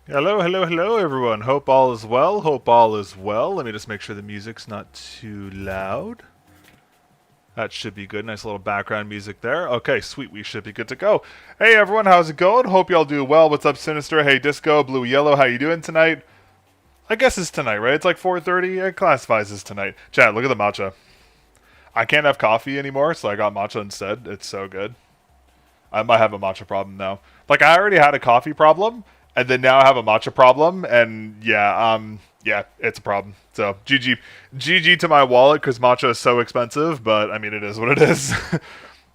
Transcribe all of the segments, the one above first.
Hello, hello, hello, everyone. Hope all is well. Hope all is well. Let me just make sure the music's not too loud. That should be good. Nice little background music there. Okay, sweet. We should be good to go. Hey, everyone. How's it going? Hope y'all do well. What's up, Sinister? Hey, Disco, Blue, Yellow. How you doing tonight? I guess it's tonight, right? It's like 4:30. It classifies as tonight. Chad, look at the matcha. I can't have coffee anymore, so I got matcha instead. It's so good. I might have a matcha problem now. Like I already had a coffee problem, and then now I have a matcha problem, and yeah, it's a problem. So GG to my wallet because matcha is so expensive, but I mean it is what it is.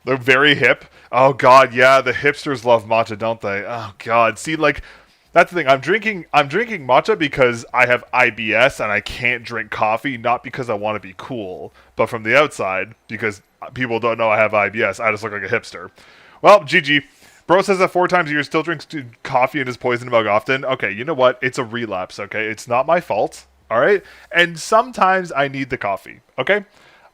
They're very hip. Oh god, yeah, the hipsters love matcha, don't they? Oh god, see like. That's the thing. I'm drinking matcha because I have IBS and I can't drink coffee, not because I want to be cool, but from the outside because people don't know I have IBS. I just look like a hipster. Well, GG. Bro says that 4 times a year still drinks coffee and is poisoned mug often. Okay, you know what? It's a relapse, okay? It's not my fault, alright? And sometimes I need the coffee, okay?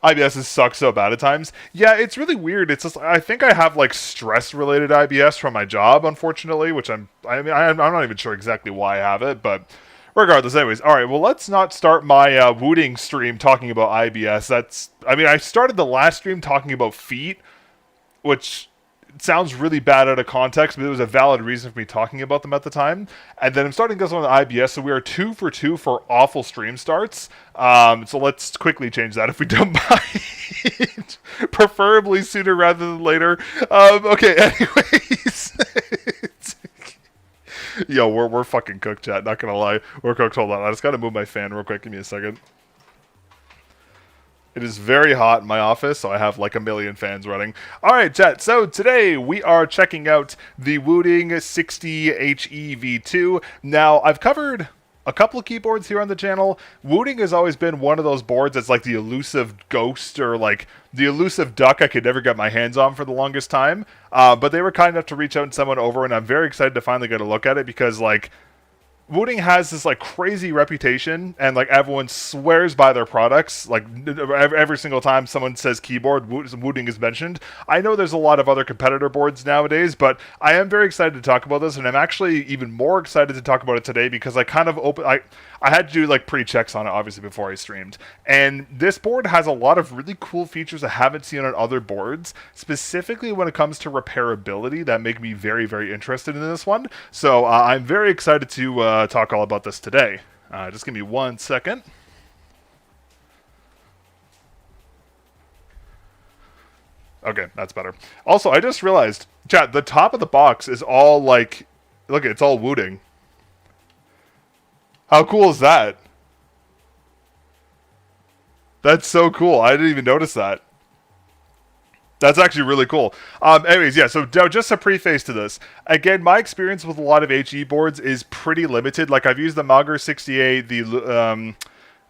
IBS sucks so bad at times. Yeah, it's really weird. It's just I think I have like stress related IBS from my job, unfortunately, which I'm not even sure exactly why I have it, but regardless, anyways. All right, well let's not start my Wooting stream talking about IBS. I started the last stream talking about feet, which sounds really bad out of context, but there was a valid reason for me talking about them at the time. And then I'm starting this one on IBS, so we are 2 for 2 for awful stream starts. So let's quickly change that if we don't mind. Preferably sooner rather than later. Okay, anyways. Yo, we're fucking cooked, chat. Not gonna lie. We're cooked. Hold on. I just gotta move my fan real quick. Give me a second. It is very hot in my office, so I have like a million fans running. Alright, chat, so today we are checking out the Wooting 60HE V2. Now, I've covered a couple of keyboards here on the channel. Wooting has always been one of those boards that's like the elusive ghost or like the elusive duck I could never get my hands on for the longest time. But they were kind enough to reach out and send one over, and I'm very excited to finally get a look at it because like Wooting has this like crazy reputation, and like everyone swears by their products. Like every single time someone says keyboard, Wooting is mentioned. I know there's a lot of other competitor boards nowadays, but I am very excited to talk about this, and I'm actually even more excited to talk about it today because I kind of I had to do like pre-checks on it obviously before I streamed, and this board has a lot of really cool features I haven't seen on other boards, specifically when it comes to repairability that make me very very interested in this one. So I'm very excited to talk all about this today. Just give me 1 second. Okay, that's better. Also, I just realized, chat, the top of the box is all like, look, it's all Wooting. How cool is that? That's so cool. I didn't even notice that. That's actually really cool. Anyways, yeah, so just a preface to this. Again, my experience with a lot of HE boards is pretty limited. Like, I've used the Mauger 68, the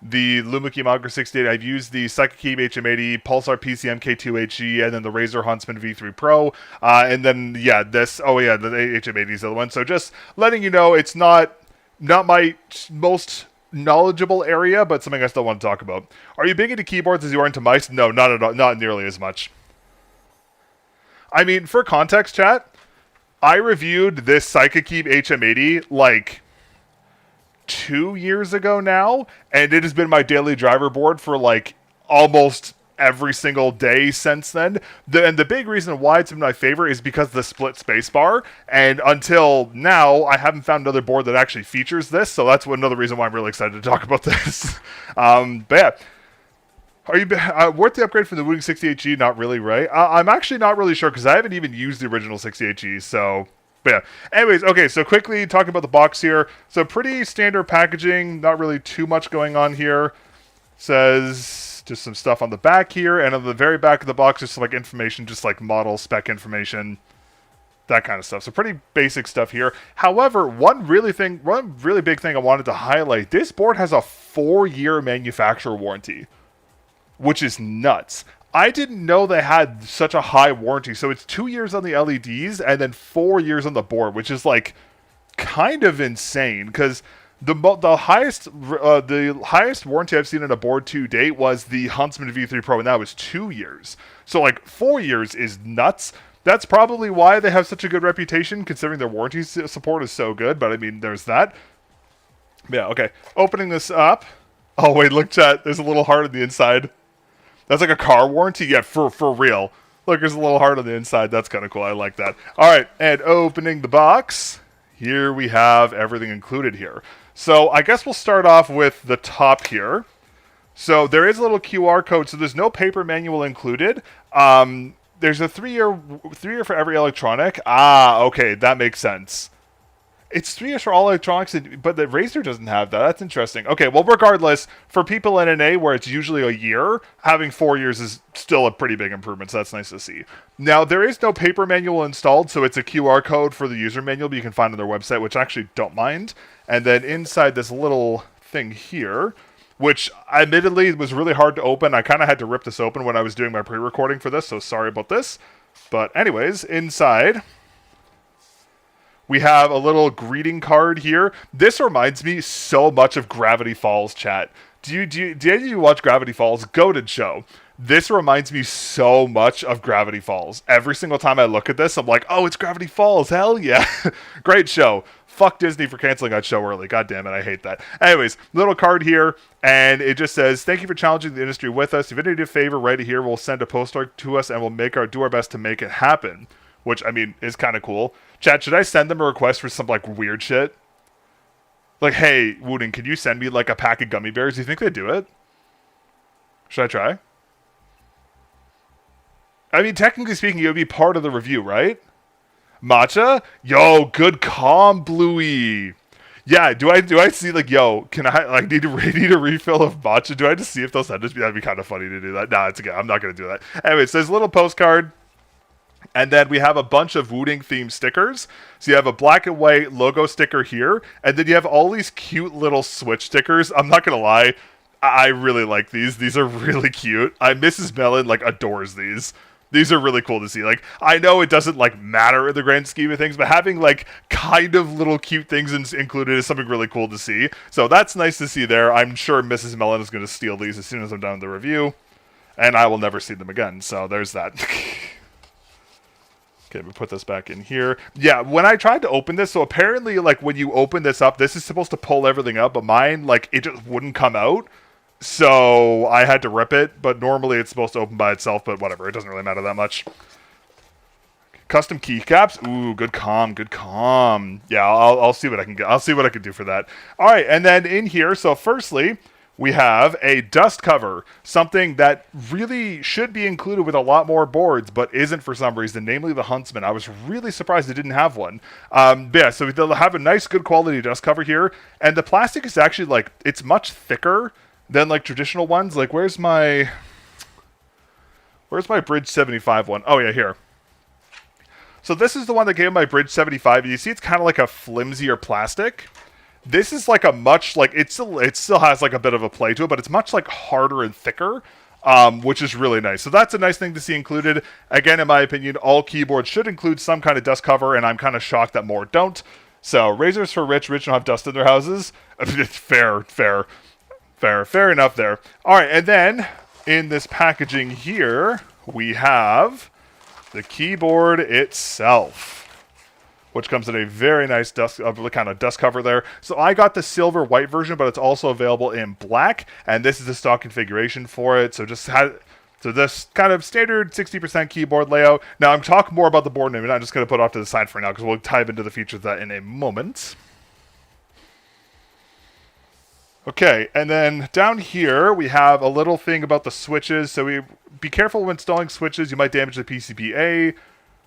Lumiki Mauger 68. I've used the Psychokey HM80, Pulsar PCM K2HE, and then the Razer Huntsman V3 Pro. And then, yeah, the HM80 is the other one. So just letting you know, it's not my most knowledgeable area, but something I still want to talk about. Are you big into keyboards as you are into mice? No, not at all. Not nearly as much. I mean, for context, chat, I reviewed this Psychokey HM80 like 2 years ago now, and it has been my daily driver board for like almost every single day since then. And the big reason why it's been my favorite is because of the split spacebar, and until now, I haven't found another board that actually features this, so that's another reason why I'm really excited to talk about this. But yeah. Are you worth the upgrade from the Wooting 60HE? Not really, right? I'm actually not really sure because I haven't even used the original 60HE. So, but yeah. Anyways, okay. So quickly talking about the box here. So pretty standard packaging. Not really too much going on here. Says just some stuff on the back here, and on the very back of the box, just like information, just like model spec information, that kind of stuff. So pretty basic stuff here. However, one really big thing I wanted to highlight: this board has a 4-year manufacturer warranty, which is nuts. I didn't know they had such a high warranty. So it's 2 years on the LEDs and then 4 years on the board, which is like kind of insane. Because the highest warranty I've seen on a board to date was the Huntsman V3 Pro, and that was 2 years. So like 4 years is nuts. That's probably why they have such a good reputation, considering their warranty support is so good. But I mean, there's that. Yeah, okay. Opening this up. Oh, wait, look, chat. There's a little heart on the inside. That's like a car warranty? Yeah, for real. Look, there's a little heart on the inside. That's kind of cool. I like that. All right, and opening the box. Here we have everything included here. So I guess we'll start off with the top here. So there is a little QR code. So there's no paper manual included. There's a 3-year for every electronic. Ah, okay, that makes sense. It's 3 years for all electronics, but the Razer doesn't have that. That's interesting. Okay, well, regardless, for people in NA where it's usually a year, having 4 years is still a pretty big improvement, so that's nice to see. Now, there is no paper manual installed, so it's a QR code for the user manual, but you can find on their website, which I actually don't mind. And then inside this little thing here, which admittedly was really hard to open. I kind of had to rip this open when I was doing my pre-recording for this, so sorry about this. But anyways, inside we have a little greeting card here. This reminds me so much of Gravity Falls, chat. Did any of you watch Gravity Falls? Goated show. This reminds me so much of Gravity Falls. Every single time I look at this, I'm like, oh, it's Gravity Falls. Hell yeah. Great show. Fuck Disney for canceling that show early. God damn it, I hate that. Anyways, little card here, and it just says, thank you for challenging the industry with us. If you need a favor, right here, we'll send a postcard to us, and we'll do our best to make it happen. Which, I mean, is kind of cool. Chat, should I send them a request for some, like, weird shit? Like, hey, Wooting, can you send me, like, a pack of gummy bears? Do you think they'd do it? Should I try? I mean, technically speaking, it would be part of the review, right? Matcha? Yo, good calm, Bluey. Yeah, do I see, like, yo, can I, like, need a refill of matcha? Do I just see if they'll send it? That'd be kind of funny to do that. Nah, it's okay. I'm not going to do that. Anyways, there's a little postcard. And then we have a bunch of Wooting themed stickers. So you have a black and white logo sticker here. And then you have all these cute little Switch stickers. I'm not going to lie. I really like these. These are really cute. Mrs. Mellon, like, adores these. These are really cool to see. Like, I know it doesn't, like, matter in the grand scheme of things, but having, like, kind of little cute things included is something really cool to see. So that's nice to see there. I'm sure Mrs. Mellon is going to steal these as soon as I'm done with the review. And I will never see them again. So there's that. Okay, we put this back in here. Yeah, when I tried to open this, so apparently, like, when you open this up, this is supposed to pull everything up, but mine, like, it just wouldn't come out. So I had to rip it, but normally it's supposed to open by itself, but whatever, it doesn't really matter that much. Custom keycaps. Ooh, good calm, good calm. Yeah, I'll see what I can get. I'll see what I can do for that. All right, and then in here, so firstly, we have a dust cover, something that really should be included with a lot more boards, but isn't for some reason, namely the Huntsman. I was really surprised it didn't have one. But yeah, so they'll have a nice, good quality dust cover here, and the plastic is actually, like, it's much thicker than, like, traditional ones. Like, where's my Bridge 75 one? Oh, yeah, here. So this is the one that came in my Bridge 75. You see it's kind of like a flimsier plastic. This is like a much, like, it still has like a bit of a play to it, but it's much like harder and thicker, which is really nice. So that's a nice thing to see included. Again, in my opinion, all keyboards should include some kind of dust cover, and I'm kind of shocked that more don't. So Razors for rich don't have dust in their houses. It's fair enough there. All right, and then in this packaging here, we have the keyboard itself, which comes in a very nice kind of dust cover there. So I got the silver white version, but it's also available in black, and this is the stock configuration for it. So this kind of standard 60% keyboard layout. Now I'm talking more about the board name, and I'm just going to put it off to the side for now because we'll dive into the features of that in a moment. Okay, and then down here we have a little thing about the switches. So be careful when installing switches; you might damage the PCBA.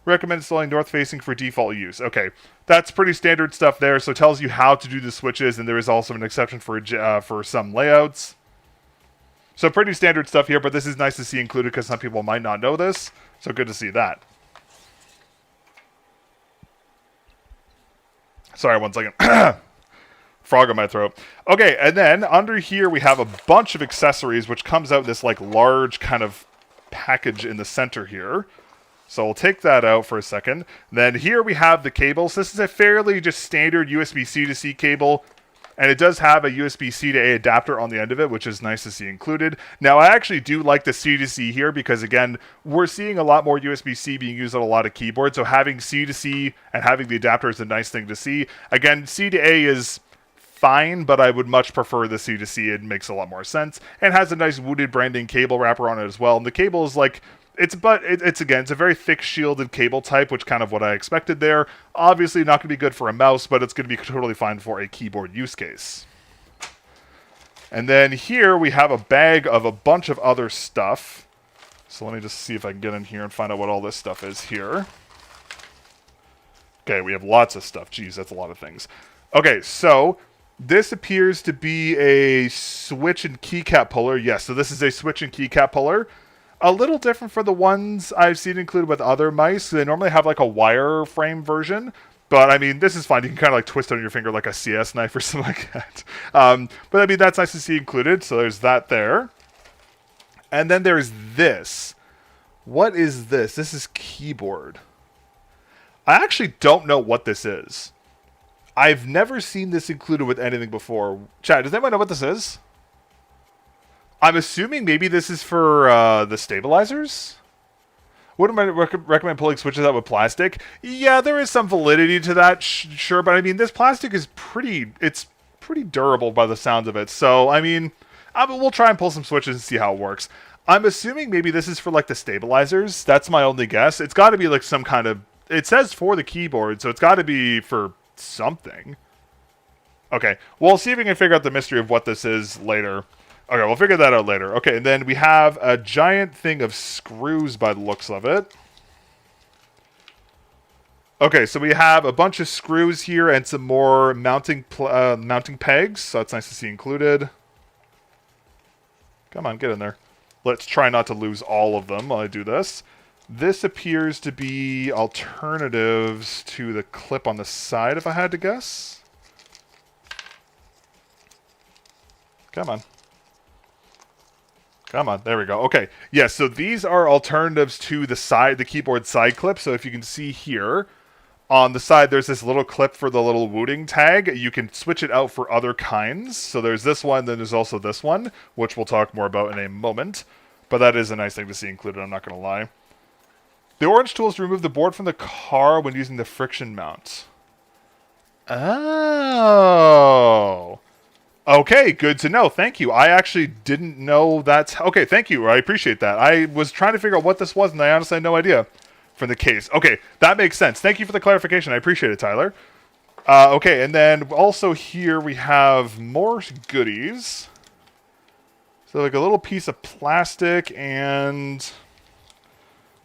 Recommend installing north-facing for default use. Okay, that's pretty standard stuff there. So it tells you how to do the switches, and there is also an exception for some layouts. So pretty standard stuff here, but this is nice to see included because some people might not know this. So good to see that. Sorry, one second. Frog in my throat. Okay, and then under here we have a bunch of accessories, which comes out this like large kind of package in the center here. So we'll take that out for a second. Then here we have the cables. This is a fairly just standard USB-C to C cable. And it does have a USB-C to A adapter on the end of it, which is nice to see included. Now, I actually do like the C to C here because, again, we're seeing a lot more USB-C being used on a lot of keyboards. So having C to C and having the adapter is a nice thing to see. Again, C to A is fine, but I would much prefer the C to C. It makes a lot more sense. And has a nice Wooted branding cable wrapper on it as well. And the cable is like... It's a very thick shielded cable type, which kind of what I expected there. Obviously not going to be good for a mouse, but it's going to be totally fine for a keyboard use case. And then here we have a bag of a bunch of other stuff. So let me just see if I can get in here and find out what all this stuff is here. Okay, we have lots of stuff. Jeez, that's a lot of things. Okay, so this appears to be a switch and keycap puller. Yes, so this is a switch and keycap puller. A little different from the ones I've seen included with other mice. They normally have like a wire frame version. But, I mean, this is fine. You can kind of like twist it on your finger like a CS knife or something like that. But, I mean, that's nice to see included. So there's that there. And then there's this. What is this? This is keyboard. I actually don't know what this is. I've never seen this included with anything before. Chat, does anyone know what this is? I'm assuming maybe this is for the stabilizers? Wouldn't I recommend pulling switches out with plastic? Yeah, there is some validity to that, sure, but I mean, this plastic is pretty durable by the sounds of it. So, I mean, we'll try and pull some switches and see how it works. I'm assuming maybe this is for, like, the stabilizers. That's my only guess. It's got to be, like, some kind of... It says for the keyboard, so it's got to be for something. Okay, we'll see if we can figure out the mystery of what this is later. Okay, we'll figure that out later. Okay, and then we have a giant thing of screws by the looks of it. Okay, so we have a bunch of screws here and some more mounting pegs. So that's nice to see included. Come on, get in there. Let's try not to lose all of them while I do this. This appears to be alternatives to the clip on the side, if I had to guess. Come on. Come on, there we go. Okay, yes, so these are alternatives to the keyboard side clip. So if you can see here, on the side there's this little clip for the little Wooting tag. You can switch it out for other kinds. So there's this one, then there's also this one, which we'll talk more about in a moment. But that is a nice thing to see included, I'm not going to lie. The orange tool is to remove the board from the car when using the friction mount. Oh... Okay, good to know. Thank you. I actually didn't know that. Okay, thank you. I appreciate that. I was trying to figure out what this was, and I honestly had no idea from the case. Okay, that makes sense. Thank you for the clarification. I appreciate it, Tyler. Okay, and then also here we have more goodies. So like a little piece of plastic and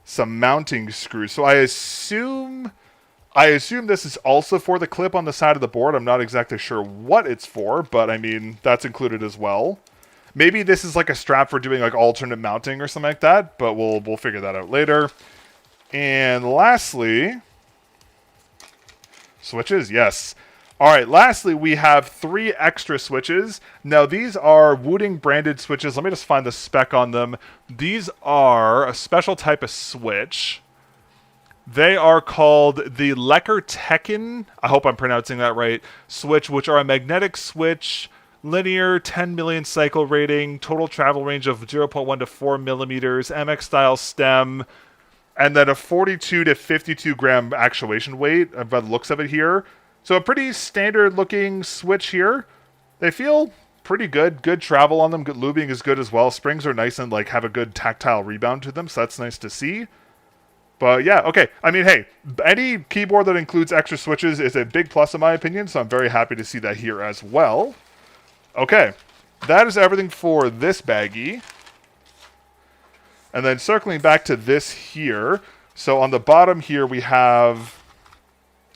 some mounting screws. So I assume this is also for the clip on the side of the board. I'm not exactly sure what it's for, but I mean, that's included as well. Maybe this is like a strap for doing like alternate mounting or something like that, but we'll figure that out later. And lastly, switches, yes. All right, lastly, we have 3 extra switches. Now, these are Wooting branded switches. Let me just find the spec on them. These are a special type of switch. They are called the Lecker-Tekken, I hope I'm pronouncing that right, switch, which are a magnetic switch, linear 10 million cycle rating, total travel range of 0.1 to 4 millimeters, MX-style stem, and then a 42 to 52 gram actuation weight, by the looks of it here. So a pretty standard-looking switch here. They feel pretty good. Good travel on them. Good lubing is good as well. Springs are nice and like have a good tactile rebound to them, so that's nice to see. But yeah, okay. I mean, hey, any keyboard that includes extra switches is a big plus in my opinion, so I'm very happy to see that here as well. Okay, that is everything for this baggie. And then circling back to this here, so on the bottom here we have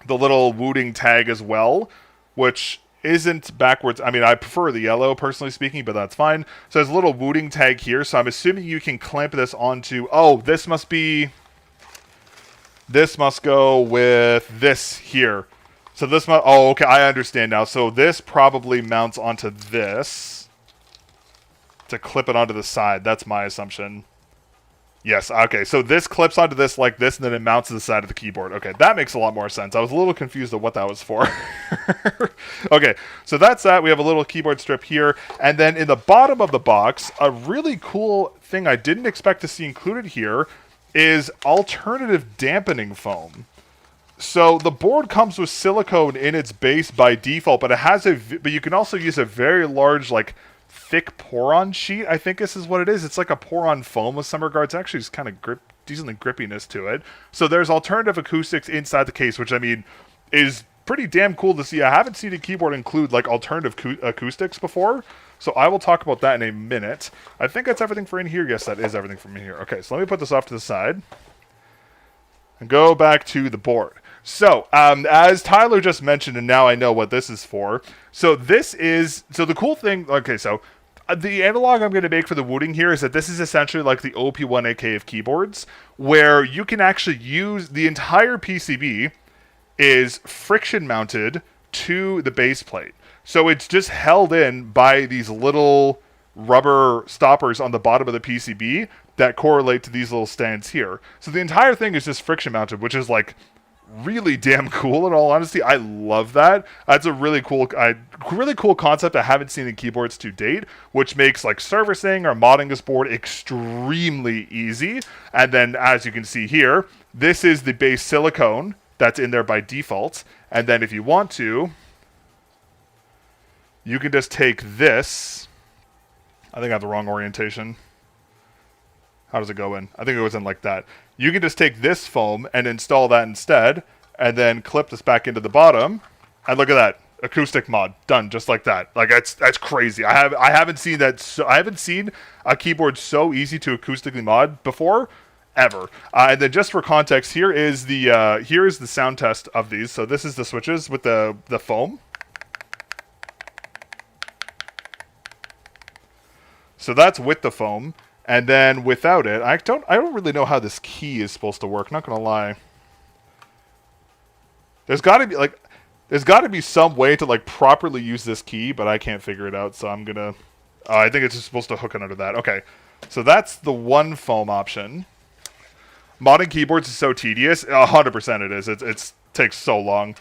the little Wooting tag as well, which isn't backwards. I mean, I prefer the yellow, personally speaking, but that's fine. So there's a little Wooting tag here, so I'm assuming you can clamp this onto... Oh, this must go with this here. So this must... Oh, okay, I understand now. So this probably mounts onto this to clip it onto the side. That's my assumption. Yes, okay, so this clips onto this like this, and then it mounts to the side of the keyboard. Okay, that makes a lot more sense. I was a little confused of what that was for. Okay, so that's that. We have a little keyboard strip here, and then in the bottom of the box, a really cool thing I didn't expect to see included here is alternative dampening foam. So the board comes with silicone in its base by default, but it has but you can also use a very large, like, thick pour-on sheet. I think this is what it is. It's like a pour-on foam with some regards. Actually, it's kind of decently grippiness to it. So there's alternative acoustics inside the case, which I mean is pretty damn cool to see. I haven't seen a keyboard include like alternative acoustics before, so I will talk about that in a minute. I think that's everything for in here. Yes, that is everything from in here. Okay, so let me put this off to the side and go back to the board. So, as Tyler just mentioned, and now I know what this is for. So the cool thing, okay, so the analog I'm going to make for the Wooting here is that this is essentially like the OP1AK of keyboards, where you can actually use the entire PCB is friction mounted to the base plate. So it's just held in by these little rubber stoppers on the bottom of the PCB that correlate to these little stands here. So the entire thing is just friction mounted, which is like really damn cool. In all honesty, I love that. That's a really cool concept I haven't seen in keyboards to date, which makes like servicing or modding this board extremely easy. And then, as you can see here, this is the base silicone that's in there by default. And then, if you want to, you can just take this. I think I have the wrong orientation. How does it go in? I think it goes in like that. You can just take this foam and install that instead, and then clip this back into the bottom. And look at that, acoustic mod done just like that. Like that's crazy. I haven't seen that. I haven't seen a keyboard so easy to acoustically mod before, ever. And then just for context, here is the sound test of these. So this is the switches with the foam. So that's with the foam. And then without it, I don't really know how this key is supposed to work. Not gonna lie. There's got to be some way to like properly use this key, but I can't figure it out. So I'm gonna. I think it's just supposed to hook it under that. Okay, so that's the one foam option. Modding keyboards is so tedious. 100% it is. It takes so long.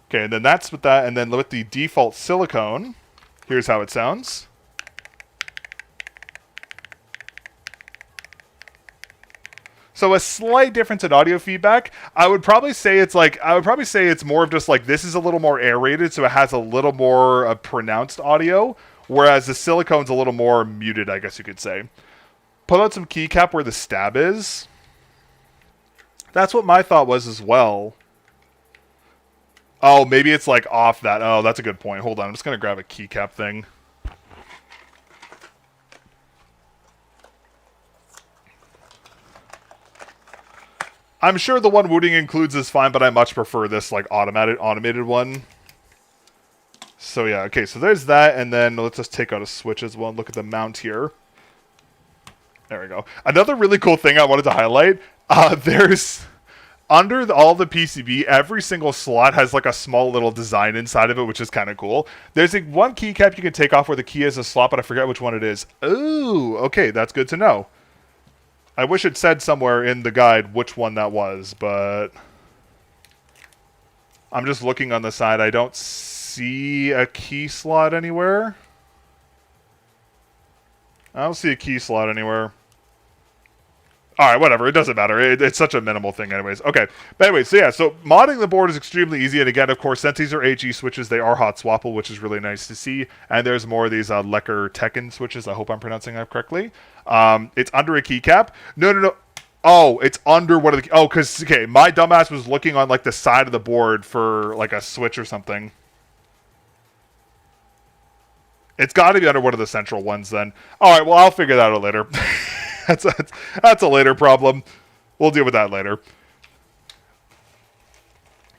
Okay, and then that's with that, and then with the default silicone, here's how it sounds. So a slight difference in audio feedback. I would probably say it's more of just like this is a little more aerated, so it has a little more pronounced audio, whereas the silicone's a little more muted, I guess you could say. Pull out some keycap where the stab is. That's what my thought was as well. Oh, maybe it's like off that. Oh, that's a good point. Hold on, I'm just gonna grab a keycap thing. I'm sure the one Wooting includes is fine, but I much prefer this like automated one. So yeah, okay, so there's that, and then let's just take out a switch as well and look at the mount here. There we go. Another really cool thing I wanted to highlight, there's under all the PCB, every single slot has like a small little design inside of it, which is kind of cool. There's like one keycap you can take off where the key is a slot, but I forget which one it is. Ooh, okay, that's good to know. I wish it said somewhere in the guide which one that was, but I'm just looking on the side. I don't see a key slot anywhere. I don't see a key slot anywhere. Alright, whatever. It doesn't matter. It's such a minimal thing anyways. Okay. But anyways, so yeah. So modding the board is extremely easy. And again, of course, since these are HE switches, they are hot swappable, which is really nice to see. And there's more of these Lecker Tekken switches. I hope I'm pronouncing that correctly. It's under a keycap. No. Oh, it's under one of the... Oh, because, okay, my dumbass was looking on, like, the side of the board for, like, a switch or something. It's got to be under one of the central ones, then. Alright, well, I'll figure that out later. That's a later problem. We'll deal with that later.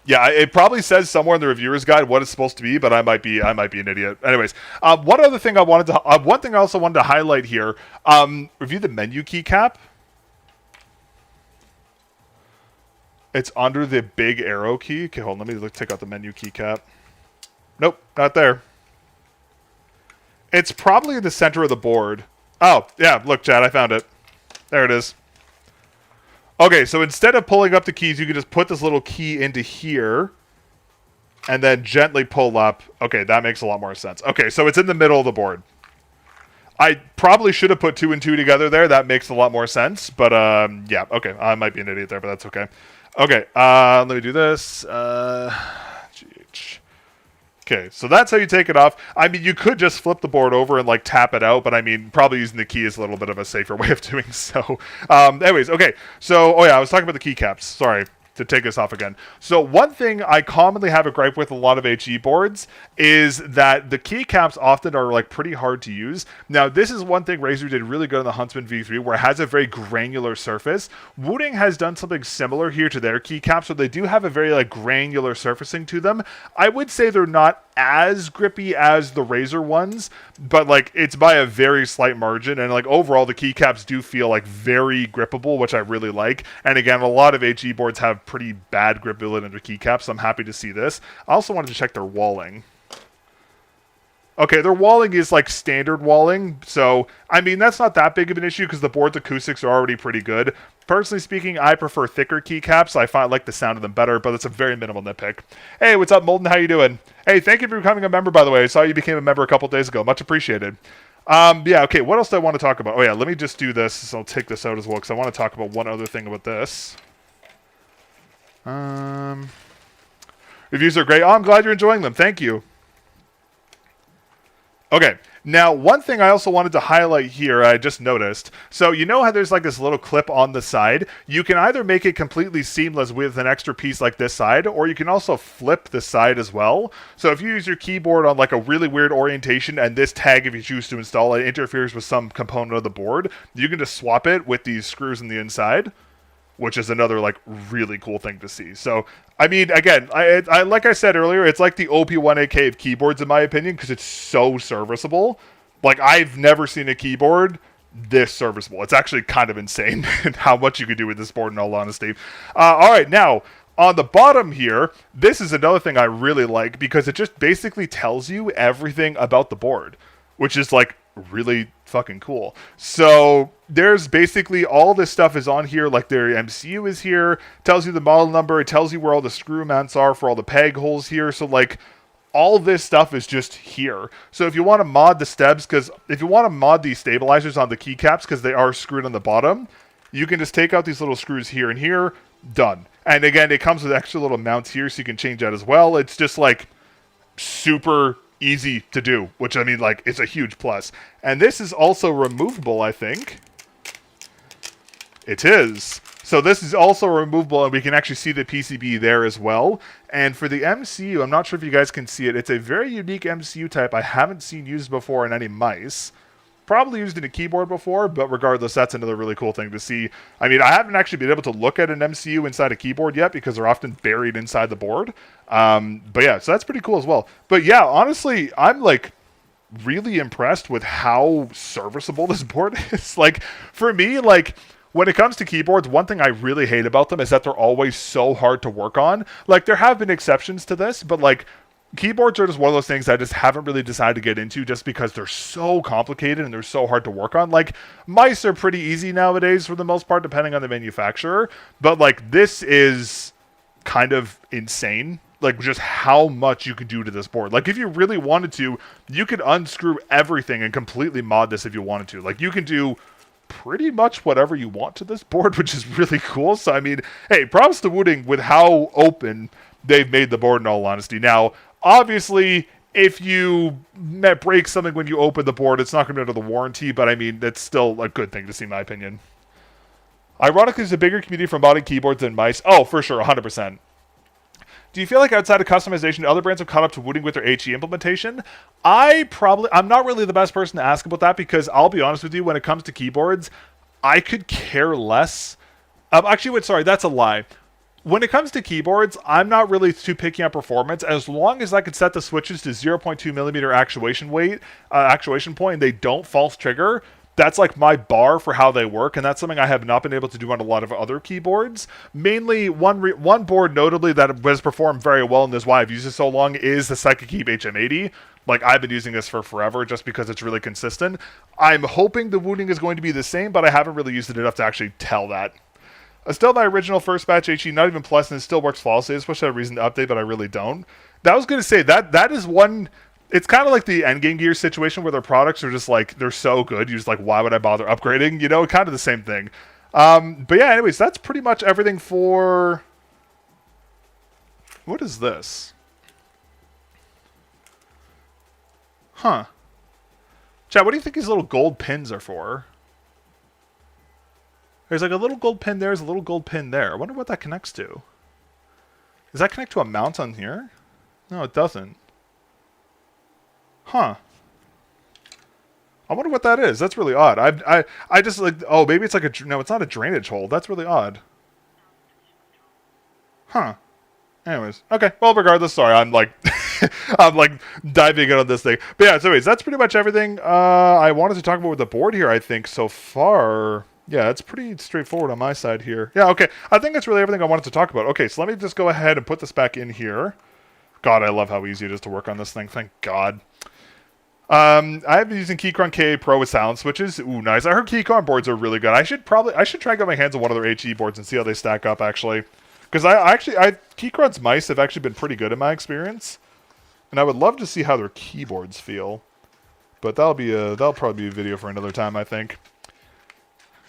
Yeah, it probably says somewhere in the reviewer's guide what it's supposed to be, but I might be an idiot. Anyways, one thing I also wanted to highlight here. Review the menu keycap. It's under the big arrow key. Okay, hold on. Let me take out the menu keycap. Nope, not there. It's probably in the center of the board. Oh, yeah, look, Chad, I found it. There it is. Okay, so instead of pulling up the keys, you can just put this little key into here and then gently pull up. Okay, that makes a lot more sense. Okay, so it's in the middle of the board. I probably should have put 2 and 2 together there. That makes a lot more sense. But yeah, okay. I might be an idiot there, but that's okay. Okay, let me do this. GH. Okay, so that's how you take it off. I mean, you could just flip the board over and like tap it out, but I mean, probably using the key is a little bit of a safer way of doing so. Anyways, okay. So, oh yeah, I was talking about the keycaps. Sorry to take this off again. So one thing I commonly have a gripe with a lot of HE boards is that the keycaps often are like pretty hard to use. Now this is one thing Razer did really good on the Huntsman V3 where it has a very granular surface. Wooting has done something similar here to their keycaps, so they do have a very like granular surfacing to them. I would say they're not as grippy as the Razer ones, but like it's by a very slight margin, and like overall the keycaps do feel like very grippable, which I really like. And again, a lot of HE boards have pretty bad gripability in their keycaps, so I'm happy to see this. I also wanted to check their walling. Okay, their walling is like standard walling, so I mean that's not that big of an issue because the board's acoustics are already pretty good. Personally speaking, I prefer thicker keycaps. I find like the sound of them better, but it's a very minimal nitpick. Hey, what's up, Molden? How you doing? Hey, thank you for becoming a member, by the way. I saw you became a member a couple days ago. Much appreciated. Yeah, okay, what else do I want to talk about? Oh yeah, let me just do this. So I'll take this out as well because I want to talk about one other thing about this. Reviews are great. Oh, I'm glad you're enjoying them. Thank you. Okay, now one thing I also wanted to highlight here, I just noticed. So you know how there's like this little clip on the side? You can either make it completely seamless with an extra piece like this side, or you can also flip the side as well. So if you use your keyboard on like a really weird orientation and this tag, if you choose to install it, interferes with some component of the board, you can just swap it with these screws on the inside, which is another like really cool thing to see. So I mean, again, I like I said earlier, it's like the OP1AK of keyboards in my opinion because it's so serviceable. Like I've never seen a keyboard this serviceable. It's actually kind of insane how much you can do with this board in all honesty. All right, now on the bottom here, this is another thing I really like because it just basically tells you everything about the board, which is like really fucking cool. So there's basically all this stuff is on here, like their MCU is here, tells you the model number, it tells you where all the screw mounts are for all the peg holes here. So like all this stuff is just here. So if you want to mod the stebs, because if you want to mod these stabilizers on the keycaps because they are screwed on the bottom, you can just take out these little screws here and here, done. And again, it comes with extra little mounts here so you can change that as well. It's just like super easy to do, which I mean, like, it's a huge plus. And this is also removable, I think. It is. So this is also removable, and we can actually see the PCB there as well. And for the MCU, I'm not sure if you guys can see it. It's a very unique MCU type I haven't seen used before in any mice. Probably used in a keyboard before, but regardless, that's another really cool thing to see. I mean, I haven't actually been able to look at an MCU inside a keyboard yet because they're often buried inside the board. But yeah, so that's pretty cool as well. But yeah, honestly, I'm like really impressed with how serviceable this board is. Like, for me, like, when it comes to keyboards, one thing I really hate about them is that they're always so hard to work on. Like, there have been exceptions to this, but like, keyboards are just one of those things I just haven't really decided to get into just because they're so complicated and they're so hard to work on. Like, mice are pretty easy nowadays for the most part, depending on the manufacturer. But, like, this is kind of insane. Like, just how much you can do to this board. Like, if you really wanted to, you could unscrew everything and completely mod this if you wanted to. Like, you can do pretty much whatever you want to this board, which is really cool. So, I mean, hey, props to Wooting with how open they've made the board in all honesty. Now, obviously, if you break something when you open the board, it's not going to be under the warranty, but I mean, that's still a good thing to see, in my opinion. Ironically, there's a bigger community for modding keyboards than mice. Oh, for sure, 100%. Do you feel like outside of customization, other brands have caught up to Wooting with their HE implementation? I'm not really the best person to ask about that because I'll be honest with you, when it comes to keyboards, I could care less. Actually, wait, sorry, that's a lie. When it comes to keyboards, I'm not really too picky on performance. As long as I can set the switches to 0.2mm actuation point, and they don't false trigger, that's like my bar for how they work, and that's something I have not been able to do on a lot of other keyboards. Mainly, one board notably that has performed very well, and is why I've used it so long, is the Psychic HM80. Like, I've been using this for forever just because it's really consistent. I'm hoping the Wooting is going to be the same, but I haven't really used it enough to actually tell that. Still my original first batch HE, not even plus, and it still works flawlessly. I just wish I had a reason to update, but I really don't. That was going to say, that is one... It's kind of like the endgame gear situation where their products are just like, they're so good, you're just like, why would I bother upgrading? You know, kind of the same thing. But yeah, anyways, that's pretty much everything for... What is this? Huh. Chat, what do you think these little gold pins are for? There's like a little gold pin there, there's a little gold pin there. I wonder what that connects to. Does that connect to a mount on here? No, it doesn't. Huh. I wonder what that is. That's really odd. I just like... Oh, maybe it's like a... No, it's not a drainage hole. That's really odd. Huh. Anyways. Okay. Well, regardless, sorry. I'm like... I'm like diving in on this thing. But yeah, so anyways, that's pretty much everything I wanted to talk about with the board here, I think, so far. Yeah, it's pretty straightforward on my side here. Yeah, okay. I think that's really everything I wanted to talk about. Okay, so let me just go ahead and put this back in here. God, I love how easy it is to work on this thing. Thank God. I've been using Keychron KA Pro with sound switches. Ooh, nice. I heard Keychron boards are really good. I should try to get my hands on one of their HE boards and see how they stack up, actually. Because Keychron's mice have actually been pretty good in my experience. And I would love to see how their keyboards feel. But that'll probably be a video for another time, I think.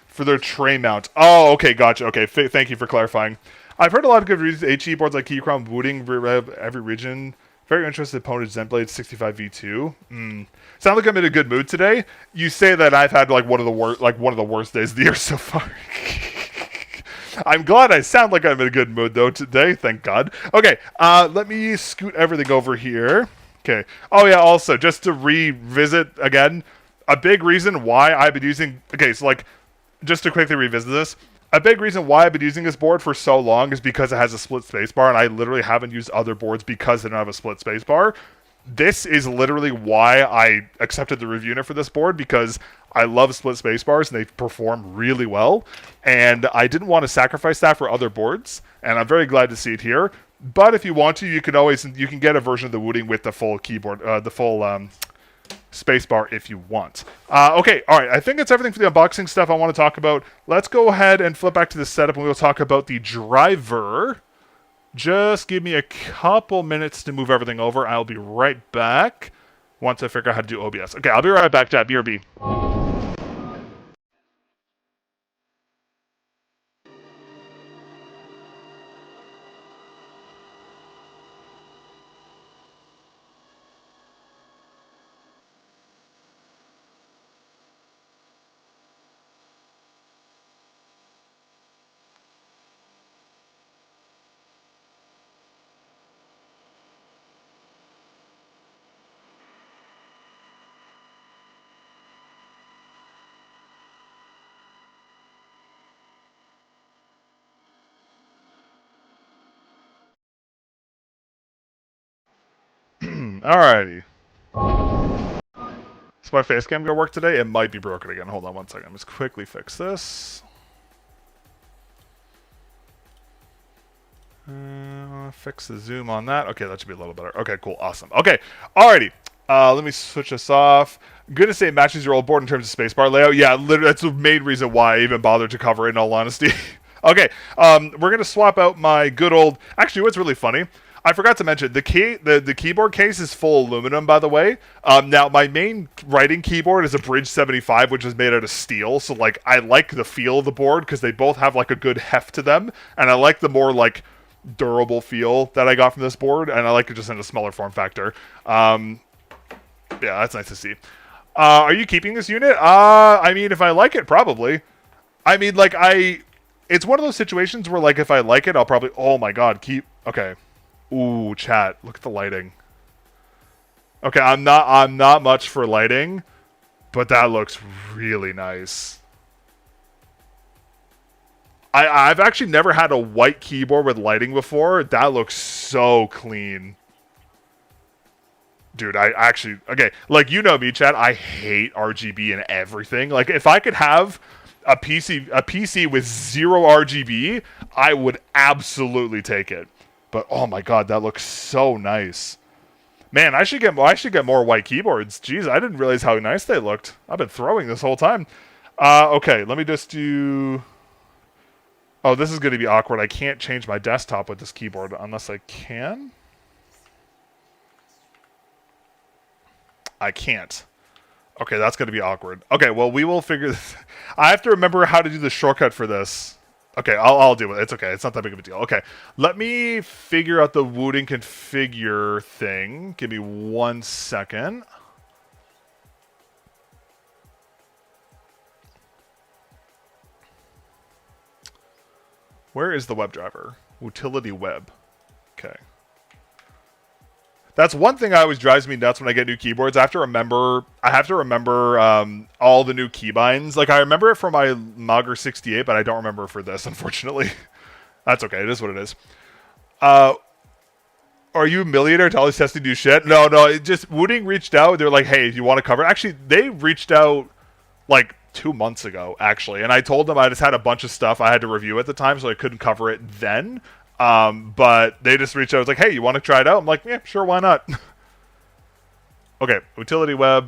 For their tray mount. Oh, okay, gotcha. Okay, thank you for clarifying. I've heard a lot of good reviews. HE boards like Keychron, Wooting, every region. Very interested opponent Zenblade 65v2. Sound like I'm in a good mood today. You say that I've had like one of the worst days of the year so far. I'm glad I sound like I'm in a good mood though today. Thank God. Okay, let me scoot everything over here. Okay. Oh yeah. Also, just to revisit again, a big reason why I've been using. Okay, so like, just to quickly revisit this. A big reason why I've been using this board for so long is because it has a split spacebar, and I literally haven't used other boards because they don't have a split spacebar. This is literally why I accepted the review unit for this board, because I love split spacebars, and they perform really well, and I didn't want to sacrifice that for other boards, and I'm very glad to see it here. But if you want to, you can get a version of the Wooting with the full keyboard, the full spacebar if you want. Okay, alright, I think that's everything for the unboxing stuff I want to talk about. Let's go ahead and flip back to the setup and we'll talk about the driver. Just give me a couple minutes to move everything over. I'll be right back once I figure out how to do OBS. Okay, I'll be right back, chat. BRB. Alrighty. Is my face cam gonna work today? It might be broken again. Hold on one second. Let's quickly fix this. Fix the zoom on that. Okay, that should be a little better. Okay, cool. Awesome. Okay. Alrighty. Let me switch this off. I'm gonna say it matches your old board in terms of spacebar layout. Yeah, literally, that's the main reason why I even bothered to cover it, in all honesty. Okay, we're gonna swap out my good old... Actually, what's really funny, I forgot to mention, the keyboard case is full aluminum, by the way. Now, my main writing keyboard is a Bridge 75, which is made out of steel. So, like, I like the feel of the board because they both have, like, a good heft to them. And I like the more, like, durable feel that I got from this board. And I like it just in a smaller form factor. Yeah, that's nice to see. Are you keeping this unit? I mean, if I like it, probably. I mean, like, it's one of those situations where, like, if I like it, I'll probably... Oh, my God. Okay. Ooh, chat. Look at the lighting. Okay, I'm not much for lighting, but that looks really nice. I've actually never had a white keyboard with lighting before. That looks so clean. Dude, I actually... Okay, like, you know me, chat. I hate RGB and everything. Like, if I could have a PC with 0 RGB, I would absolutely take it. But oh my God, that looks so nice. Man, I should get more white keyboards. Jeez, I didn't realize how nice they looked. I've been throwing this whole time. Okay, let me just do... Oh, this is going to be awkward. I can't change my desktop with this keyboard unless I can. I can't. Okay, that's going to be awkward. Okay, well, we will figure this. I have to remember how to do the shortcut for this. Okay, I'll do it. It's okay. It's not that big of a deal. Okay, let me figure out the Wooting configure thing. Give me 1 second. Where is the WebDriver? Wootility web. Okay. That's one thing that always drives me nuts when I get new keyboards. I have to remember all the new keybinds. Like, I remember it for my Wooting 60HE, but I don't remember for this, unfortunately. That's okay. It is what it is. Are you a millionaire to always testing new shit? No. It just Wooting reached out. They're like, hey, do you want to cover it? Actually, they reached out like 2 months ago, actually. And I told them I just had a bunch of stuff I had to review at the time, so I couldn't cover it then. But they just reached out. I was like, hey, you want to try it out? I'm like, yeah, sure, why not? Okay, Wootility web.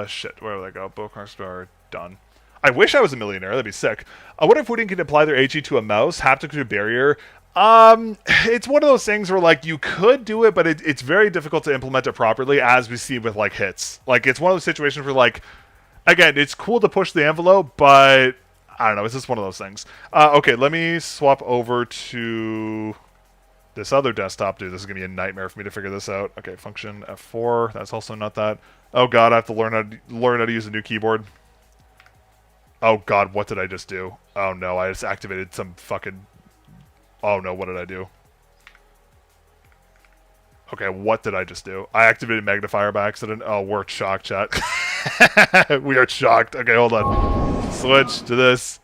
Shit, where would I go? Bookmark star, done. I wish I was a millionaire. That'd be sick. What if Wooting can apply their HE to a mouse? Haptic to a barrier? It's one of those things where, like, you could do it, but it's very difficult to implement it properly, as we see with, like, hits. Like, it's one of those situations where, like, again, it's cool to push the envelope, but I don't know. It's just one of those things. Okay, let me swap over to this other desktop. Dude, this is going to be a nightmare for me to figure this out. Okay, function F4. That's also not that. Oh, God, I have to learn how to use a new keyboard. Oh, God, what did I just do? Oh, no, I just activated some fucking... Oh, no, what did I do? Okay, what did I just do? I activated magnifier by accident. Oh, we're shocked, chat. We are shocked. Okay, hold on. Switch to this.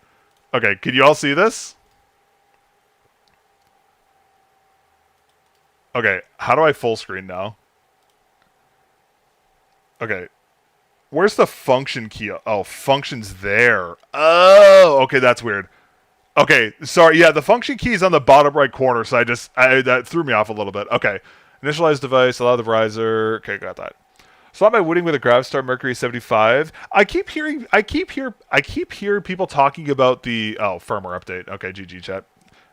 Okay, can you all see this? Okay, how do I full screen now? Okay. Where's the function key? Oh, function's there. Oh, okay, that's weird. Okay, sorry. Yeah, the function key is on the bottom right corner, so that threw me off a little bit. Okay. Initialize device, allow the riser. Okay, got that. So I'm Wooting with a GravStar Mercury 75. I keep hearing people talking about the firmware update. Okay, GG chat.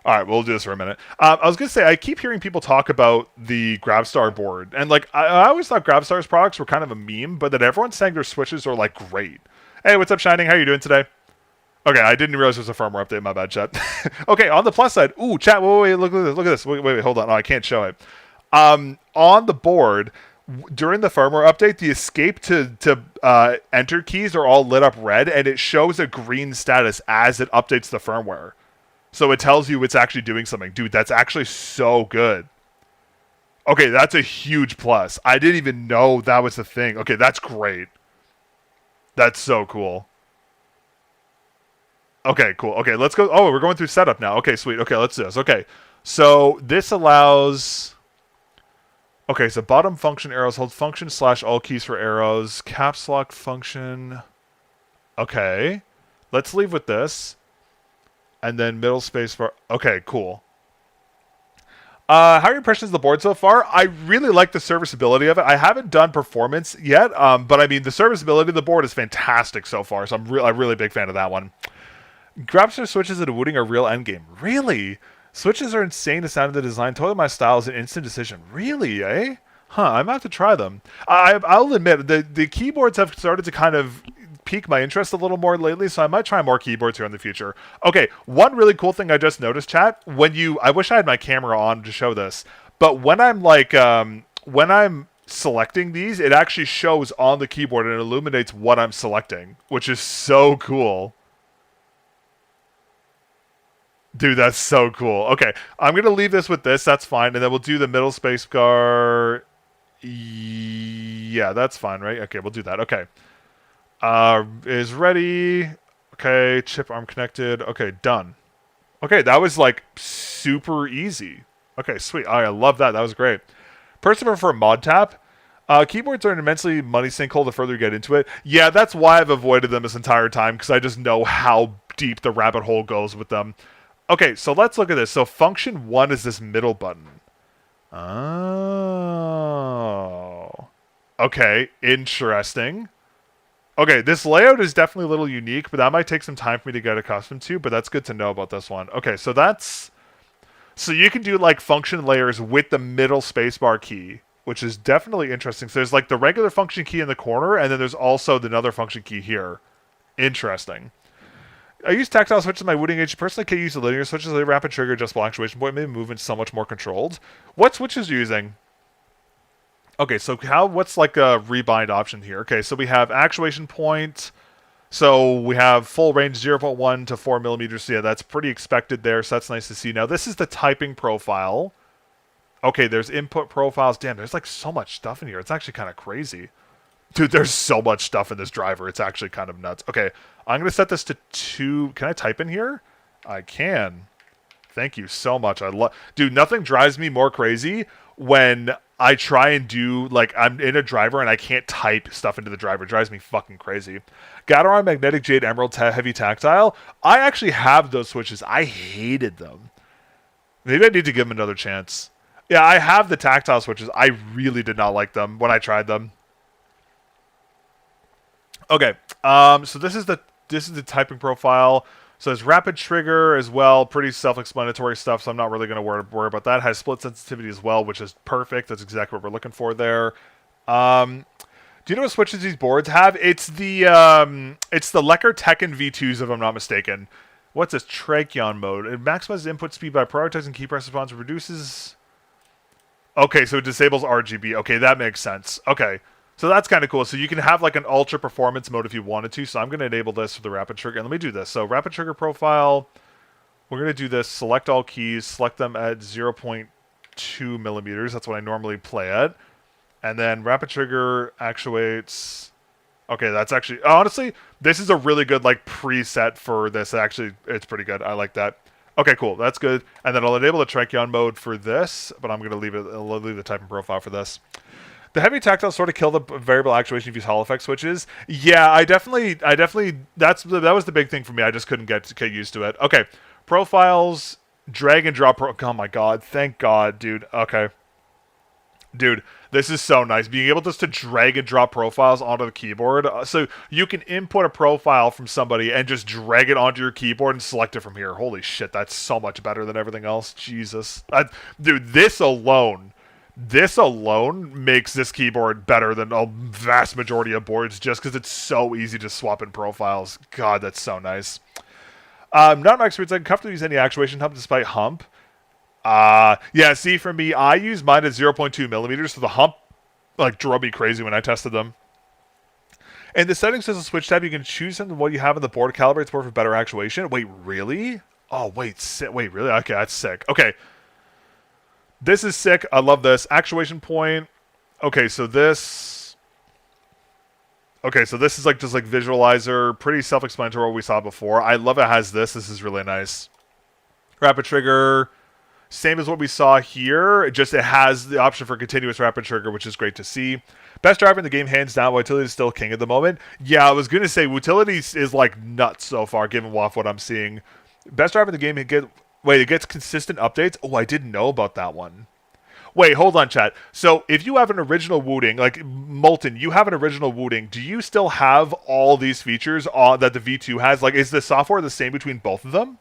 All right, we'll do this for a minute. I was gonna say I keep hearing people talk about the GravStar board, and like I always thought GravStar's products were kind of a meme, but that everyone's saying their switches are like great. Hey, what's up, Shining? How you doing today? Okay, I didn't realize there was a firmware update. My bad, chat. Okay, on the plus side, ooh, chat. Wait, look at this. Look at this. Wait, hold on. No, I can't show it. On the board, during the firmware update, the escape to enter keys are all lit up red, and it shows a green status as it updates the firmware. So it tells you it's actually doing something. Dude, that's actually so good. Okay, that's a huge plus. I didn't even know that was a thing. Okay, that's great. That's so cool. Okay, cool. Okay, let's go. Oh, we're going through setup now. Okay, sweet. Okay, let's do this. Okay, so this allows... Okay, so bottom function arrows, hold function / all keys for arrows, caps lock function. Okay, let's leave with this. And then middle space bar. Okay, cool. How are your impressions of the board so far? I really like the serviceability of it. I haven't done performance yet, but I mean, the serviceability of the board is fantastic so far, so I'm really big fan of that one. GravStar switches at a Wooting are real endgame. Really? Switches are insane to sound of the design. Totally my style is an instant decision. Really, eh? Huh, I might have to try them. I'll admit, the keyboards have started to kind of pique my interest a little more lately, so I might try more keyboards here in the future. Okay, one really cool thing I just noticed, chat, I wish I had my camera on to show this, but when I'm like, when I'm selecting these, it actually shows on the keyboard and it illuminates what I'm selecting, which is so cool. Dude, that's so cool. Okay, I'm going to leave this with this. That's fine. And then we'll do the middle space bar. Yeah, that's fine, right? Okay, we'll do that. Okay. Is ready. Okay, chip arm connected. Okay, done. Okay, that was like super easy. Okay, sweet. I love that. That was great. Person prefer mod tap. Keyboards are an immensely money sinkhole the further you get into it. Yeah, that's why I've avoided them this entire time, because I just know how deep the rabbit hole goes with them. Okay, so let's look at this. So function 1 is this middle button. Oh. Okay, interesting. Okay, this layout is definitely a little unique, but that might take some time for me to get accustomed to, but that's good to know about this one. Okay, so that's... So you can do like function layers with the middle spacebar key, which is definitely interesting. So there's like the regular function key in the corner, and then there's also another function key here. Interesting. I use tactile switches in my Wooting Age. Personally, can't use the linear switches. They rapid trigger, adjustable actuation point, maybe movement so much more controlled. What switches are you using? Okay, so what's like a rebind option here? Okay, so we have actuation point. So we have full range 0.1 to 4 millimeters. So yeah, that's pretty expected there. So that's nice to see. Now this is the typing profile. Okay, there's input profiles. Damn, there's like so much stuff in here. It's actually kind of crazy. Dude, there's so much stuff in this driver. It's actually kind of nuts. Okay, I'm going to set this to 2. Can I type in here? I can. Thank you so much. Dude, nothing drives me more crazy when I try and do, like, I'm in a driver and I can't type stuff into the driver. It drives me fucking crazy. Gateron Magnetic Jade Emerald Heavy Tactile. I actually have those switches. I hated them. Maybe I need to give them another chance. Yeah, I have the tactile switches. I really did not like them when I tried them. Okay, so this is the typing profile. So there's rapid trigger as well, pretty self-explanatory stuff, so I'm not really going to worry about that. It has split sensitivity as well, which is perfect. That's exactly what we're looking for there. Do you know what switches these boards have? It's the Lecker Tekken V2s, if I'm not mistaken. What's this? Tracheon mode. It maximizes input speed by prioritizing key press response. Reduces... Okay, so it disables RGB. Okay, that makes sense. Okay. So that's kind of cool. So you can have like an ultra performance mode if you wanted to. So I'm going to enable this for the rapid trigger. And let me do this. So rapid trigger profile, we're going to do this. Select all keys, select them at 0.2 millimeters. That's what I normally play at. And then rapid trigger actuates. Okay, that's actually, honestly, this is a really good like preset for this. Actually, it's pretty good. I like that. Okay, cool. That's good. And then I'll enable the Tracheon mode for this, but I'm going to leave it. I'll leave the typing profile for this. The heavy tactile sort of kill the variable actuation if you use Hall effect switches. Yeah, I definitely, that was the big thing for me. I just couldn't get used to it. Okay, profiles, drag and drop. Oh my god, thank God, dude. Okay, dude, this is so nice. Being able just to drag and drop profiles onto the keyboard, so you can input a profile from somebody and just drag it onto your keyboard and select it from here. Holy shit, that's so much better than everything else. Jesus, dude, this alone makes this keyboard better than a vast majority of boards just because it's so easy to swap in profiles. God, that's so nice. Not my experience. I can comfortably use any actuation hump despite hump. Yeah, see, for me, I use mine at 0.2 millimeters, so the hump like drove me crazy when I tested them. In the settings as a switch tab, you can choose something what you have on the board calibrates more for better actuation. Wait, really? Oh, wait, really? Okay, that's sick. Okay. This is sick. I love this. Actuation point. Okay, so this... Okay, so this is like just like visualizer. Pretty self-explanatory what we saw before. I love it has this. This is really nice. Rapid trigger. Same as what we saw here. It has the option for continuous rapid trigger, which is great to see. Best driver in the game, hands down. Wootility is still king at the moment. Yeah, I was going to say Wootility is like nuts so far, given off what I'm seeing. Best driver in the game, it gets consistent updates? Oh, I didn't know about that one. Wait, hold on, chat. So, if you have an original Wooting, like Molten, you have an original Wooting, do you still have all these features that the V2 has? Like, is the software the same between both of them?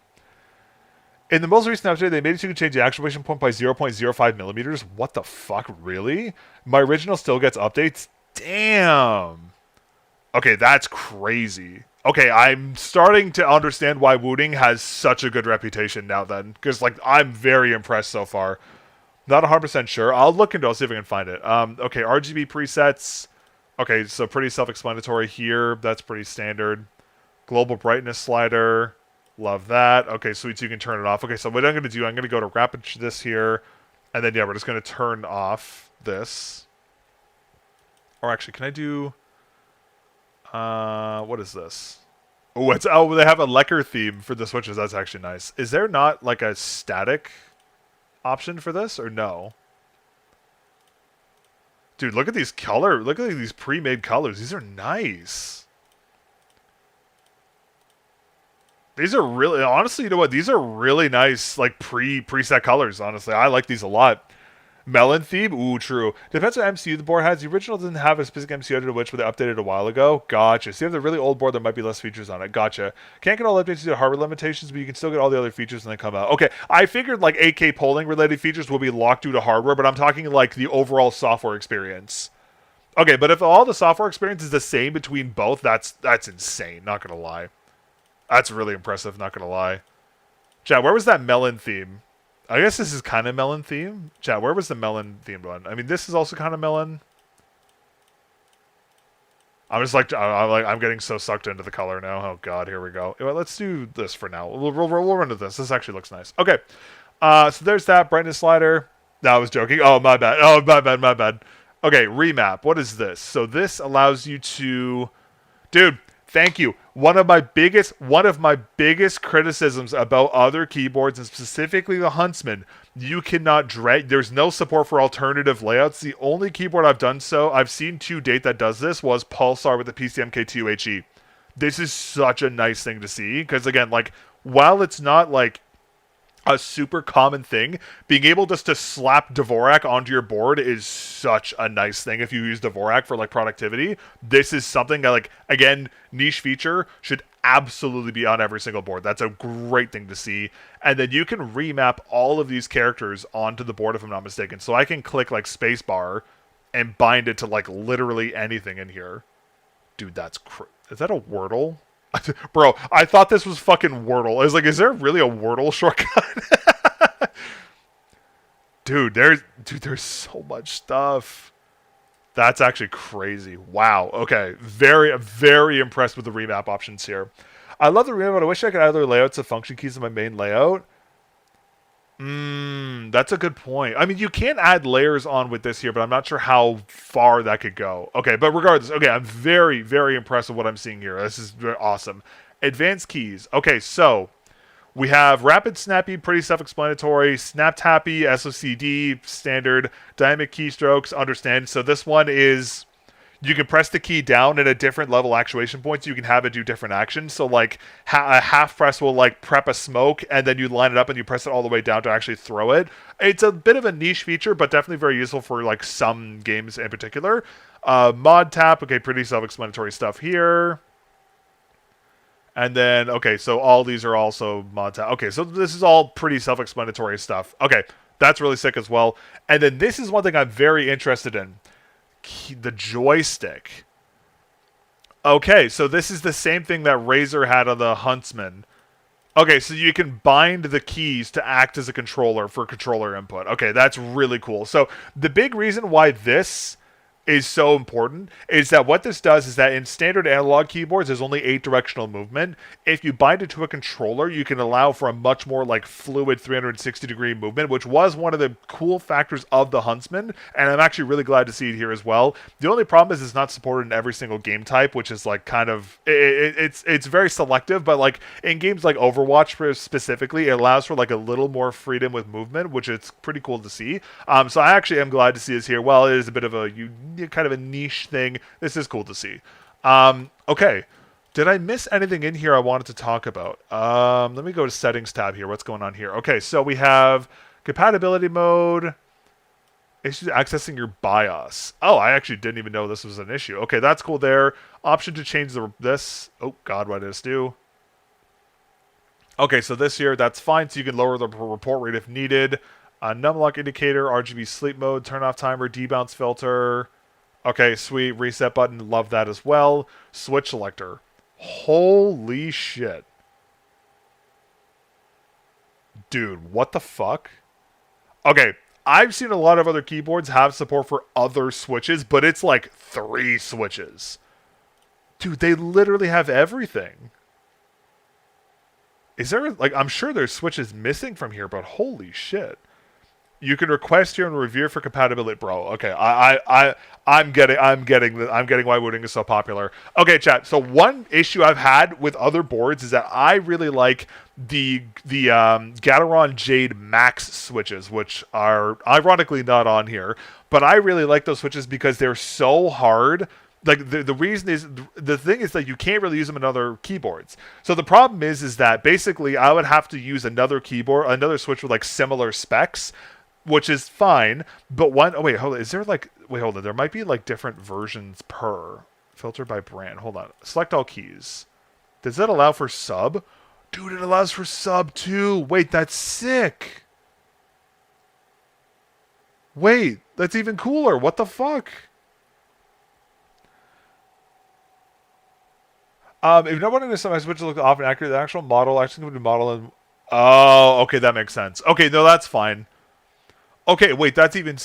In the most recent update, they made it so you can change the actuation point by 0.05 millimeters. What the fuck? Really? My original still gets updates? Damn. Okay, that's crazy. Okay, I'm starting to understand why Wooting has such a good reputation now then. Because, like, I'm very impressed so far. Not 100% sure. I'll look into it. I'll see if I can find it. Okay, RGB presets. Okay, so pretty self-explanatory here. That's pretty standard. Global brightness slider. Love that. Okay, sweet, so you can turn it off. Okay, so what I'm going to do, I'm going to go to rapid this here. And then, yeah, we're just going to turn off this. Or actually, can I do... what is this? Oh, they have a Lecker theme for the switches. That's actually nice. Is there not like a static option for this or no? Dude, look at these look at these pre-made colors. These are nice. These are really, honestly, you know what? These are really nice, like preset colors. Honestly, I like these a lot. Melon theme? Ooh, true. Depends on MCU the board has. The original doesn't have a specific MCU to which, but they updated a while ago. Gotcha. So you have the really old board, there might be less features on it. Gotcha. Can't get all updates due to hardware limitations, but you can still get all the other features when they come out. Okay, I figured like 8K polling related features will be locked due to hardware, but I'm talking like the overall software experience. Okay, but if all the software experience is the same between both, that's insane. Not gonna lie. That's really impressive. Not gonna lie. Chat, where was that melon theme? I guess this is kind of melon theme. Chat, where was the melon themed one? I mean, this is also kind of melon. I'm just like, I'm getting so sucked into the color now. Oh god, here we go. Well, let's do this for now. We'll run to this. This actually looks nice. Okay, so there's that brightness slider. No, I was joking. Oh, my bad. Oh, my bad, my bad. Okay, remap. What is this? So this allows you to... Dude, thank you. One of my biggest criticisms about other keyboards, and specifically the Huntsman, you cannot drag. There's no support for alternative layouts. The only keyboard I've seen to date that does this was Pulsar with the PCMK2HE. This is such a nice thing to see because again, like while it's not like a super common thing, being able just to slap Dvorak onto your board is such a nice thing if you use Dvorak for like productivity. This is something that, like, again, niche feature should absolutely be on every single board. That's a great thing to see. And then you can remap all of these characters onto the board if I'm not mistaken. So I can click like spacebar and bind it to like literally anything in here. Dude, that's is that a Wordle? Bro, I thought this was fucking Wordle. I was like, is there really a Wordle shortcut? Dude, there's so much stuff. That's actually crazy. Wow. Okay. Very, very impressed with the remap options here. I love the remap, but I wish I could add other layouts of function keys in my main layout. That's a good point. I mean, you can add layers on with this here, but I'm not sure how far that could go. Okay, but regardless, okay, I'm very, very impressed with what I'm seeing here. This is very awesome. Advanced keys. Okay, so we have rapid, snappy, pretty self-explanatory, snap tappy, SOCD, standard, dynamic keystrokes, understand. So this one is... You can press the key down at a different level actuation point, so you can have it do different actions. So, like, a half press will, like, prep a smoke, and then you line it up and you press it all the way down to actually throw it. It's a bit of a niche feature, but definitely very useful for, like, some games in particular. Mod tap, okay, pretty self-explanatory stuff here. And then, okay, so all these are also mod tap. Okay, so this is all pretty self-explanatory stuff. Okay, that's really sick as well. And then this is one thing I'm very interested in. The joystick. Okay, so this is the same thing that Razer had on the Huntsman. Okay, so you can bind the keys to act as a controller for controller input. Okay, that's really cool. So the big reason why this is so important is that what this does is that in standard analog keyboards, there's only 8 directional movement. If you bind it to a controller, you can allow for a much more like fluid 360-degree movement, which was one of the cool factors of the Huntsman, and I'm actually really glad to see it here as well. The only problem is it's not supported in every single game type, which is like kind of it's very selective, but like in games like Overwatch specifically, it allows for like a little more freedom with movement, which is pretty cool to see. So I actually am glad to see this here. While it is a bit of a kind of a niche thing, this is cool to see. Okay, did I miss anything in here I wanted to talk about? Let me go to settings tab here. What's going on here? Okay, so we have compatibility mode, issues accessing your BIOS. Oh, I actually didn't even know this was an issue. Okay, that's cool there. Option to change this. Oh god, what did this do? Okay, so this here, that's fine. So you can lower the report rate if needed. Numlock indicator, RGB sleep mode, turn off timer, debounce filter. Okay, sweet. Reset button. Love that as well. Switch selector. Holy shit. Dude, what the fuck? Okay, I've seen a lot of other keyboards have support for other switches, but it's like 3 switches. Dude, they literally have everything. Is there, like, I'm sure there's switches missing from here, but holy shit. You can request here and review for compatibility, bro. Okay, I'm getting why Wooting is so popular. Okay, chat. So one issue I've had with other boards is that I really like the Gateron Jade Max switches, which are ironically not on here, but I really like those switches because they're so hard. Like the reason is the thing is that you can't really use them in other keyboards. So the problem is that basically I would have to use another switch with like similar specs, which is fine. But oh wait, hold on. Is there like, wait, hold on. There might be like different versions per filter by brand. Hold on. Select all keys. Does that allow for sub? Dude, it allows for sub too. Wait, that's sick. Wait, that's even cooler. What the fuck? If you're not wanting to somehow switch to look often accurate, the actual model actually going to model and oh, okay, that makes sense. Okay, no, that's fine. Okay, wait, that's even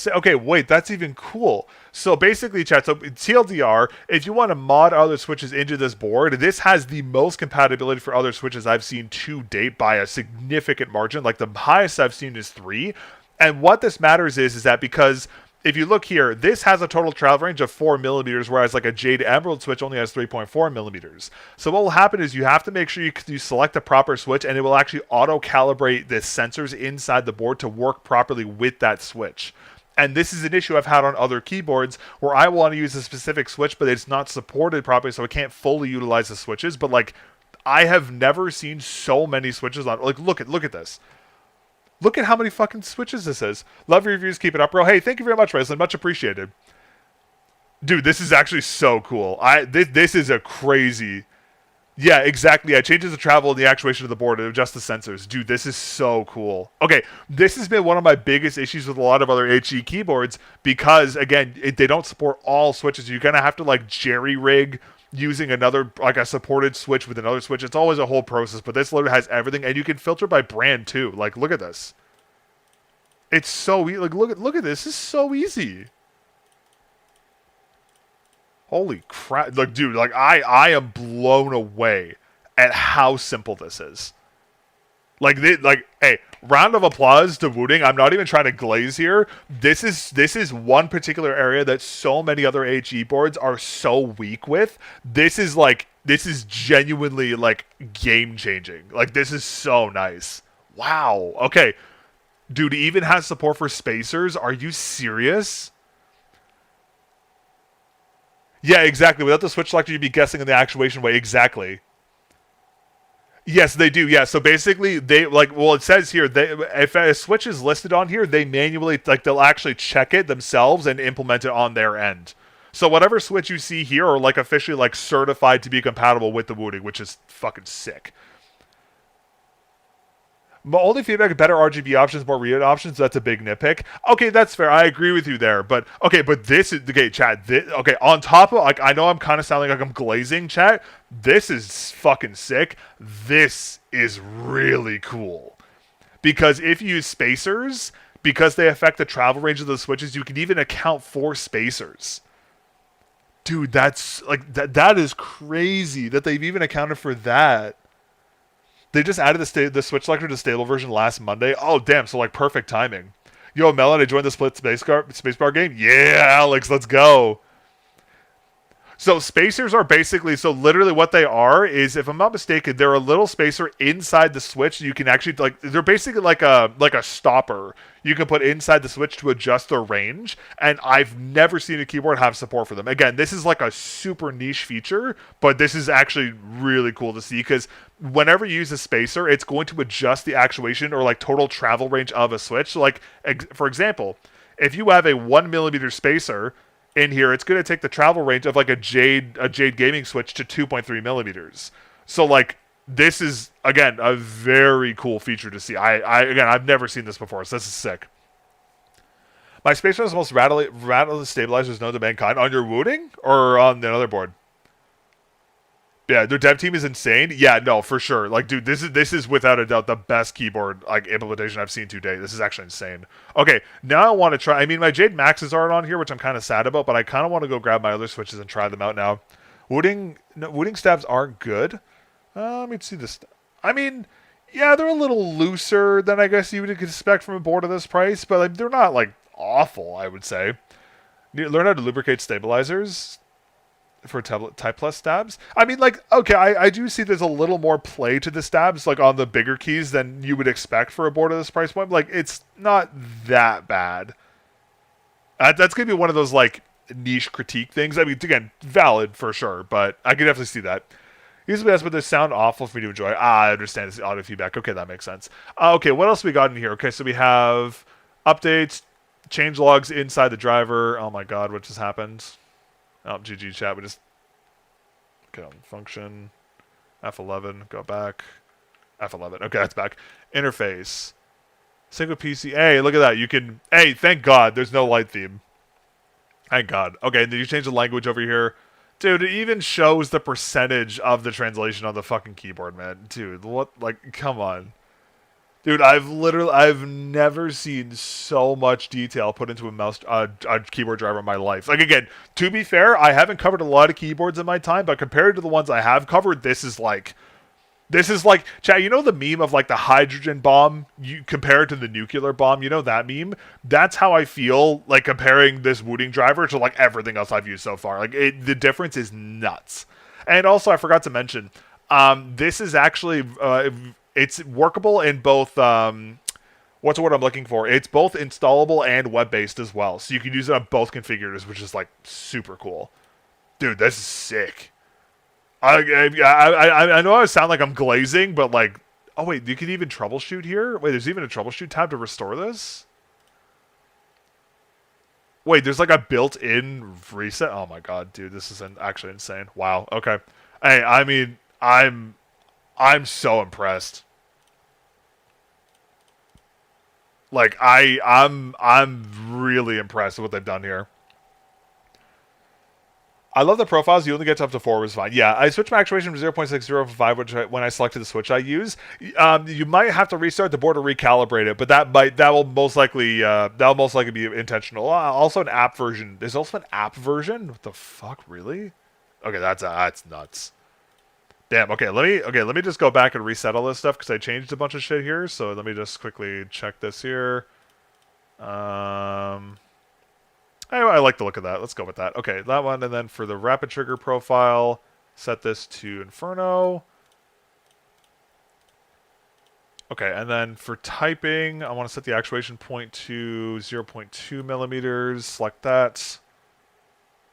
that's even cool. So basically, chat. So TLDR, if you want to mod other switches into this board, this has the most compatibility for other switches I've seen to date by a significant margin. Like the highest I've seen is 3. And what this matters is that because if you look here, this has a total travel range of 4 millimeters, whereas like a Jade Emerald switch only has 3.4 millimeters. So what will happen is you have to make sure you select the proper switch, and it will actually auto-calibrate the sensors inside the board to work properly with that switch. And this is an issue I've had on other keyboards where I want to use a specific switch, but it's not supported properly, so I can't fully utilize the switches. But like, I have never seen so many switches on. Like, look at this. Look at how many fucking switches this is. Love your reviews. Keep it up, bro. Hey, thank you very much, Raislin. Much appreciated. Dude, this is actually so cool. This is a crazy... Yeah, exactly. Yeah, it changes the travel and the actuation of the board and adjusts the sensors. Dude, this is so cool. Okay, this has been one of my biggest issues with a lot of other HE keyboards because, again, they don't support all switches. You're going to have to, like, jerry-rig using another, like a supported switch with another switch. It's always a whole process, but this literally has everything, and you can filter by brand too. Like, look at this. It's so like look at this. This is so easy. Holy crap! Like, dude, like I am blown away at how simple this is. Like, hey, round of applause to Wooting. I'm not even trying to glaze here. This is one particular area that so many other HE boards are so weak with. This is genuinely like game changing. Like, this is so nice. Wow. Okay, dude, it even has support for spacers. Are you serious? Yeah, exactly. Without the switch selector, you'd be guessing in the actuation way. Exactly. Yes, they do. Yeah, so basically, they it says here, if a switch is listed on here, they manually they'll actually check it themselves and implement it on their end. So whatever switch you see here are like officially like certified to be compatible with the Wooting, which is fucking sick. My only feedback: better RGB options, more read options. That's a big nitpick. Okay, that's fair. I agree with you there. But this is okay, chat. On top of, like, I know I'm kind of sounding like I'm glazing, chat. This is fucking sick. This is really cool because if you use spacers, because they affect the travel range of the switches, you can even account for spacers. Dude, that's like that is crazy that they've even accounted for that. They just added the switch selector to stable version last Monday. Oh, damn. So, like, perfect timing. Yo, Melon, I joined the split spacebar game. Yeah, Alex, let's go. So spacers are basically, so literally what they are is, if I'm not mistaken, they're a little spacer inside the switch. You can actually, like, they're basically like a stopper you can put inside the switch to adjust their range. And I've never seen a keyboard have support for them. Again, this is like a super niche feature, but this is actually really cool to see because whenever you use a spacer, it's going to adjust the actuation or like total travel range of a switch. So, like, for example, if you have a 1 millimeter spacer in here, it's going to take the travel range of like a Jade gaming switch to 2.3 millimeters. So, like, this is, again, a very cool feature to see. I've never seen this before, so this is sick. My spacer is the most rattly stabilizers known to mankind. On your Wooting or on another board? Yeah, their dev team is insane. Yeah, no, for sure. Like, dude, this is without a doubt the best keyboard like implementation I've seen to date. This is actually insane. Okay, now I want to try. I mean, my Jade Maxes aren't on here, which I'm kind of sad about, but I kind of want to go grab my other switches and try them out now. Wooting stabs aren't good. Let me see this. I mean, yeah, they're a little looser than I guess you would expect from a board of this price, but like, they're not like awful, I would say. Learn how to lubricate stabilizers for Type Plus stabs. I mean, like, okay, I do see there's a little more play to the stabs, like on the bigger keys than you would expect for a board of this price point. Like, it's not that bad. That's going to be one of those, like, niche critique things. I mean, again, valid for sure, but I can definitely see that. Usually that's, but they sound awful for me to enjoy. I understand. It's auto feedback. Okay, that makes sense. Okay, what else we got in here? Okay, so we have Updates, change logs inside the driver. Oh my god, what just happened? Oh, GG chat. We just okay, function F11. Go back. F11. Okay, that's back. Interface. Single PC. Hey, look at that. You can. Hey, thank God. There's no light theme. Thank God. Okay, did you change the language over here? Dude, it even shows the percentage of the translation on the fucking keyboard, man. Dude, what? Like, come on. Dude, I've never seen so much detail put into a keyboard driver in my life. Like, again, to be fair, I haven't covered a lot of keyboards in my time, but compared to the ones I have covered, this is like, Chad, you know the meme of like the hydrogen bomb compared to the nuclear bomb? You know that meme? That's how I feel like comparing this Wooting driver to like everything else I've used so far. Like, the difference is nuts. And also, I forgot to mention, this is actually, it's workable in both, what's the word I'm looking for? It's both installable and web-based as well. So you can use it on both configurators, which is like super cool. Dude, this is sick. I know I sound like I'm glazing, but like, oh wait, you can even troubleshoot here? Wait, there's even a troubleshoot tab to restore this? Wait, there's like a built-in reset? Oh my god, dude, this is actually insane. Wow, okay. Hey, I mean, I'm so impressed. Like, I'm really impressed with what they've done here. I love the profiles. You only get to up to 4, was fine. Yeah, I switched my actuation from 0.60 to 5, which when I selected the switch I use. You might have to restart the board to recalibrate it, but that will most likely be intentional. Also, an app version. There's also an app version. What the fuck, really? Okay, that's nuts. Damn. Okay, let me just go back and reset all this stuff because I changed a bunch of shit here. So let me just quickly check this here. I like the look of that. Let's go with that. Okay, that one. And then for the rapid trigger profile, set this to Inferno. Okay, and then for typing, I want to set the actuation point to 0.2 millimeters. Select that.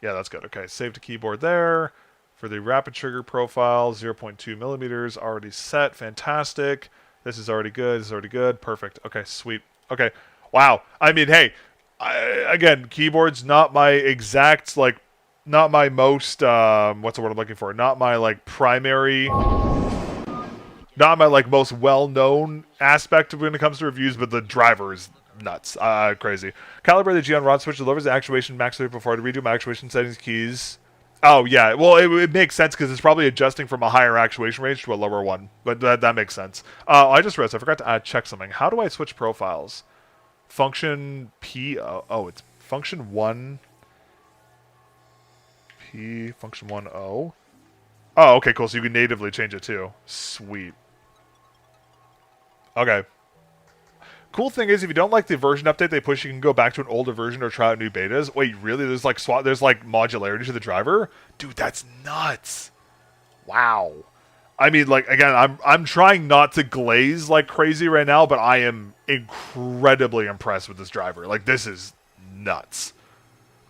Yeah, that's good. Okay, save to keyboard there. For the rapid trigger profile, 0.2 millimeters already set. Fantastic. This is already good. This is already good. Perfect. Okay, sweet. Okay. Wow. I mean, hey, again, keyboard's not my exact, like, not my most, what's the word I'm looking for? Not my, like, primary, not my, like, most well-known aspect when it comes to reviews, but the driver is nuts. Crazy. Calibrate the G on rod switch, delivers the actuation max before to redo my actuation settings keys. Oh, yeah. Well, it makes sense because it's probably adjusting from a higher actuation range to a lower one. But that makes sense. I just realized I forgot to check something. How do I switch profiles? Function P. Oh, it's function 1 P, function 1 O. Oh, okay, cool. So you can natively change it too. Sweet. Okay. Cool thing is, if you don't like the version update they push, you can go back to an older version or try out new betas. Wait, really? There's like modularity to the driver? Dude, that's nuts. Wow. I mean, like, again, I'm trying not to glaze like crazy right now, but I am incredibly impressed with this driver. Like, this is nuts.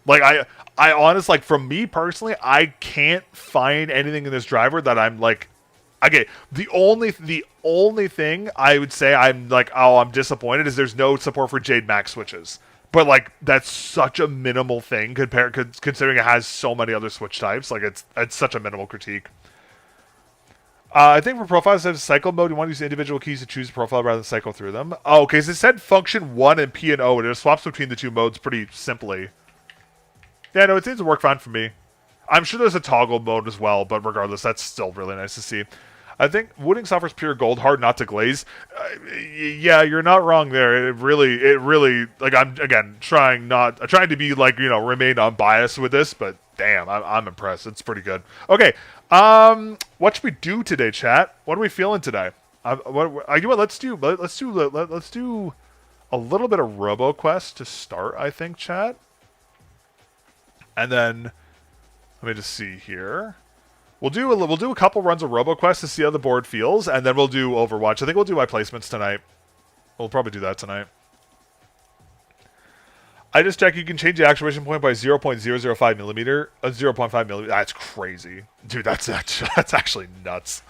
Like, I honestly, like, from me personally, I can't find anything in this driver that I'm like, okay, the only thing I would say I'm like, oh, I'm disappointed is there's no support for Jade Max switches. But like, that's such a minimal thing considering it has so many other switch types. Like, it's such a minimal critique. I think for profiles, it says cycle mode. You want to use individual keys to choose a profile rather than cycle through them. Oh, okay, so it said function 1 and P and O, and it swaps between the two modes pretty simply. Yeah, no, it seems to work fine for me. I'm sure there's a toggle mode as well, but regardless, that's still really nice to see. I think Wooting suffers pure gold, hard not to glaze. Yeah, you're not wrong there. It really, like, I'm, again, trying to be, like, you know, remain unbiased with this, but damn, I'm impressed. It's pretty good. Okay, what should we do today, chat? What are we feeling today? Let's do a little bit of RoboQuest to start, I think, chat. And then, let me just see here. We'll do a couple runs of RoboQuest to see how the board feels, and then we'll do Overwatch. I think we'll do my placements tonight. We'll probably do that tonight. I just checked. You can change the actuation point by 0.005 millimeter. 0.5 millimeter. That's crazy, dude. That's actually nuts.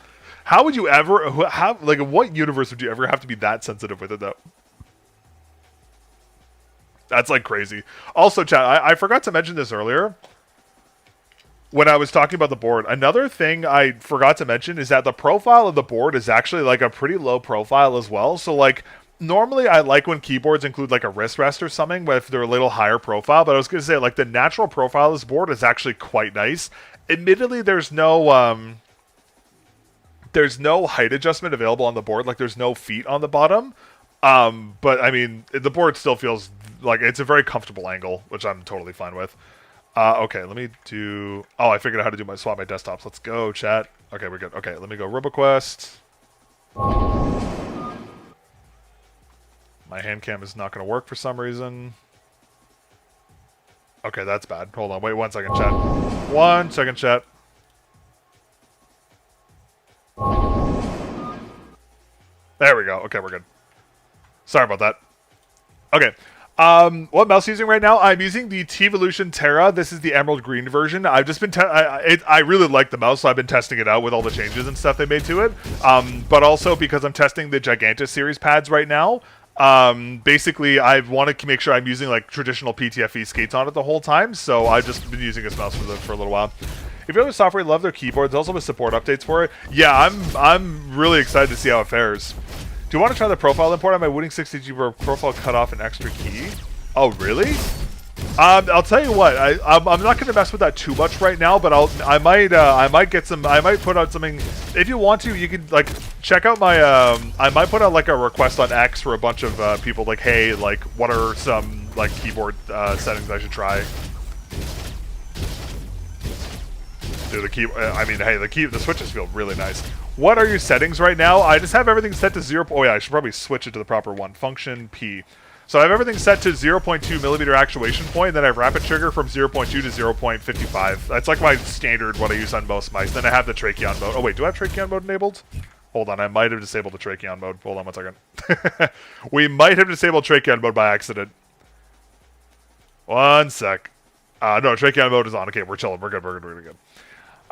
How would you ever? Like, in what universe would you ever have to be that sensitive with it, though? That's like crazy. Also, chat, I forgot to mention this earlier when I was talking about the board. Another thing I forgot to mention is that the profile of the board is actually like a pretty low profile as well. So like normally I like when keyboards include like a wrist rest or something, but if they're a little higher profile. But I was going to say like the natural profile of this board is actually quite nice. Admittedly, there's no height adjustment available on the board. Like there's no feet on the bottom. But I mean, the board still feels like it's a very comfortable angle, which I'm totally fine with. Okay, let me do... Oh, I figured out how to do swap my desktops. Let's go, chat. Okay, we're good. Okay, let me go RoboQuest. My hand cam is not going to work for some reason. Okay, that's bad. Hold on, wait 1 second, chat. 1 second, chat. There we go. Okay, we're good. Sorry about that. Okay. What mouse using right now? I'm using the T-Evolution Terra. This is the emerald green version. I've just been I really like the mouse, so I've been testing it out with all the changes and stuff they made to it. But also because I'm testing the Gigantus series pads right now. Basically, I want to make sure I'm using like traditional PTFE skates on it the whole time. So I've just been using this mouse for a little while. If you have a software, love their keyboards. Also with support updates for it. Yeah, I'm really excited to see how it fares. Do you want to try the profile import on my Wooting 60HE where profile cut off an extra key? Oh, really? I'll tell you what. I'm not going to mess with that too much right now, but I might put out something. If you want to, you can like check out my. I might put out like a request on X for a bunch of people. Like, hey, like, what are some like keyboard settings I should try? Dude, the switches feel really nice. What are your settings right now? I just have everything set to 0. Oh yeah, I should probably switch it to the proper one. Function P. So I have everything set to 0.2 millimeter actuation point, and then I have rapid trigger from 0.2 to 0.55. That's like my standard what I use on most mice. Then I have the Tracheon mode. Oh wait, do I have Tracheon mode enabled? Hold on, I might have disabled the Tracheon mode. Hold on 1 second. We might have disabled Tracheon mode by accident. 1 sec. No, Tracheon mode is on. Okay, we're chilling. We're good. We're good.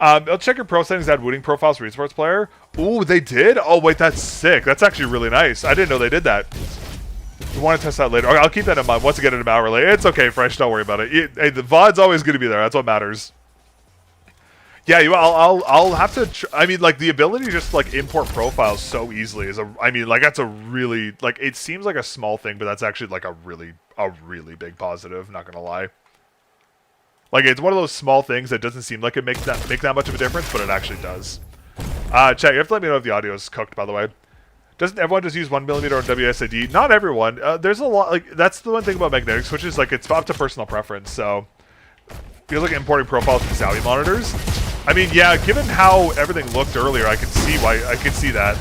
I'll check your pro settings, add Wooting profiles for esports player. Ooh, they did? Oh, wait, that's sick. That's actually really nice. I didn't know they did that. You want to test that later? Okay, I'll keep that in mind. Once I get it an hour later. It's okay, Fresh. Don't worry about it. Hey, the VOD's always going to be there. That's what matters. Yeah, I'll have to... I mean, like, the ability to just, like, import profiles so easily is a... I mean, like, that's a really... Like, it seems like a small thing, but that's actually, like, a really big positive. Not going to lie. Like, it's one of those small things that doesn't seem like it makes that much of a difference, but it actually does. Chat, you have to let me know if the audio is cooked, by the way. Doesn't everyone just use 1mm on WSID? Not everyone. There's a lot, like, that's the one thing about magnetic switches, like, it's up to personal preference, so... Feels like importing profiles from Zowie monitors. I mean, yeah, given how everything looked earlier, I can see that.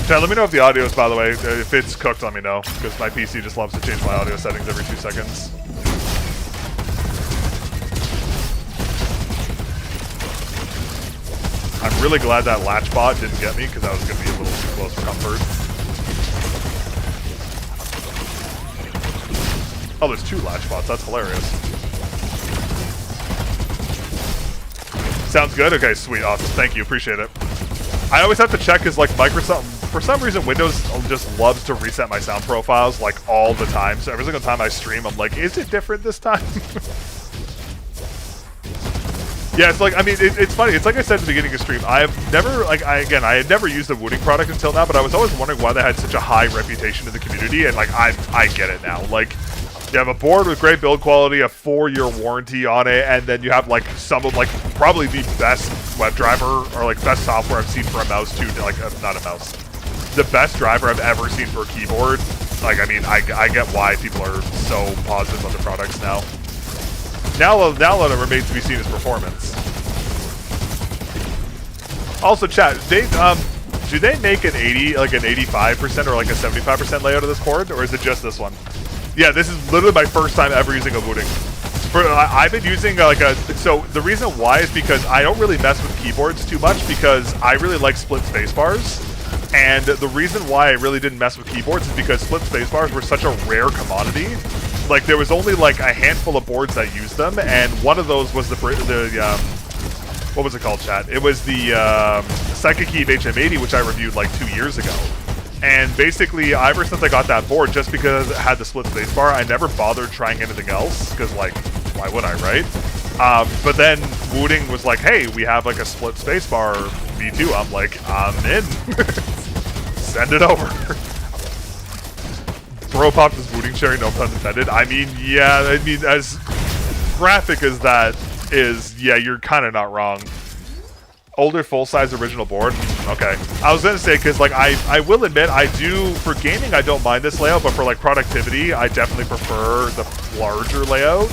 Chat, let me know if the audio is, by the way. If it's cooked, let me know. Because my PC just loves to change my audio settings every 2 seconds. I'm really glad that latch bot didn't get me, because that was going to be a little too close for comfort. Oh, there's 2 latch bots. That's hilarious. Sounds good? Okay, sweet. Awesome. Thank you. Appreciate it. I always have to check because, like, Microsoft, for some reason, Windows just loves to reset my sound profiles, like, all the time. So every single time I stream, I'm like, is it different this time? Yeah, it's like, I mean, it's funny. It's like I said at the beginning of stream, I have never, like, I had never used a Wooting product until now, but I was always wondering why they had such a high reputation in the community, and, like, I get it now. Like, you have a board with great build quality, a 4-year warranty on it, and then you have, like, some of, like, probably the best WebDriver, or, like, best software I've seen for a mouse, too. Like, not a mouse. The best driver I've ever seen for a keyboard. Like, I mean, I get why people are so positive on the products now. Now what it remains to be seen is performance. Also, chat, do they make an 80, like an 85% or like a 75% layout of this board, or is it just this one? Yeah, this is literally my first time ever using a Wooting. I've been using so the reason why is because I don't really mess with keyboards too much because I really like split spacebars. And the reason why I really didn't mess with keyboards is because split spacebars were such a rare commodity. Like, there was only like a handful of boards that used them, and one of those was what was it called, chat? It was the Psychic Key of HM80, which I reviewed like 2 years ago. And basically, ever since I got that board, just because it had the split spacebar, I never bothered trying anything else, because, like, why would I, right? But then Wooting was like, hey, we have, like, a split spacebar V2. I'm like, I'm in. Send it over. Bro popped his Wooting cherry, no pun intended. I mean, yeah, I mean, as graphic as that is, yeah, you're kind of not wrong. Older full-size original board? Okay. I was going to say, because, like, I will admit, I do, for gaming, I don't mind this layout, but for, like, productivity, I definitely prefer the larger layout.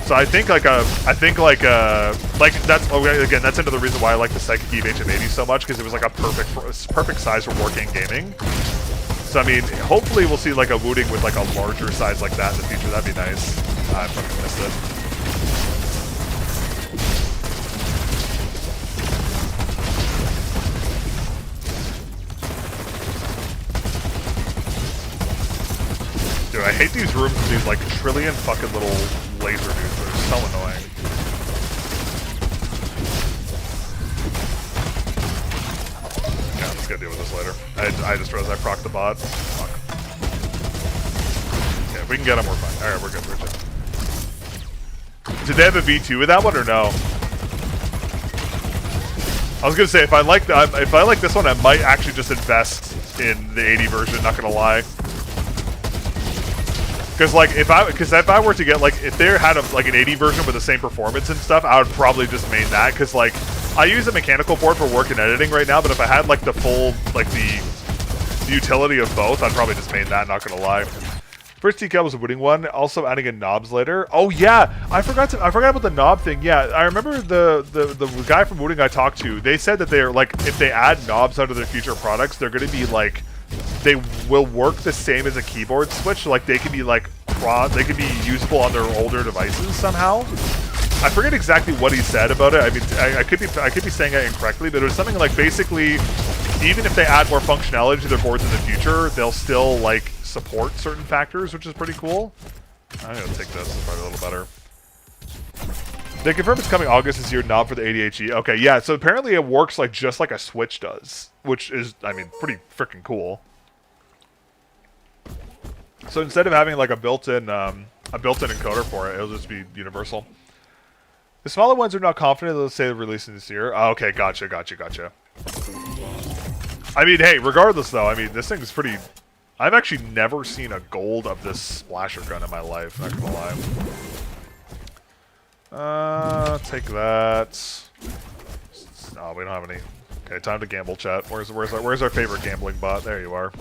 So I think, like, that's, okay, again, that's another reason why I like the Psychic Key of HM80 so much, because it was, like, a perfect size for working gaming. So, I mean, hopefully we'll see, like, a Wooting with, like, a larger size like that in the future. That'd be nice. I fucking missed it. Dude, I hate these rooms with these, like, trillion fucking little laser dudes. They're so annoying. Yeah, I'm just gonna deal with this later. I just realized I procced the bot. Fuck. Yeah, if we can get him, we're fine. Alright, we're good. We're good. Did they have a V2 with that one, or no? I was gonna say, if I like this one, I might actually just invest in the 80 version, not gonna lie. Because, like, if I were to get, like, if they had like an 80 version with the same performance and stuff, I would probably just main that. Because, like, I use a mechanical board for work and editing right now, but if I had, like, the full, like, the utility of both, I'd probably just main that, not gonna lie. First TK was a Wooting one, also adding in knobs later. Oh yeah, I forgot about the knob thing. Yeah, I remember the guy from Wooting I talked to, they said that they're, like, if they add knobs onto their future products, they're gonna be, like, they will work the same as a keyboard switch. Like, they can be, like, they can be usable on their older devices somehow. I forget exactly what he said about it. I mean, I could be saying it incorrectly, but it was something like, basically, even if they add more functionality to their boards in the future, they'll still, like, support certain factors, which is pretty cool. I'm gonna take this, it's probably a little better. They confirm it's coming August this year, knob for the 80HE. Okay, yeah, so apparently it works like just like a Switch does, which is, I mean, pretty freaking cool. So instead of having like a built-in encoder for it, it'll just be universal. The smaller ones are not confident they'll say they're releasing this year. Oh, okay, gotcha. I mean, hey, regardless though, I mean, this thing is pretty... I've actually never seen a gold of this splasher gun in my life, not gonna lie. Take that. Oh, we don't have any. Okay, time to gamble, chat. Where's our favorite gambling bot? There you are.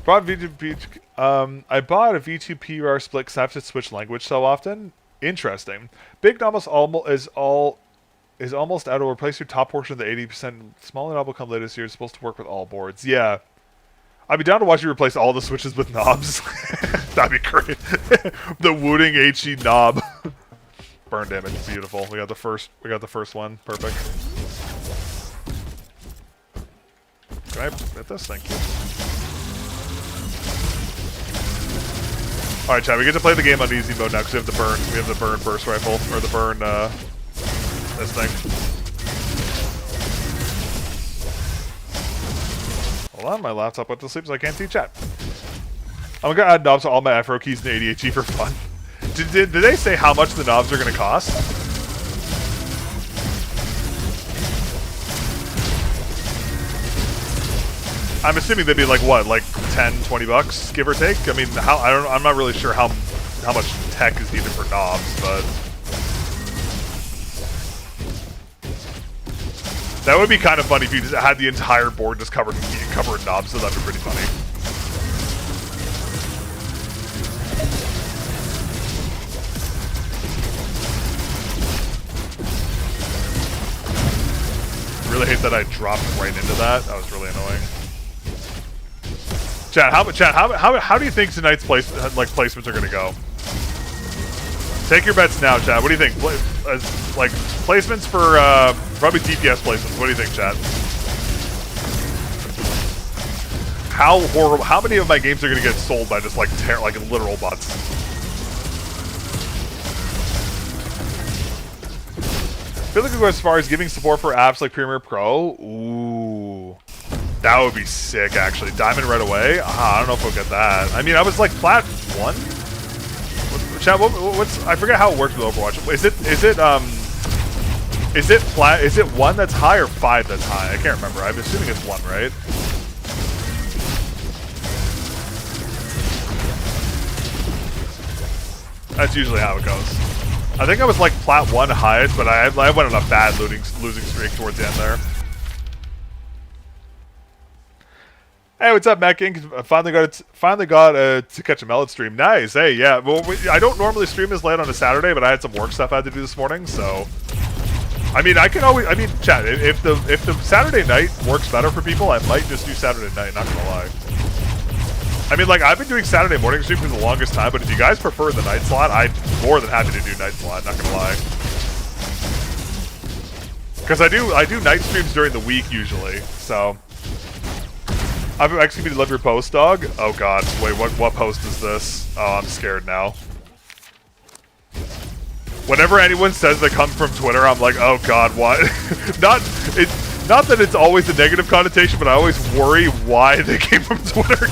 Bought V2P. I bought a V2 PUR split because I have to switch language so often. Interesting. Big Knob is almost out. Will replace your top portion of the 80%. Smaller knob will come later this year. It's supposed to work with all boards. Yeah. I'd be down to watch you replace all the switches with knobs. That'd be great. The Wooting HE knob. Burn damage, beautiful. We got the first one. Perfect. Can I hit this? Thank you. Alright, chat, we get to play the game on easy mode now because we have the burn burst rifle, or the burn this thing. Hold on, my laptop went to sleep so I can't see chat. I'm gonna add knobs to all my Afro keys in 80HE for fun. Did they say how much the knobs are gonna cost? I'm assuming they'd be like what, like 10, 20 bucks, give or take? I mean, I'm not really sure how much tech is needed for knobs, but that would be kind of funny if you just had the entire board just covered in knobs, so that'd be pretty funny. Really hate that I dropped right into that. That was really annoying. Chat, how do you think tonight's placements are gonna go? Take your bets now, chat. What do you think? Like placements for probably DPS placements. What do you think, chat? How horrible? How many of my games are gonna get sold by just like literal bots? feel like we go as far as giving support for apps like Premiere Pro. Ooh. That would be sick, actually. Diamond right away? I don't know if we'll get that. I mean, I was like plat 1? Chat, what's... I forget how it works with Overwatch. Is it 1 that's high or 5 that's high? I can't remember. I'm assuming it's 1, right? That's usually how it goes. I think I was like plat 1 highest, but I went on a bad losing streak towards the end there. Hey, what's up, Matt King? Finally got to catch a Melon stream. Nice. Hey, yeah. Well, I don't normally stream this late on a Saturday, but I had some work stuff I had to do this morning, so. I mean, I can always. I mean, chat. If the Saturday night works better for people, I might just do Saturday night. Not gonna lie. I mean, like, I've been doing Saturday morning stream for the longest time, but if you guys prefer the night slot, I'm more than happy to do night slot. Not gonna lie. Because I do night streams during the week usually, so. I've actually been to love your post, dog. Oh god, wait, what post is this? Oh, I'm scared now. Whenever anyone says they come from Twitter, I'm like, oh god, what? not that it's always a negative connotation, but I always worry why they came from Twitter.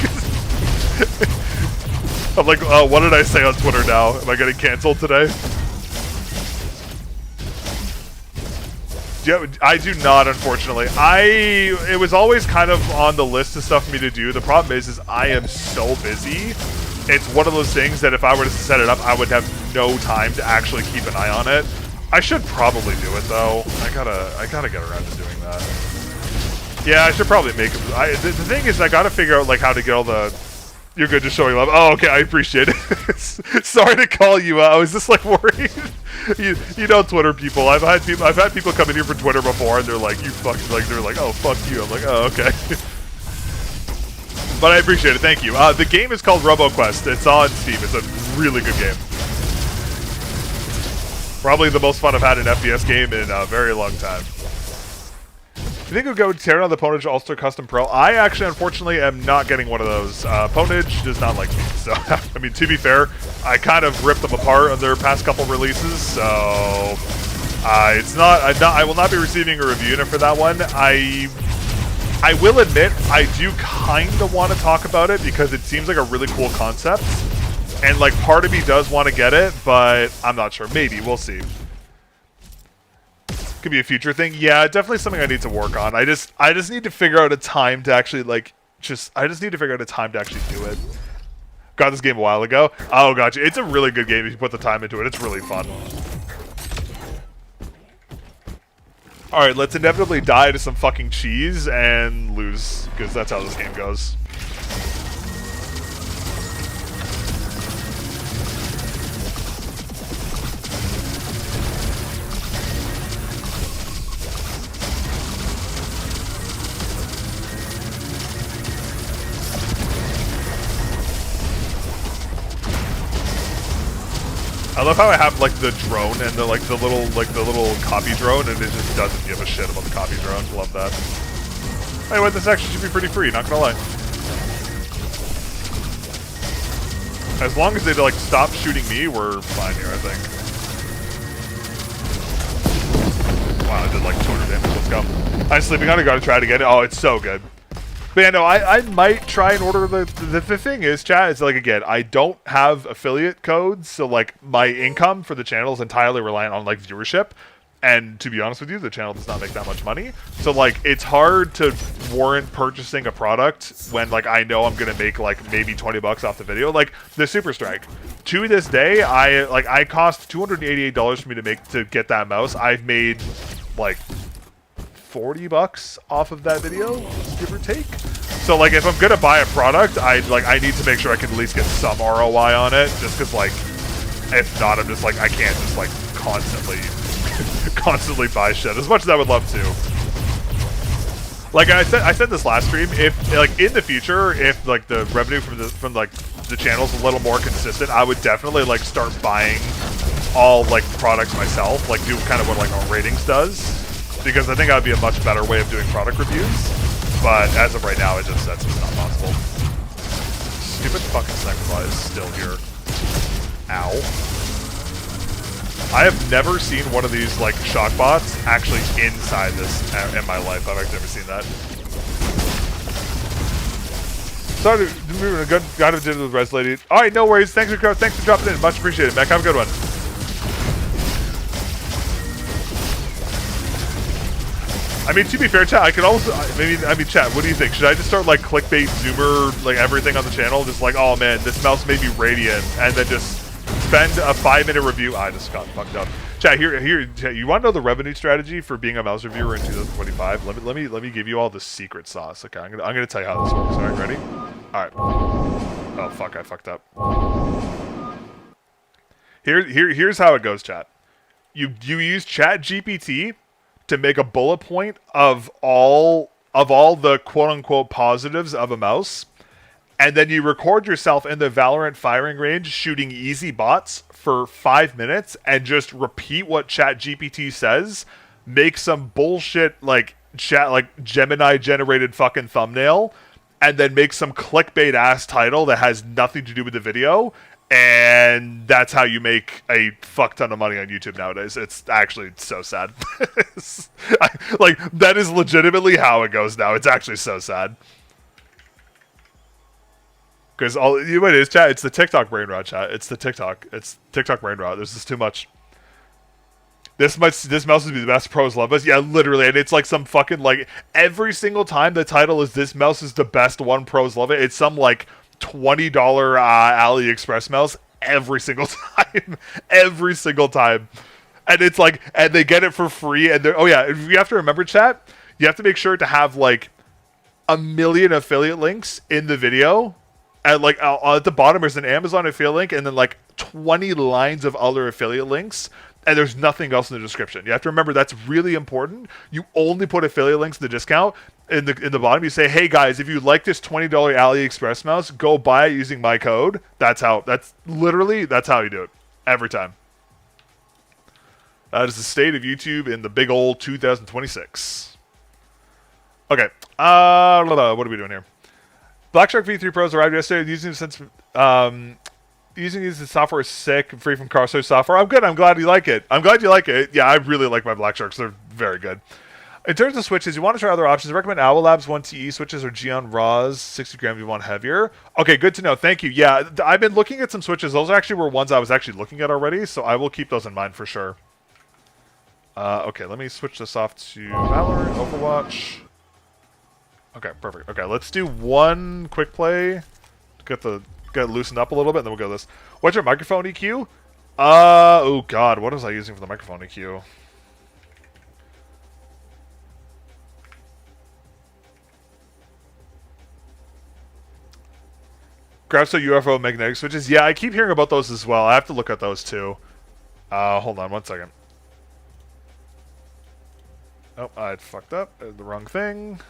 I'm like, oh, what did I say on Twitter now? Am I getting canceled today? Yeah, I do not, unfortunately. It was always kind of on the list of stuff for me to do. The problem is I am so busy. It's one of those things that if I were to set it up, I would have no time to actually keep an eye on it. I should probably do it though. I gotta get around to doing that. Yeah, I should probably make it. The thing is, I gotta figure out like how to get all the. You're good just showing love. Oh, okay, I appreciate it. Sorry to call you out. I was just like worried. you know Twitter people. I've had people come in here for Twitter before, and they're like, "You fucking," like they're like, "Oh, fuck you." I'm like, "Oh, okay." But I appreciate it. Thank you. The game is called RoboQuest. It's on Steam. It's a really good game. Probably the most fun I've had in an FPS game in a very long time. You think we'll go tear down the Ponage All-Star Custom Pro? I actually, unfortunately, am not getting one of those. Ponage does not like me. So, I mean, to be fair, I kind of ripped them apart on their past couple releases. So, I will not be receiving a review unit for that one. I will admit, I do kind of want to talk about it because it seems like a really cool concept. And, like, part of me does want to get it, but I'm not sure. Maybe. We'll see. Could be a future thing. Yeah, definitely something I need to work on. I just need to figure out a time to actually, like, I just need to figure out a time to actually do it. Got this game a while ago. Oh, gotcha. It's a really good game if you put the time into it. It's really fun. Alright, let's inevitably die to some fucking cheese and lose, because that's how this game goes. I love how I have like the drone and the little copy drone, and it just doesn't give a shit about the copy drone. Love that. Anyway, this actually should be pretty free. Not gonna lie. As long as they like stop shooting me, we're fine here. I think. Wow, I did like 200 damage. Let's go. I'm sleeping on it. Gotta try to get it. Oh, it's so good. But yeah, no, I might try and order the thing is, chat, is like, again, I don't have affiliate codes, so like my income for the channel is entirely reliant on like viewership, and to be honest with you, the channel does not make that much money, so like it's hard to warrant purchasing a product when like I know I'm gonna make like maybe 20 bucks off the video. Like the Super Strike, to this day, I cost $288 for me to get that mouse. I've made like 40 bucks off of that video, give or take. So like if I'm gonna buy a product, I need to make sure I can at least get some ROI on it, just because like if not, I'm just like I can't just like constantly buy shit as much as I would love to. Like I said this last stream, if like in the future, if like the revenue from like the channel's a little more consistent, I would definitely like start buying all like products myself, like do kind of what like our ratings does. Because I think that would be a much better way of doing product reviews. But as of right now, that's just not possible. Stupid fucking Snagfly is still here. Ow. I have never seen one of these like shock bots actually inside this in my life. I've actually never seen that. Sorry, got to do with Resolity. All right, no worries. Thanks for dropping in. Much appreciated, Mac. Have a good one. I mean, to be fair, chat, I could also, I mean, chat, what do you think? Should I just start, like, clickbait, zoomer, like, everything on the channel? Just like, oh, man, this mouse may be radiant, and then just spend a 5-minute review. I just got fucked up. Chat, here, chat, you want to know the revenue strategy for being a mouse reviewer in 2025? Let me give you all the secret sauce. Okay, I'm gonna tell you how this works. All right, ready? All right. Oh, fuck, I fucked up. Here's how it goes, chat. You use ChatGPT to make a bullet point of all the quote-unquote positives of a mouse, and then you record yourself in the Valorant firing range shooting easy bots for 5 minutes and just repeat what ChatGPT says, make some bullshit like Gemini generated fucking thumbnail, and then make some clickbait ass title that has nothing to do with the video. And that's how you make a fuck ton of money on YouTube nowadays. It's actually so sad. Like, that is legitimately how it goes now. It's actually so sad. Because what it is, chat, it's the TikTok brain rot, chat. It's TikTok brain rot. There's just too much. This mouse would be the best pros love us. Yeah, literally. And it's like some fucking, like, every single time the title is this mouse is the best one, pros love it. It's some, like, $20 AliExpress mouse every single time. Every single time. And it's like, and they get it for free. And oh yeah, you have to remember, chat, you have to make sure to have like 1 million affiliate links in the video. And like at the bottom there's an Amazon affiliate link and then like 20 lines of other affiliate links. And there's nothing else in the description. You have to remember that's really important. You only put affiliate links in the discount. In the bottom, you say, hey guys, if you like this $20 AliExpress mouse, go buy it using my code. That's how you do it. Every time. That is the state of YouTube in the big old 2026. Okay. What are we doing here? Black Shark V3 Pros arrived yesterday using the software is sick, free from cross-source software. I'm good. I'm glad you like it. Yeah, I really like my Black Sharks. They're very good. In terms of switches, you want to try other options. I recommend Owl Labs 1TE switches or Geon Raws 60 grams if you want heavier. Okay, good to know. Thank you. Yeah, I've been looking at some switches. Those actually were ones I was actually looking at already, so I will keep those in mind for sure. Okay, let me switch this off to Valorant, Overwatch. Okay, perfect. Okay, let's do one quick play. Get it loosened up a little bit, and then we'll go this. What's your microphone EQ? Oh god, what was I using for the microphone EQ? Grabso UFO magnetic switches. Yeah, I keep hearing about those as well. I have to look at those too. Hold on one second. Oh, I fucked up. The wrong thing.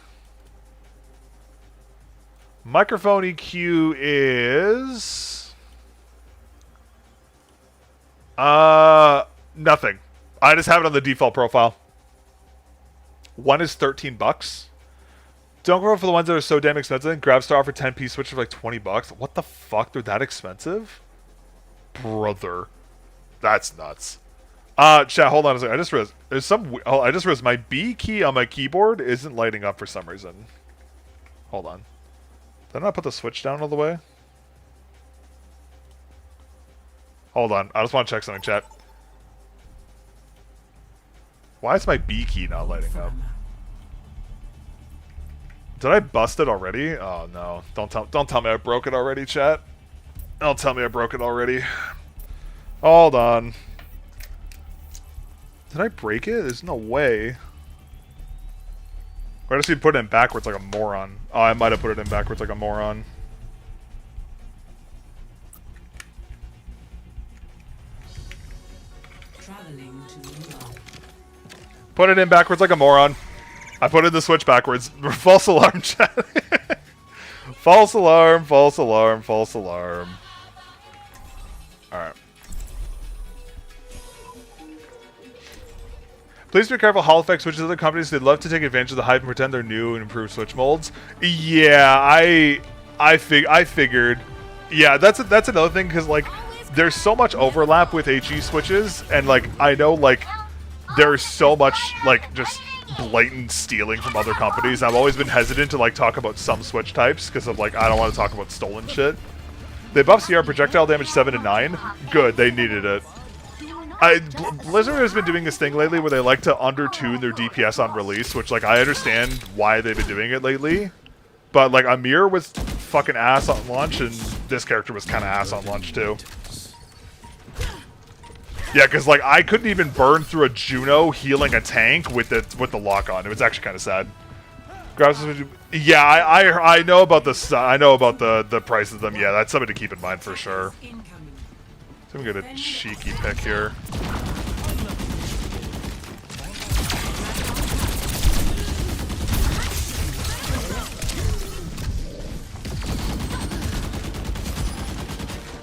Microphone EQ is... nothing. I just have it on the default profile. One is $13. Don't go for the ones that are so damn expensive. Grabstar for 10-piece switch for like $20. What the fuck? They're that expensive? Brother. That's nuts. Chat, hold on a second. I just realized my B key on my keyboard isn't lighting up for some reason. Hold on. Did I not put the switch down all the way? Hold on. I just want to check something, chat. Why is my B key not lighting up? Did I bust it already? Oh no. Don't tell me I broke it already, chat. Don't tell me I broke it already. Hold on. Did I break it? There's no way. Or I just put it in backwards like a moron. Oh, I might have put it in backwards like a moron. Put it in backwards like a moron. I put in the switch backwards. False alarm, chat. False alarm, false alarm, false alarm. Alright. Please be careful, Hall Effect switches other companies. They'd love to take advantage of the hype and pretend they're new and improve switch molds. Yeah, I figured. Yeah, that's another thing, because like there's so much overlap with HE switches, and like I know like there's so much like just blatant stealing from other companies. I've always been hesitant to like talk about some switch types because of like I don't want to talk about stolen shit. They buffed CR projectile damage 7 to 9. Good, they needed it. Blizzard has been doing this thing lately where they like to under-tune their DPS on release, which like I understand why they've been doing it lately. But like Amir was fucking ass on launch, and this character was kind of ass on launch too. Yeah, because like I couldn't even burn through a Juno healing a tank with the lock on. It was actually kind of sad. Yeah, I know about the the price of them. Yeah, that's something to keep in mind for sure. So I'm gonna get a cheeky pick here.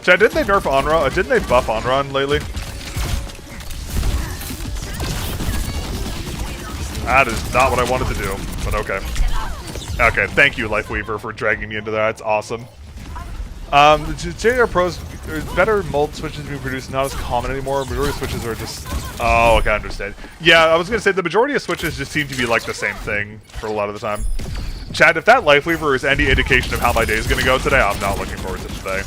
Chad, didn't they nerf Onra? Didn't they buff Onra lately? That is not what I wanted to do, but okay. Okay, thank you, Lifeweaver, for dragging me into that. It's awesome. JDR Pros, better mold switches being produced, not as common anymore. Majority of switches are just... Oh, okay, I understand. Yeah, I was going to say, the majority of switches just seem to be like the same thing for a lot of the time. Chad, if that Lifeweaver is any indication of how my day is going to go today, I'm not looking forward to today.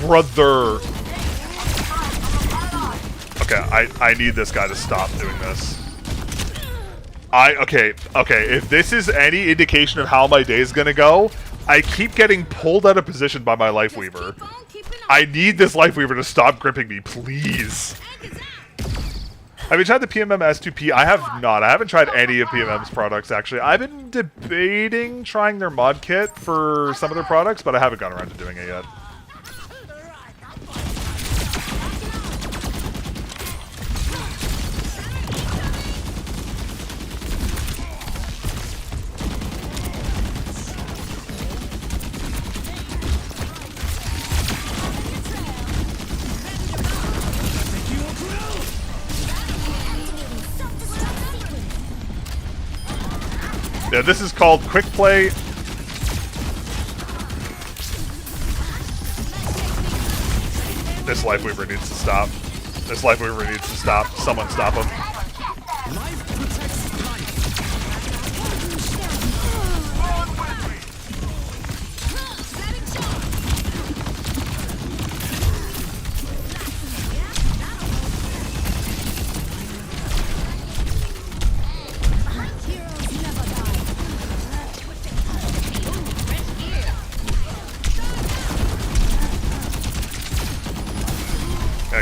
Brother. Okay, I need this guy to stop doing this. Okay, if this is any indication of how my day is gonna go, I keep getting pulled out of position by my Lifeweaver. I need this Lifeweaver to stop gripping me, please. Have you tried the PMM S2P? I have not. I haven't tried any of PMM's products, actually. I've been debating trying their mod kit for some of their products, but I haven't gotten around to doing it yet. Yeah, this is called quick play. This Lifeweaver needs to stop. This Lifeweaver needs to stop. Someone stop him.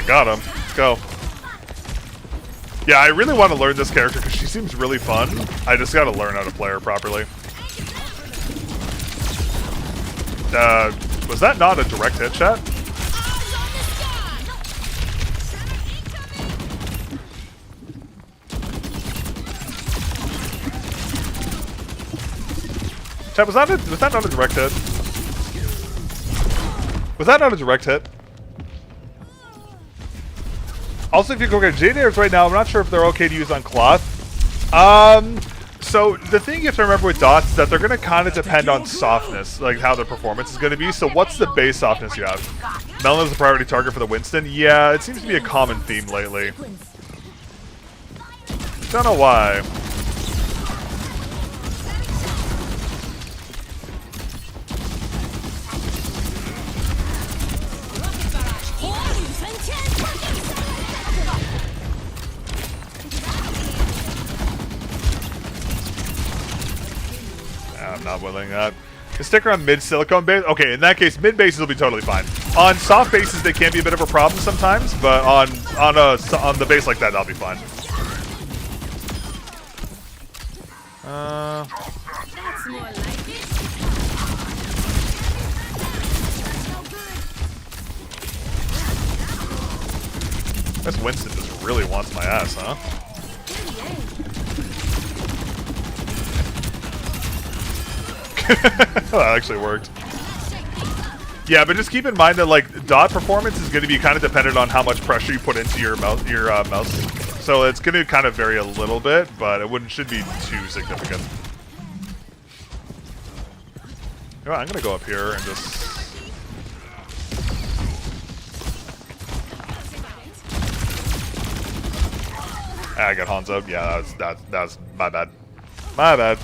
Got him. Let's go. Yeah, I really want to learn this character because she seems really fun. I just got to learn how to play her properly. Was that not a direct hit, chat? Chat, was that not a direct hit? Was that not a direct hit? Also, if you go get JDRs right now, I'm not sure if they're okay to use on cloth. So the thing you have to remember with dots is that they're going to kind of depend on softness, like how their performance is going to be. So what's the base softness you have? Melon is a priority target for the Winston? Yeah, it seems to be a common theme lately. Don't know why. I'm not willing that. Stick around mid silicone base. Okay, in that case, mid bases will be totally fine. On soft bases, they can be a bit of a problem sometimes, but on the base like that, that'll be fine. That's more like it. This Winston just really wants my ass, huh? That actually worked. Yeah, but just keep in mind that like dot performance is going to be kind of dependent on how much pressure you put into your mouse So it's going to kind of vary a little bit, but it should be too significant. You know what, I'm going to go up here and just... I got Hanzo. Yeah, that's my bad. My bad.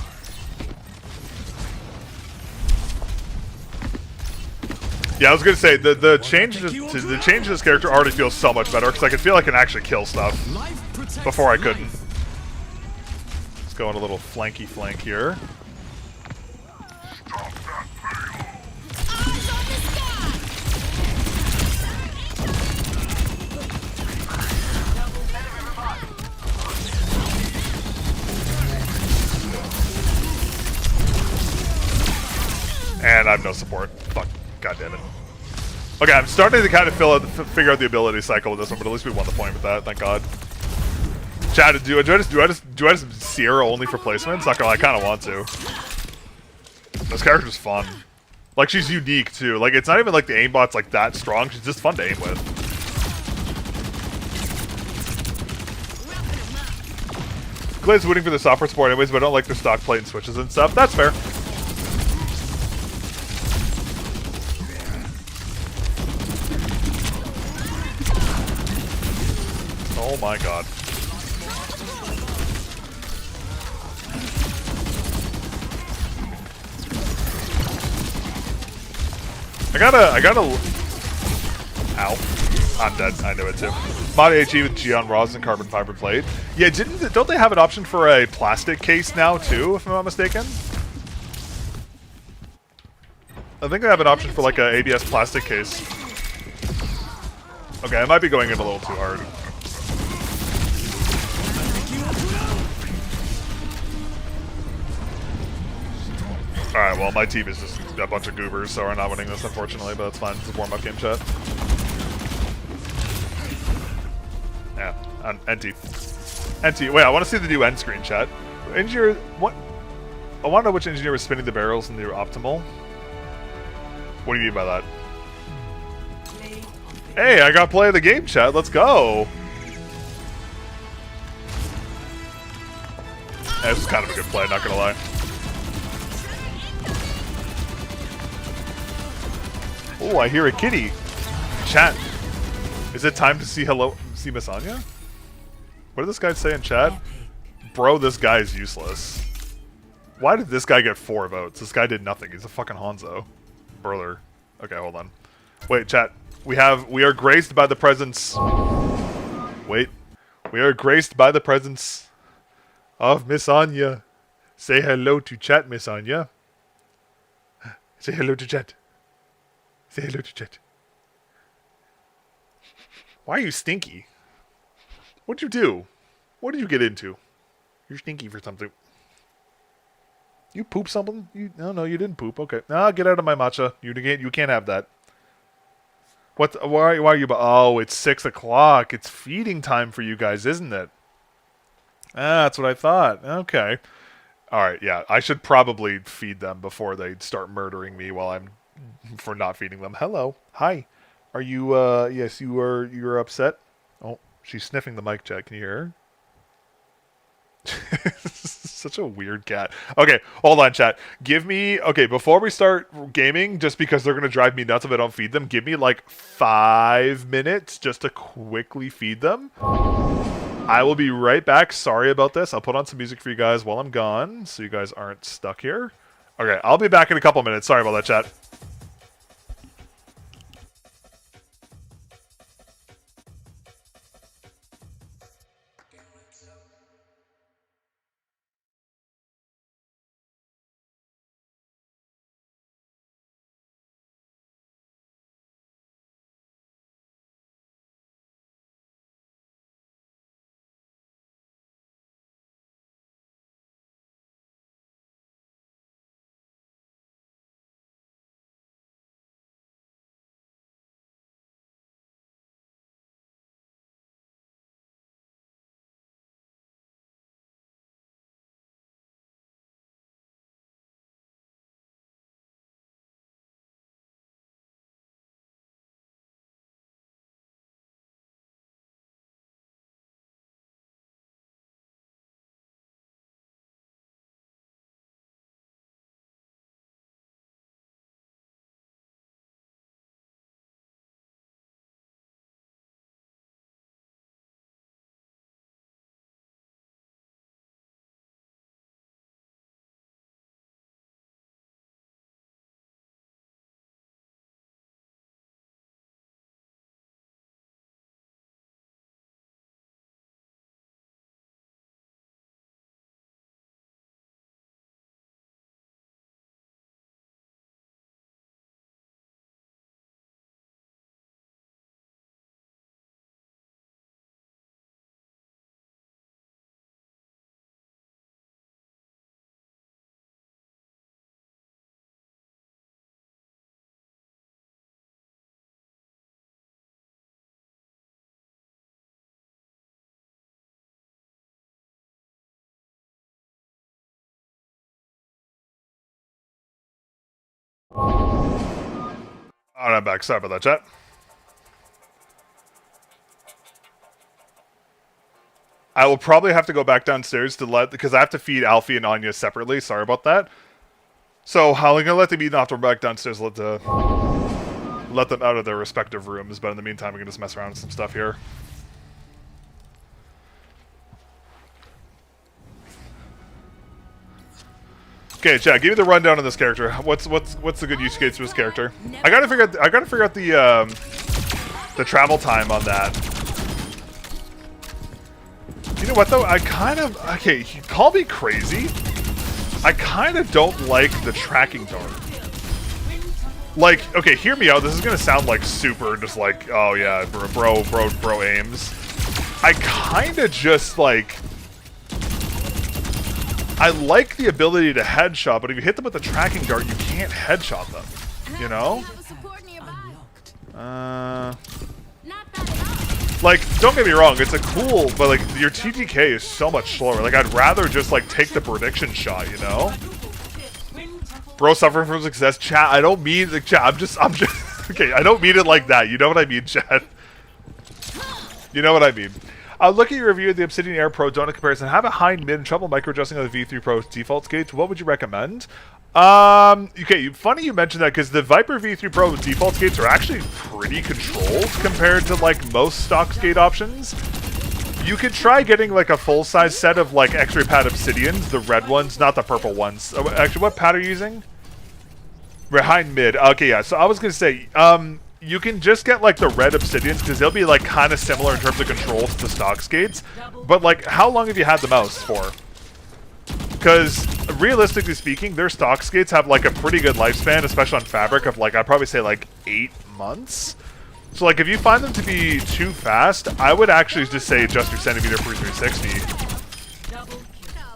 Yeah, I was gonna say the change to this character already feels so much better because I can feel I can actually kill stuff before I couldn't. Let's go on a little flanky flank here. And I have no support. Fuck. God damn it. Okay, I'm starting to kind of figure out the ability cycle with this one, but at least we won the point with that. Thank God. Chad, do I just Sierra only for placements? Not gonna lie, I kind of want to. This character's fun. Like, she's unique too. Like, it's not even like the aimbot's like that strong. She's just fun to aim with. Glaz's wooting for the software support anyways, but I don't like their stock plate and switches and stuff. That's fair. Oh my god. I gotta... Ow. I'm dead. I knew it too. Mod HE with Geon rosin and carbon fiber plate. Yeah, don't they have an option for a plastic case now too, if I'm not mistaken? I think they have an option for like a ABS plastic case. Okay, I might be going in a little too hard. Alright, well, my team is just a bunch of goobers, so we're not winning this, unfortunately, but that's fine. It's a warm-up game, chat. Yeah, NT. NT. Wait, I want to see the new end screen, chat. Engineer... What? I want to know which engineer was spinning the barrels in the optimal. What do you mean by that? Hey, I got play of the game, chat. Let's go. Yeah, this is kind of a good play, not gonna lie. Oh, I hear a kitty. Chat. Is it time to see Miss Anya? What did this guy say in chat? Bro, this guy is useless. Why did this guy get 4 votes? This guy did nothing. He's a fucking Hanzo. Brother. Okay, hold on. Wait, chat. We are graced by the presence... Wait. We are graced by the presence of Miss Anya. Say hello to chat, Miss Anya. Say hello to chat. Say hello to chat. Why are you stinky? What'd you do? What did you get into? You're stinky for something. You poop something? No, you didn't poop. Okay. Nah, get out of my matcha. You can't have that. Why are you... Oh, it's 6 o'clock. It's feeding time for you guys, isn't it? Ah, that's what I thought. Okay. Alright, yeah. I should probably feed them before they start murdering me while I'm... for not feeding them. Hello. Hi. Are you, yes, you're upset? Oh, she's sniffing the mic, chat. Can you hear her? Such a weird cat. Okay, hold on, chat. Give me... Okay, before we start gaming, just because they're going to drive me nuts if I don't feed them, give me like 5 minutes just to quickly feed them. I will be right back. Sorry about this. I'll put on some music for you guys while I'm gone, so you guys aren't stuck here. Okay, I'll be back in a couple minutes. Sorry about that, chat. Alright, I'm back. Sorry about that, chat. I will probably have to go back downstairs because I have to feed Alfie and Anya separately. Sorry about that. So I'm gonna let them eat and I'll have to go back downstairs, let them out of their respective rooms. But in the meantime, we can just mess around with some stuff here. Okay, chat. Give me the rundown of this character. What's the good use case for this character? I gotta figure out the travel time on that. You know what though? Okay, call me crazy. I kind of don't like the tracking dart. Like, okay, hear me out. This is gonna sound like super, just like, oh yeah, bro aims. I kind of just like. I like the ability to headshot, but if you hit them with the tracking dart, you can't headshot them. You know? Like, don't get me wrong, it's a cool, but like, your TTK is so much slower. Like, I'd rather just like take the prediction shot, you know? Bro suffering from success. Chat, I don't mean, like, chat, I'm just, okay, I don't mean it like that. You know what I mean, chat? You know what I mean. Look at your review of the Obsidian Air Pro donut comparison. Have a high, mid, and trouble micro-adjusting on the V3 Pro default skates. What would you recommend? Okay, funny you mentioned that because the Viper V3 Pro default skates are actually pretty controlled compared to like most stock skate options. You could try getting like a full-size set of like X-ray pad Obsidians, the red ones, not the purple ones. Actually, what pad are you using? Behind mid. Okay, yeah. So I was gonna say, you can just get like the red Obsidians because they'll be like kind of similar in terms of controls to the stock skates. But like, how long have you had the mouse for? Because realistically speaking, their stock skates have like a pretty good lifespan, especially on fabric, of like, I'd probably say like 8 months. So like, if you find them to be too fast, I would actually just say adjust your centimeter per 360.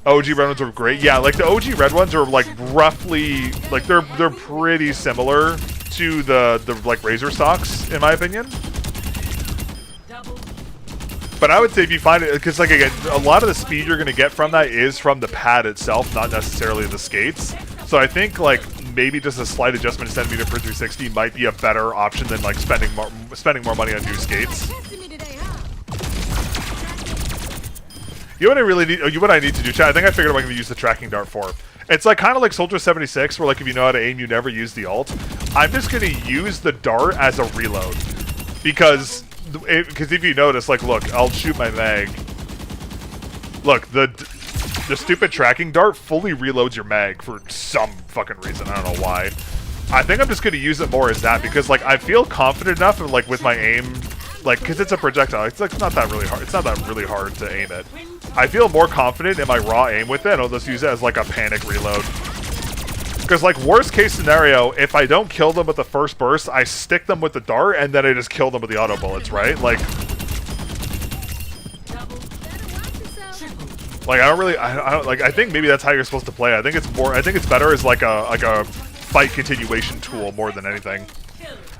OG red ones are great. Yeah, like the OG red ones are like roughly, like they're pretty similar to the like Razor stocks, in my opinion. But I would say if you find it, because like again, a lot of the speed you're going to get from that is from the pad itself, not necessarily the skates. So I think like maybe just a slight adjustment in centimeter per 360 might be a better option than like spending more money on new skates. You know what I really need? What I need to do, chat? I think I figured out what I'm going to use the tracking dart for. It's like kind of like Soldier 76, where like if you know how to aim, you never use the ult. I'm just going to use the dart as a reload because if you notice, like, look, I'll shoot my mag. Look, the stupid tracking dart fully reloads your mag for some fucking reason. I don't know why. I think I'm just going to use it more as that because like I feel confident enough, like with my aim, like because it's a projectile. It's like not that really hard. It's not that really hard to aim it. I feel more confident in my raw aim with it. I'll just use it as like a panic reload. Because like worst case scenario, if I don't kill them with the first burst, I stick them with the dart and then I just kill them with the auto bullets, right? Like I don't really, I don't like. I think maybe that's how you're supposed to play. I think it's better as like a fight continuation tool more than anything.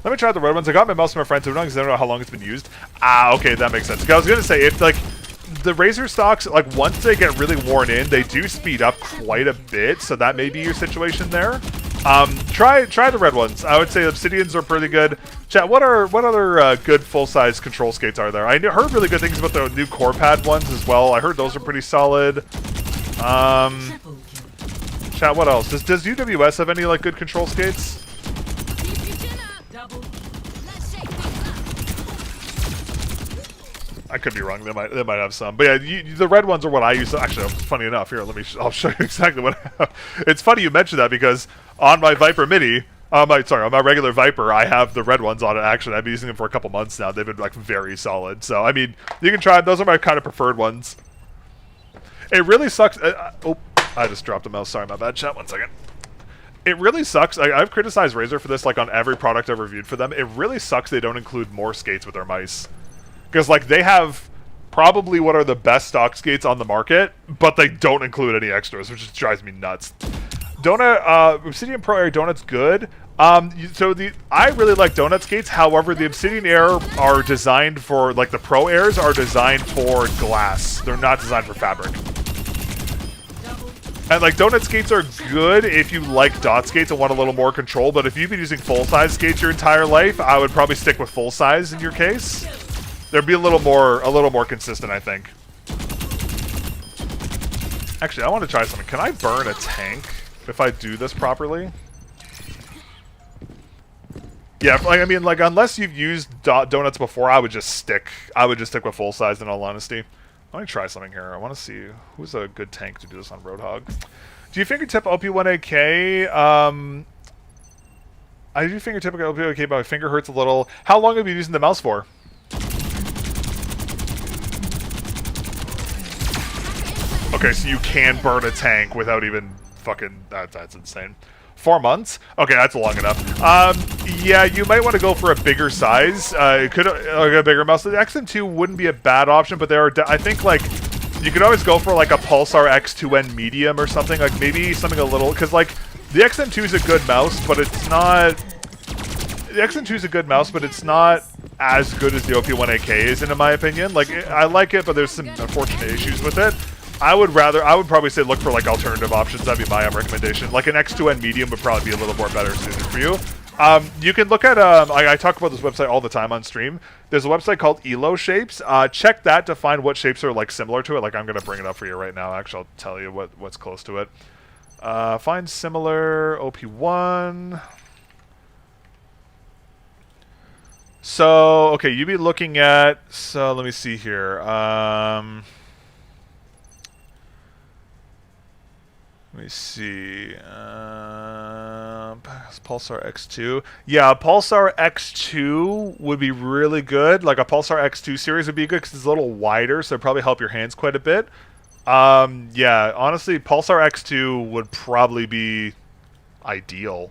Let me try the red ones. I got my mouse from my friend, so I don't know how long it's been used. Okay, that makes sense. I was gonna say if like the Razor stocks, like once they get really worn in, they do speed up quite a bit. So that may be your situation there. Try the red ones. I would say Obsidians are pretty good. Chat, what other good full-size control skates are there? I heard really good things about the new core pad ones as well. I heard those are pretty solid. Chat, what else? Does UWS have any like good control skates? I could be wrong. They might have some, but yeah, the red ones are what I use. Actually, funny enough, here I'll show you exactly what I have. It's funny you mentioned that because on my Viper Mini, on my regular Viper, I have the red ones on it. Actually, I've been using them for a couple months now. They've been like very solid. So I mean, you can try them. Those are my kind of preferred ones. It really sucks. Oh, I just dropped a mouse. Sorry, my bad. Chat. 1 second. It really sucks. I've criticized Razer for this, like on every product I've reviewed for them. It really sucks they don't include more skates with their mice. Because, like, they have probably what are the best stock skates on the market, but they don't include any extras, which just drives me nuts. Obsidian Pro Air Donut's good. I really like donut skates. However, the Obsidian Air are designed for, like, the Pro Airs are designed for glass. They're not designed for fabric. And like donut skates are good if you like dot skates and want a little more control, but if you've been using full-size skates your entire life, I would probably stick with full-size in your case. There'd be a little more consistent, I think. Actually, I want to try something. Can I burn a tank if I do this properly? Yeah, like I mean, like unless you've used donuts before, I would just stick with full-size in all honesty. Let me try something here. I want to see who's a good tank to do this on Roadhog. Do you fingertip OP1AK? I do fingertip OP1AK, but my finger hurts a little. How long have you been using the mouse for? Okay, so you can burn a tank without even fucking... That's insane. 4 months? Okay, that's long enough. Yeah, you might want to go for a bigger size. It could like a bigger mouse. The XM2 wouldn't be a bad option, but there are, I think, like, you could always go for like a Pulsar X2N medium or something. Like maybe something a little, because like the XM2 is a good mouse, but it's not. The XM2 is a good mouse, but it's not as good as the OP1AK is, in my opinion. Like I like it, but there's some unfortunate issues with it. I would probably say look for like alternative options. That'd be my recommendation. Like an X2N medium would probably be a little more better suited for you. You can look at, I talk about this website all the time on stream. There's a website called Elo Shapes. Check that to find what shapes are like similar to it. Like I'm going to bring it up for you right now. Actually, I'll tell you what's close to it. Find similar OP1. So, okay, you'd be looking at, so let me see here. Let me see. Pulsar X2. Yeah, Pulsar X2 would be really good. Like a Pulsar X2 series would be good because it's a little wider, so it'd probably help your hands quite a bit. Yeah, honestly, Pulsar X2 would probably be ideal.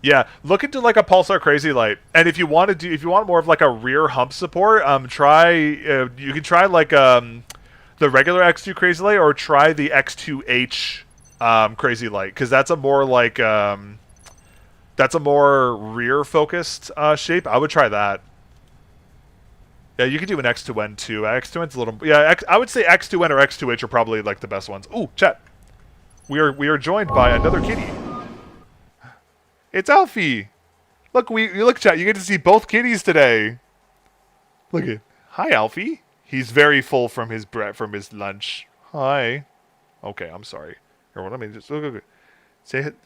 Yeah, look into like a Pulsar Crazy Light, and if you want more of like a rear hump support, you can try like the regular X2 Crazy Light, or try the X2H Crazy Light, because that's a more like that's a more rear focused shape. I would try that. Yeah, you could do an X2N too. X2N's a little, yeah. I would say X2N or X2H are probably like the best ones. Ooh, chat. We are joined by another kitty. It's Alfie. Look, look, chat. You get to see both kitties today. Look at. Hi, Alfie. He's very full from his lunch. Hi. Okay, I'm sorry. Here, let me just look.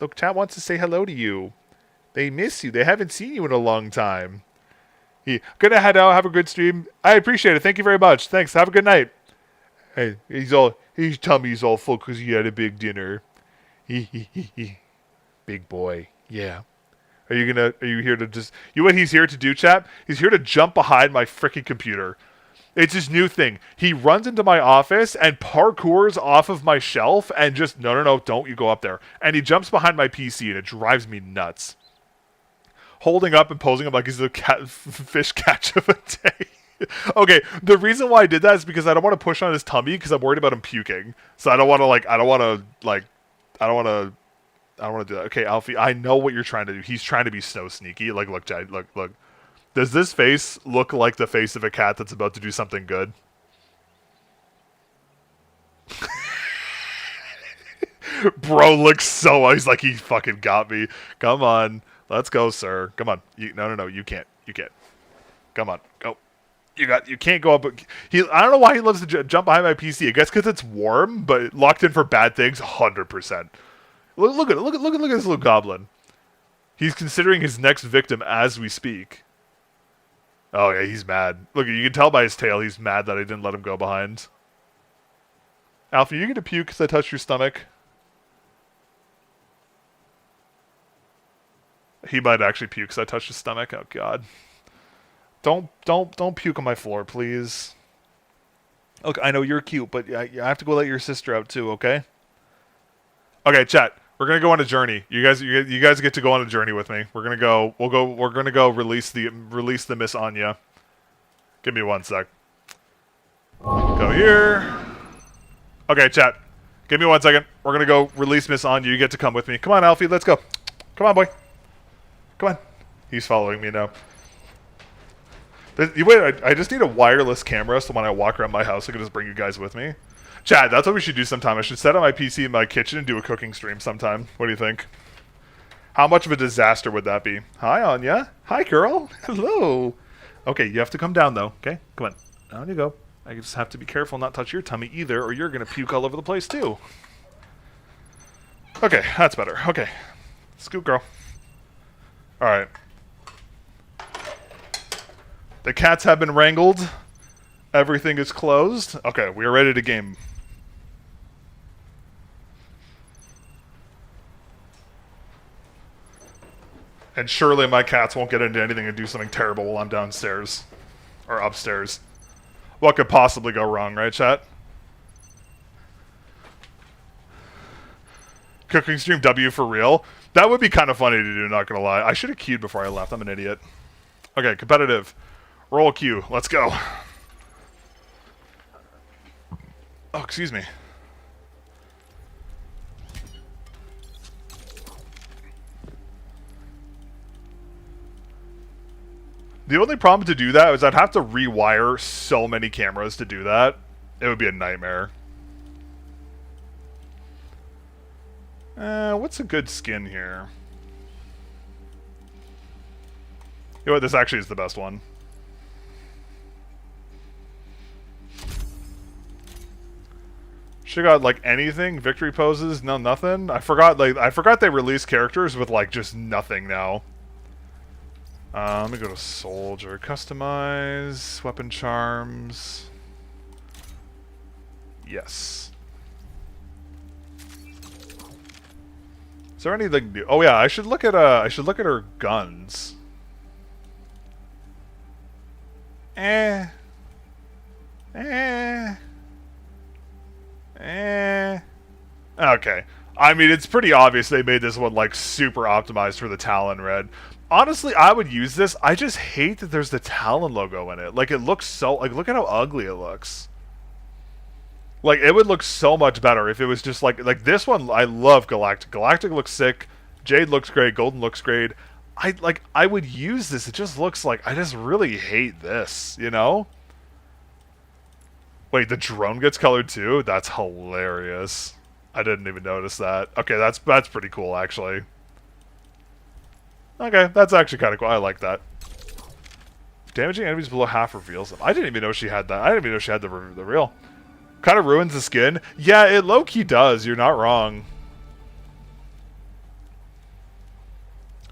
Look, chat wants to say hello to you. They miss you. They haven't seen you in a long time. Gonna head out. Have a good stream. I appreciate it. Thank you very much. Thanks. Have a good night. Hey, his tummy's all full because he had a big dinner. Big boy. Yeah. Are you here to just... You know what he's here to do, chat? He's here to jump behind my freaking computer. It's his new thing. He runs into my office and parkours off of my shelf and just... No, don't you go up there. And he jumps behind my PC and it drives me nuts. Holding up and posing him like he's a fish catch of a day. Okay, the reason why I did that is because I don't want to push on his tummy because I'm worried about him puking. So I don't want to do that. Okay, Alfie, I know what you're trying to do. He's trying to be so sneaky. Like, look, Jay, look. Does this face look like the face of a cat that's about to do something good? Bro looks so... He's like, he fucking got me. Come on. Let's go, sir. Come on. No, you can't. You can't. Come on. Go. You can't go up. I don't know why he loves to jump behind my PC. I guess because it's warm, but locked in for bad things, 100%. Look at this little goblin. He's considering his next victim as we speak. Oh yeah, he's mad. Look, you can tell by his tail he's mad that I didn't let him go behind. Alfie, you gonna puke because I touched your stomach? He might actually puke because I touched his stomach. Oh god. Don't puke on my floor, please. Look, I know you're cute, but you have to go let your sister out too, okay? Okay, chat. We're gonna go on a journey. You guys get to go on a journey with me. We're gonna go release the Miss Anya. Give me 1 sec. Go here. Okay, chat. Give me 1 second. We're gonna go release Miss Anya. You get to come with me. Come on, Alfie. Let's go. Come on, boy. Come on. He's following me now. Wait, I just need a wireless camera so when I walk around my house, I can just bring you guys with me. Chad, that's what we should do sometime. I should set up my PC in my kitchen and do a cooking stream sometime. What do you think? How much of a disaster would that be? Hi, Anya. Hi, girl. Hello. Okay, you have to come down, though. Okay, come on. Down you go. I just have to be careful not touch your tummy either, or you're going to puke all over the place, too. Okay, that's better. Okay. Scoot, girl. Alright. The cats have been wrangled. Everything is closed. Okay, we are ready to game. And surely my cats won't get into anything and do something terrible while I'm downstairs. Or upstairs. What could possibly go wrong, right, chat? Cooking stream W for real? That would be kind of funny to do, not gonna lie. I should have queued before I left. I'm an idiot. Okay, competitive. Roll queue. Let's go. Oh, excuse me. The only problem to do that is I'd have to rewire so many cameras to do that. It would be a nightmare. What's a good skin here? You know what? This actually is the best one. She got like anything, victory poses, no nothing. I forgot they released characters with like just nothing now. Let me go to soldier, customize, weapon charms. Yes. Is there anything new? Oh yeah, I should look at her guns. Okay. I mean, it's pretty obvious they made this one, like, super optimized for the Talon Red. Honestly, I would use this. I just hate that there's the Talon logo in it. Like, it looks so... Like, look at how ugly it looks. Like, it would look so much better if it was just, like... Like, this one, I love Galactic. Galactic looks sick. Jade looks great. Golden looks great. I would use this. It just looks like... I just really hate this, you know? Wait, the drone gets colored too? That's hilarious. I didn't even notice that. Okay, that's pretty cool, actually. Okay, that's actually kind of cool. I like that. Damaging enemies below half reveals them. I didn't even know she had that. I didn't even know she had the reveal. Kind of ruins the skin. Yeah, it low-key does. You're not wrong.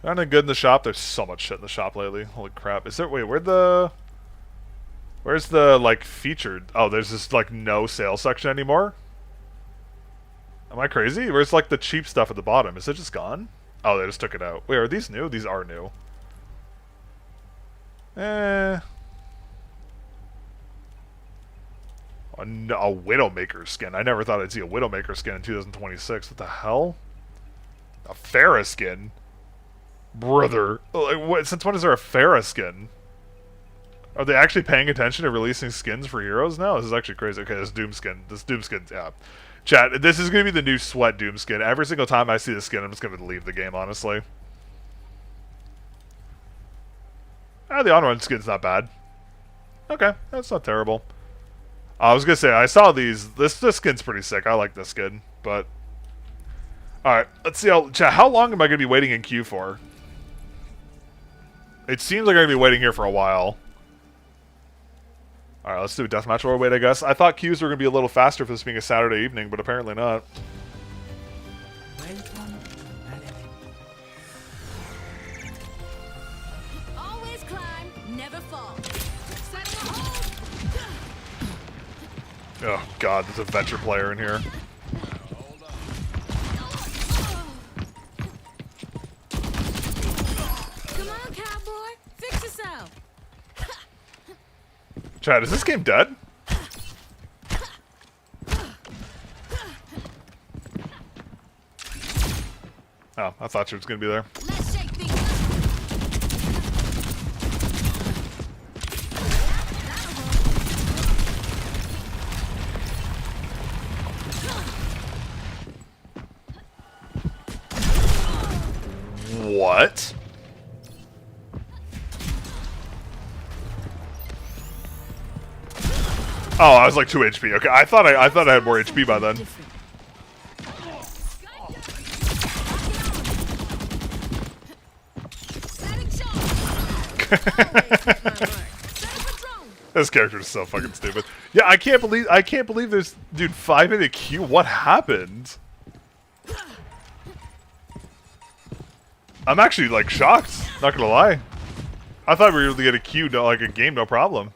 Anything good in the shop? There's so much shit in the shop lately. Holy crap. Is there... Wait, where's the, like, featured... Oh, there's just, like, no sale section anymore? Am I crazy? Where's, like, the cheap stuff at the bottom? Is it just gone? Oh, they just took it out. Wait, are these new? These are new. A Widowmaker skin. I never thought I'd see a Widowmaker skin in 2026. What the hell? A Pharah skin? Brother. Like, since when is there a Pharah skin? Are they actually paying attention to releasing skins for heroes now? This is actually crazy. Okay, this Doom skin. This Doom skin, yeah. Chat, this is going to be the new Sweat Doom skin. Every single time I see this skin, I'm just going to leave the game, honestly. The on-run skin's not bad. Okay, that's not terrible. I was going to say, I saw these. This skin's pretty sick. I like this skin, but... Alright, let's see how... Chat, how long am I going to be waiting in queue for? It seems like I'm going to be waiting here for a while. Alright, let's do a deathmatch while we wait, I guess. I thought queues were going to be a little faster for this being a Saturday evening, but apparently not. Always climb, never fall. Setting a hold. Oh god, there's a venture player in here. Come on, cowboy. Fix yourself. Chad, is this game dead? Oh, I thought she was going to be there. Let's shake things What? Oh, I was like 2 HP. Okay, I thought I had more HP by then. This character is so fucking stupid. Yeah, I can't believe there's, dude, 5-minute queue. What happened? I'm actually like shocked. Not gonna lie. I thought we were able to get a queue, like a game, no problem.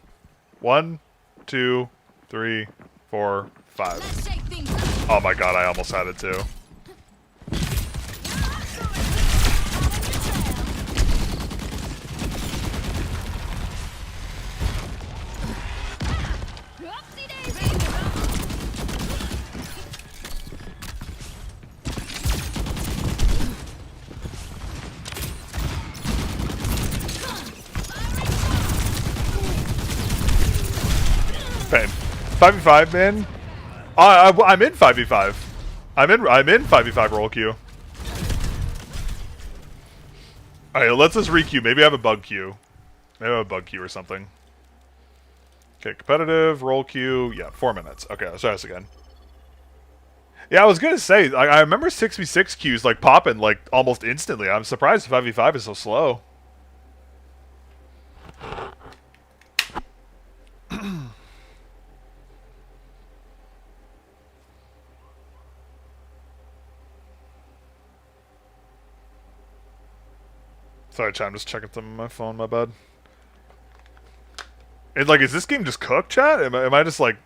1, 2, 3, 4, 5. Oh my god, I almost had it too. Pain. 5v5, man. I'm in 5v5. I'm in 5v5 roll queue. Alright, let's just re-queue. Maybe I have a bug queue. Maybe I have a bug queue or something. Okay, competitive, roll queue. Yeah, 4 minutes. Okay, let's try this again. Yeah, I was gonna say, like, I remember 6v6 queues like popping like almost instantly. I'm surprised 5v5 is so slow. Sorry, chat, I'm just checking something on my phone, my bad. And, like, is this game just cooked, chat? Am I just, like...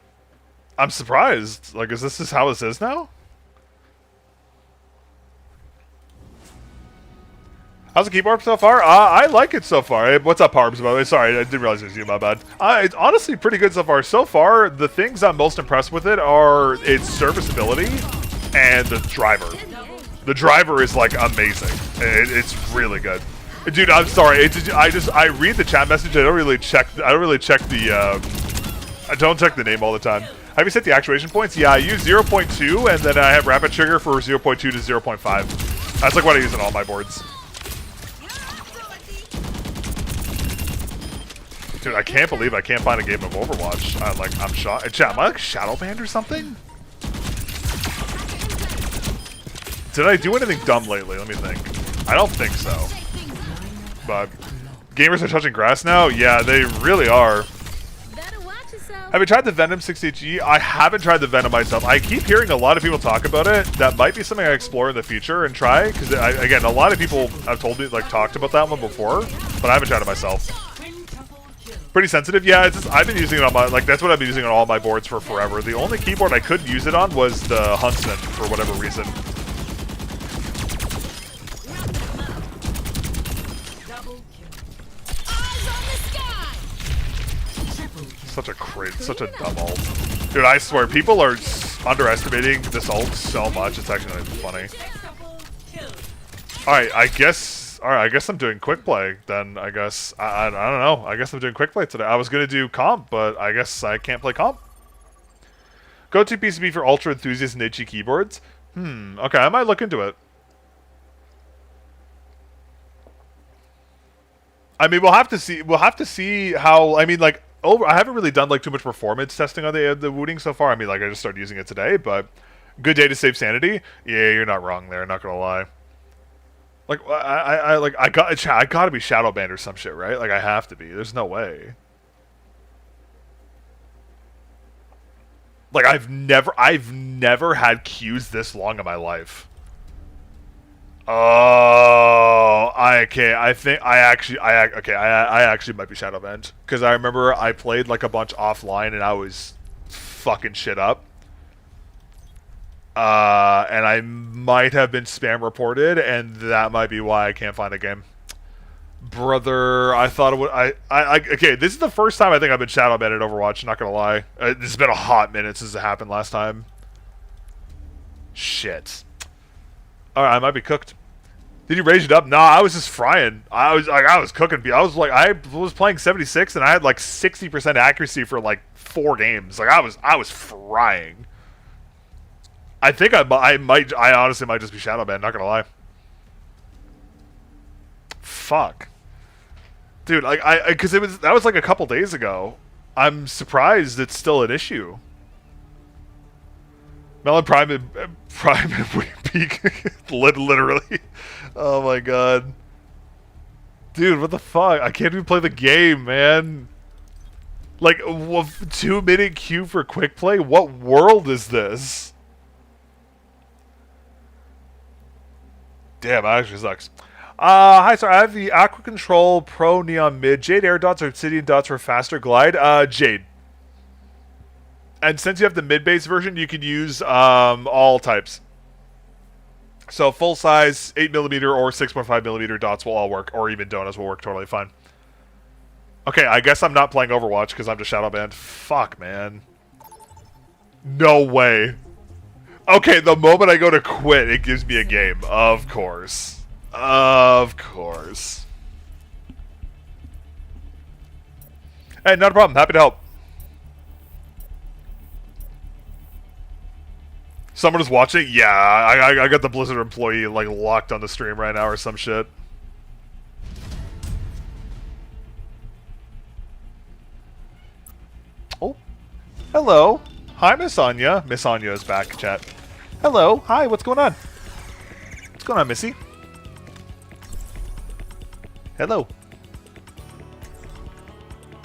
I'm surprised. Like, is this just how this is now? How's the keyboard so far? I like it so far. What's up, Harbs, by the way? Sorry, I didn't realize it was you, my bad. It's honestly pretty good so far. So far, the things I'm most impressed with it are its serviceability and the driver. The driver is, like, amazing. It's really good. Dude, I'm sorry. I read the chat message. I don't really check the. I don't check the name all the time. Have you set the actuation points? Yeah, I use 0.2, and then I have rapid trigger for 0.2 to 0.5. That's like what I use on all my boards. Dude, I can't believe I can't find a game of Overwatch. I'm shocked. Chat, am I like shadow banned or something? Did I do anything dumb lately? Let me think. I don't think so. But gamers are touching grass now? Yeah, they really are. Have you tried the Venom 60HE? I haven't tried the Venom myself. I keep hearing a lot of people talk about it. That might be something I explore in the future and try. Because, again, a lot of people have told me, like, talked about that one before. But I haven't tried it myself. Pretty sensitive? Yeah, it's just, I've been using it on my... Like, that's what I've been using on all my boards for forever. The only keyboard I couldn't use it on was the Huntsman, for whatever reason. Such a dumb ult. Dude, I swear, people are underestimating this ult so much, it's actually not even funny. Alright, I guess I'm doing quick play, then, I guess. I don't know. I guess I'm doing quick play today. I was gonna do comp, but I guess I can't play comp. Go-to PCB for ultra enthusiasts and itchy keyboards? Okay, I might look into it. I mean, we'll have to see how, I mean, like, I haven't really done like too much performance testing on the Wooting so far. I mean, like, I just started using it today, but good day to save sanity. Yeah, you're not wrong there. Not gonna lie. Like, I gotta be shadow banned or some shit, right? Like, I have to be. There's no way. Like, I've never had queues this long in my life. Oh, I think I actually might be shadow banned because I remember I played like a bunch offline and I was fucking shit up. And I might have been spam reported, and that might be why I can't find a game. Brother, I thought it would. Okay, this is the first time I think I've been shadow banned at Overwatch. Not gonna lie, this has been a hot minute since it happened last time. Shit. Alright, I might be cooked. Did you rage it up? Nah, I was just frying. I was cooking. I was playing 76 and I had like 60% accuracy for like 4 games. Like I was frying. I think I honestly might just be shadow banned, not gonna lie. Fuck. Dude, like because that was like a couple days ago. I'm surprised it's still an issue. Melon Prime and Wooting Peak. Literally. Oh my god. Dude, what the fuck? I can't even play the game, man. Like, 2-minute queue for quick play? What world is this? Damn, that actually sucks. Hi, sir. I have the Aqua Control Pro Neon Mid. Jade Air Dots or Obsidian Dots for faster glide? Jade. And since you have the mid-base version, you can use all types. So full size 8mm or 6.5mm dots will all work, or even donuts will work totally fine. Okay, I guess I'm not playing Overwatch because I'm just shadow banned. Fuck, man. No way. Okay, the moment I go to quit, it gives me a game. Of course. Of course. Hey, not a problem. Happy to help. Someone is watching? Yeah, I got the Blizzard employee like locked on the stream right now or some shit. Oh. Hello. Hi, Miss Anya. Miss Anya is back, chat. Hello. Hi, what's going on? What's going on, Missy? Hello.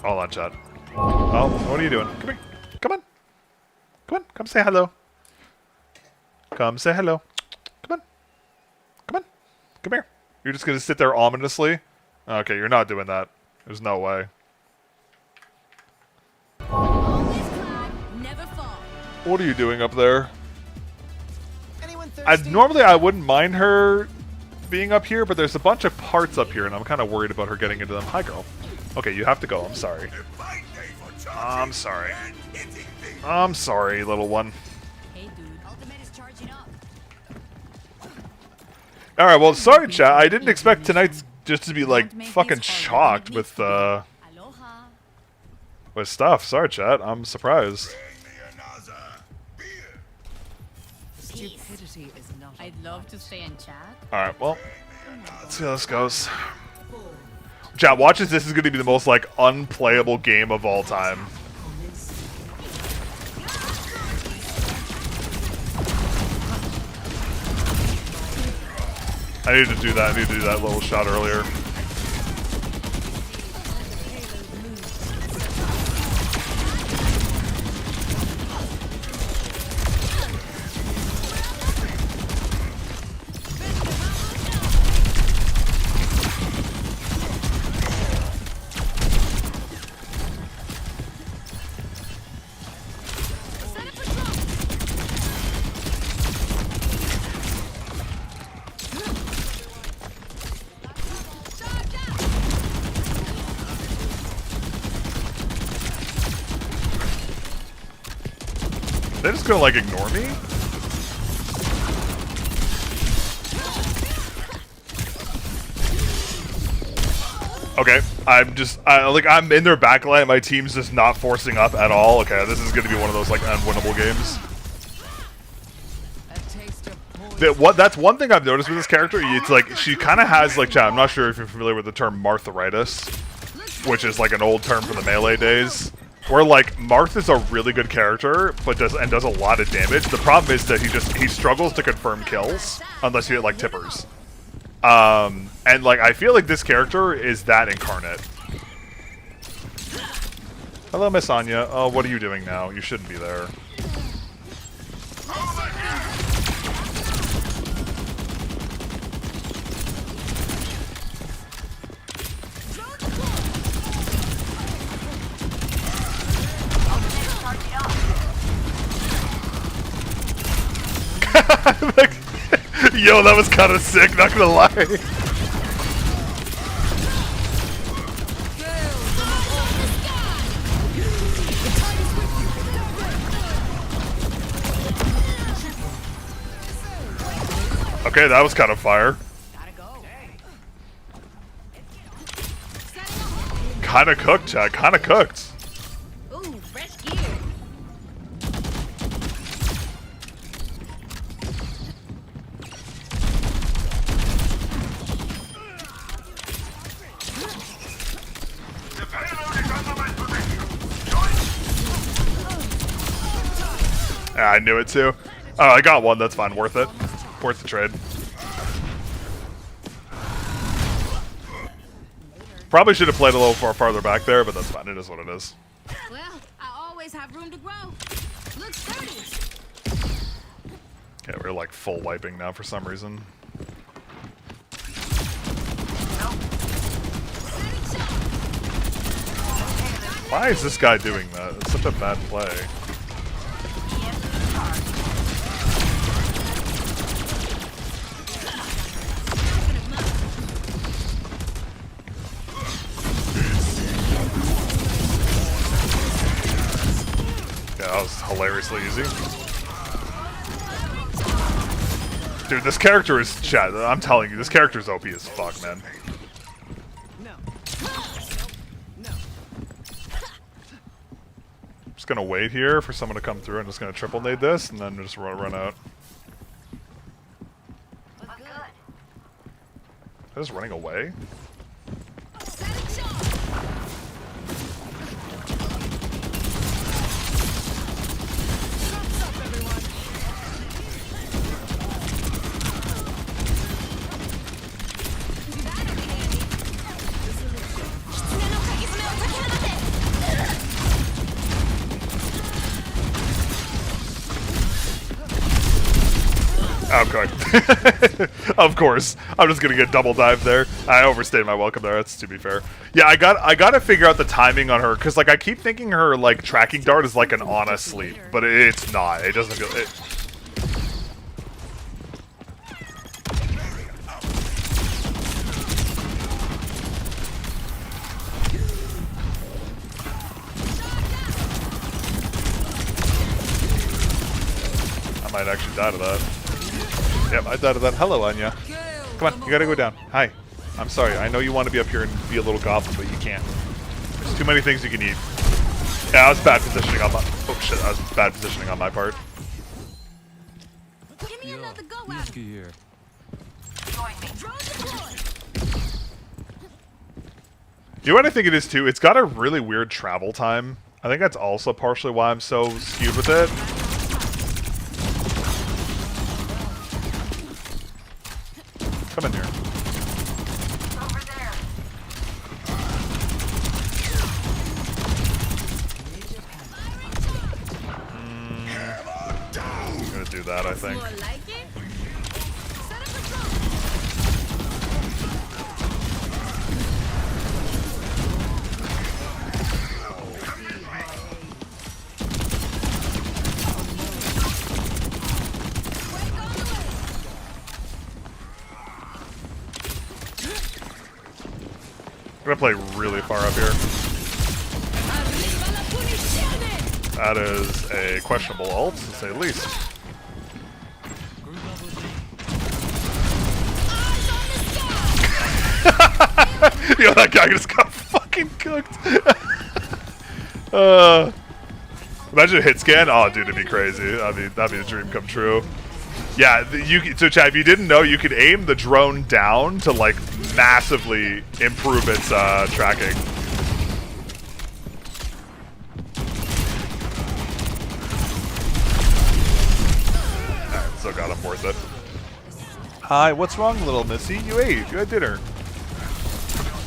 Hold on, chat. Oh, what are you doing? Come here. Come on. Come on. Come say hello. Come say hello. Come on. Come on. Come here. You're just gonna sit there ominously? Okay, you're not doing that. There's no way. Always climb, never fall. What are you doing up there? Normally I wouldn't mind her being up here, but there's a bunch of parts up here, and I'm kind of worried about her getting into them. Hi, girl. Okay, you have to go. I'm sorry. I'm sorry. I'm sorry, little one. Hey, dude. Ultimate is charging up. Alright, well, sorry, chat. I didn't expect tonight's just to be, like, fucking shocked with Aloha. stuff. Sorry, chat. I'm surprised. Stupidity is not. I'd love to stay in chat. Alright, well, let's see how this goes. Chat, watch as this is going to be the most, like, unplayable game of all time. I needed to do that. I needed to do that little shot earlier. They're just gonna, like, ignore me? Okay, I'm in their backline, my team's just not forcing up at all. Okay, this is gonna be one of those, like, unwinnable games. That's one thing I've noticed with this character. It's like, she kind of has, like, chat, I'm not sure if you're familiar with the term Martharitis, which is, like, an old term from the Melee days. Where, like, Marth is a really good character, but does a lot of damage. The problem is that he struggles to confirm kills unless you hit, like, tippers. And, like, I feel like this character is that incarnate. Hello, Miss Anya. Oh, what are you doing now? You shouldn't be there. Yo, that was kind of sick, not gonna lie. Okay, that was kind of fire. Kind of cooked, chat. Kind of cooked. Ooh, fresh gear. Yeah, I knew it too. Oh, I got one. That's fine. Worth it. Worth the trade. Probably should have played a little farther back there, but that's fine. It is what it is. Well, I always have room to grow. Looks sturdy. Okay, we're like full wiping now for some reason. Why is this guy doing that? It's such a bad play. Yeah, that was hilariously easy. Dude, this character is chat. I'm telling you, this character is OP as fuck, man. Just gonna wait here for someone to come through and just gonna triple nade this and then just run out. They're just running away? Okay. Of course. I'm just gonna get double dive there. I overstayed my welcome there, that's to be fair. Yeah, I gotta figure out the timing on her, because like I keep thinking her like tracking dart is like an Ana sleep, but it's not. It doesn't feel it. I might actually die to that. Yep, I died of that. Hello, Anya. Come on, you gotta go down. Hi. I'm sorry, I know you want to be up here and be a little goblin, but you can't. There's too many things you can eat. Yeah, that was bad positioning on my... Oh shit, that was bad positioning on my part. Give me another go at it. Here. You know what I think it is too? It's got a really weird travel time. I think that's also partially why I'm so skewed with it. Come in here. Over there. I'm gonna do that, I think. More like it? Set up a I'm gonna play really far up here. That is a questionable ult, to say the least. Yo, that guy just got fucking cooked. Imagine a hit scan. Oh, dude, it'd be crazy. That'd be a dream come true. Yeah, so Chad, if you didn't know, you could aim the drone down to like massively improve its tracking. Alright, still got him, worth it. Hi, what's wrong, little missy? You ate. You had dinner.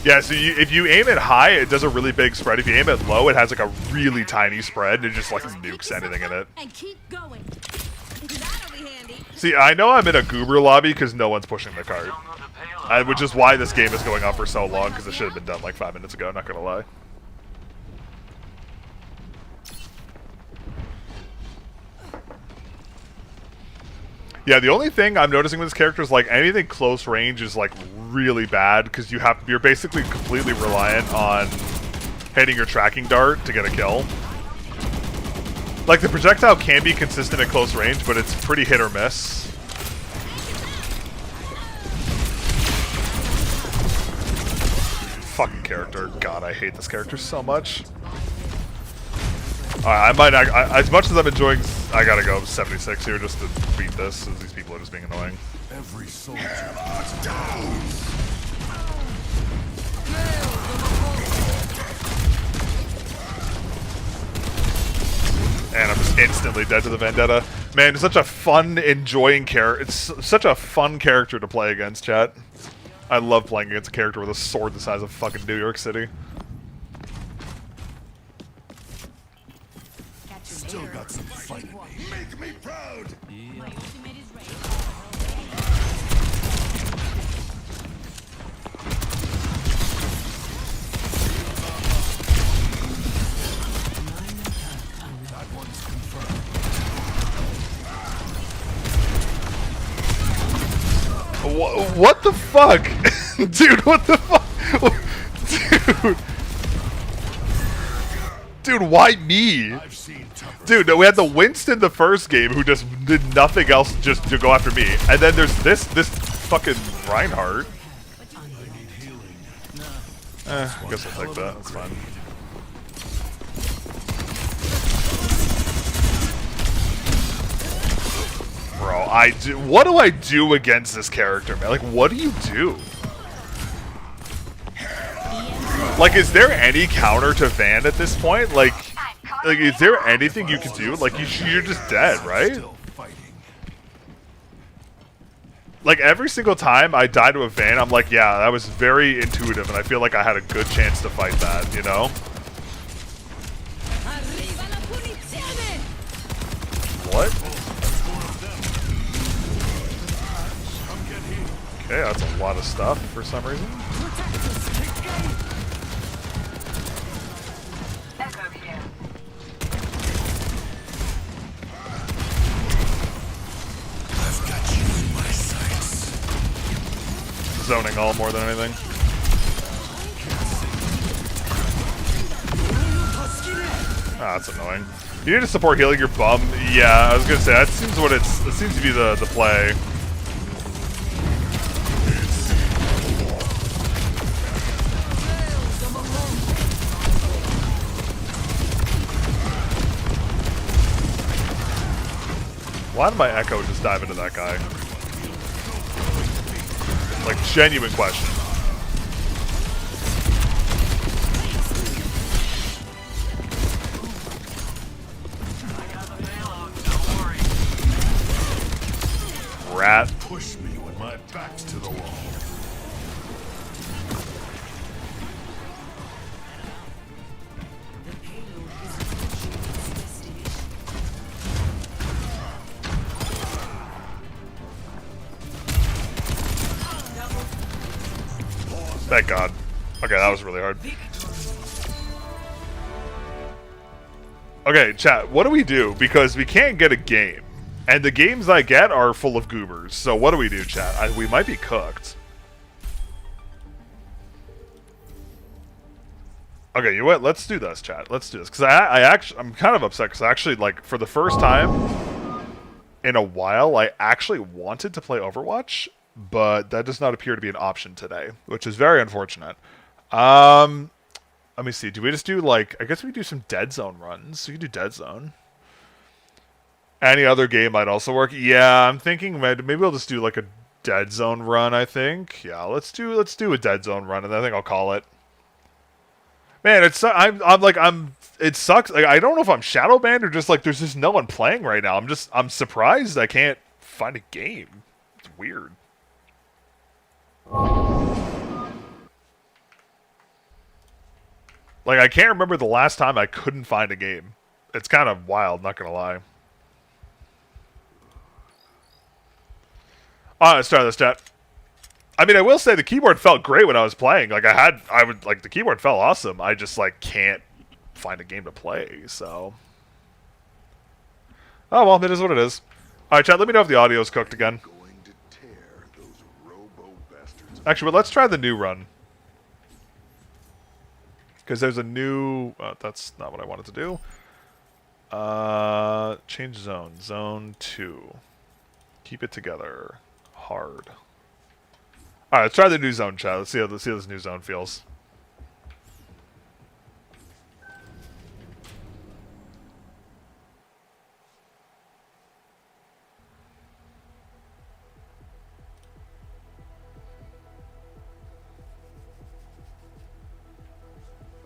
Yeah, so if you aim it high, it does a really big spread. If you aim it low, it has like a really tiny spread. It just like nukes anything in it. and keep going. That'll be handy. See, I know I'm in a goober lobby because no one's pushing the cart. Which is why this game is going on for so long, because it should have been done like 5 minutes ago, not gonna lie. Yeah, the only thing I'm noticing with this character is like anything close range is like really bad because you're basically completely reliant on hitting your tracking dart to get a kill. Like the projectile can be consistent at close range, but it's pretty hit or miss. Fucking character. God, I hate this character so much. I might, as much as I'm enjoying, I gotta go 76 here just to beat this, as these people are just being annoying. Every soldier down. And I'm just instantly dead to the Vendetta. Man, it's such a fun, enjoying character. It's such a fun character to play against, chat. I love playing against a character with a sword the size of fucking New York City. Still got some fight in me. Make me proud! My ultimate is ready. That one's confirmed. What the fuck? Dude, what the fuck? Dude. Dude, why me? I've seen tougher. Dude, we had the Winston the first game who just did nothing else just to go after me. And then there's this fucking Reinhardt. I need healing. I guess I'll take that. That's fine. Bro, what do I do against this character, man? Like, what do you do? Like, is there any counter to Van at this point? Like, is there anything you can do? Like, you're just dead, right? Still fighting. Like, every single time I die to a Van, I'm like, yeah, that was very intuitive, and I feel like I had a good chance to fight that, you know? Arriva la punizione! What? Come get healed. Okay, that's a lot of stuff for some reason. Echo here. I've got you in my sights. Zoning all more than anything. Ah, that's annoying. You need to support healing your bum. Yeah, I was gonna say that seems that seems to be the play. Why did my Echo just dive into that guy? Like, genuine question. Rat. Push me when my back's to the wall. Thank God. Okay, that was really hard. Okay, chat, what do we do? Because we can't get a game. And the games I get are full of goobers. So what do we do, chat? We might be cooked. Okay, you know what? Let's do this, chat. Let's do this. Because I'm kind of upset because I actually, like, for the first time in a while, I actually wanted to play Overwatch. But that does not appear to be an option today, which is very unfortunate. Let me see. Do we just do, like, I guess we do some Dead Zone runs. We can do Dead Zone. Any other game might also work. Yeah, I'm thinking maybe we'll just do, like, a Dead Zone run, I think. Yeah, let's do a Dead Zone run, and I think I'll call it. Man, it sucks. Like, I don't know if I'm shadow banned or just, like, there's just no one playing right now. I'm surprised I can't find a game. It's weird. Like, I can't remember the last time I couldn't find a game. It's kind of wild, not gonna lie. Alright, let's try this, chat. I mean, I will say the keyboard felt great when I was playing. Like, the keyboard felt awesome. I just, like, can't find a game to play, so. Oh, well, it is what it is. Alright, chat, let me know if the audio's cooked again. Going to tear those robo bastards. Actually, well, let's try the new run. Because there's a new... that's not what I wanted to do. Change zone. Zone 2. Keep it together. Hard. Alright, let's try the new zone, chat. Let's see how this new zone feels.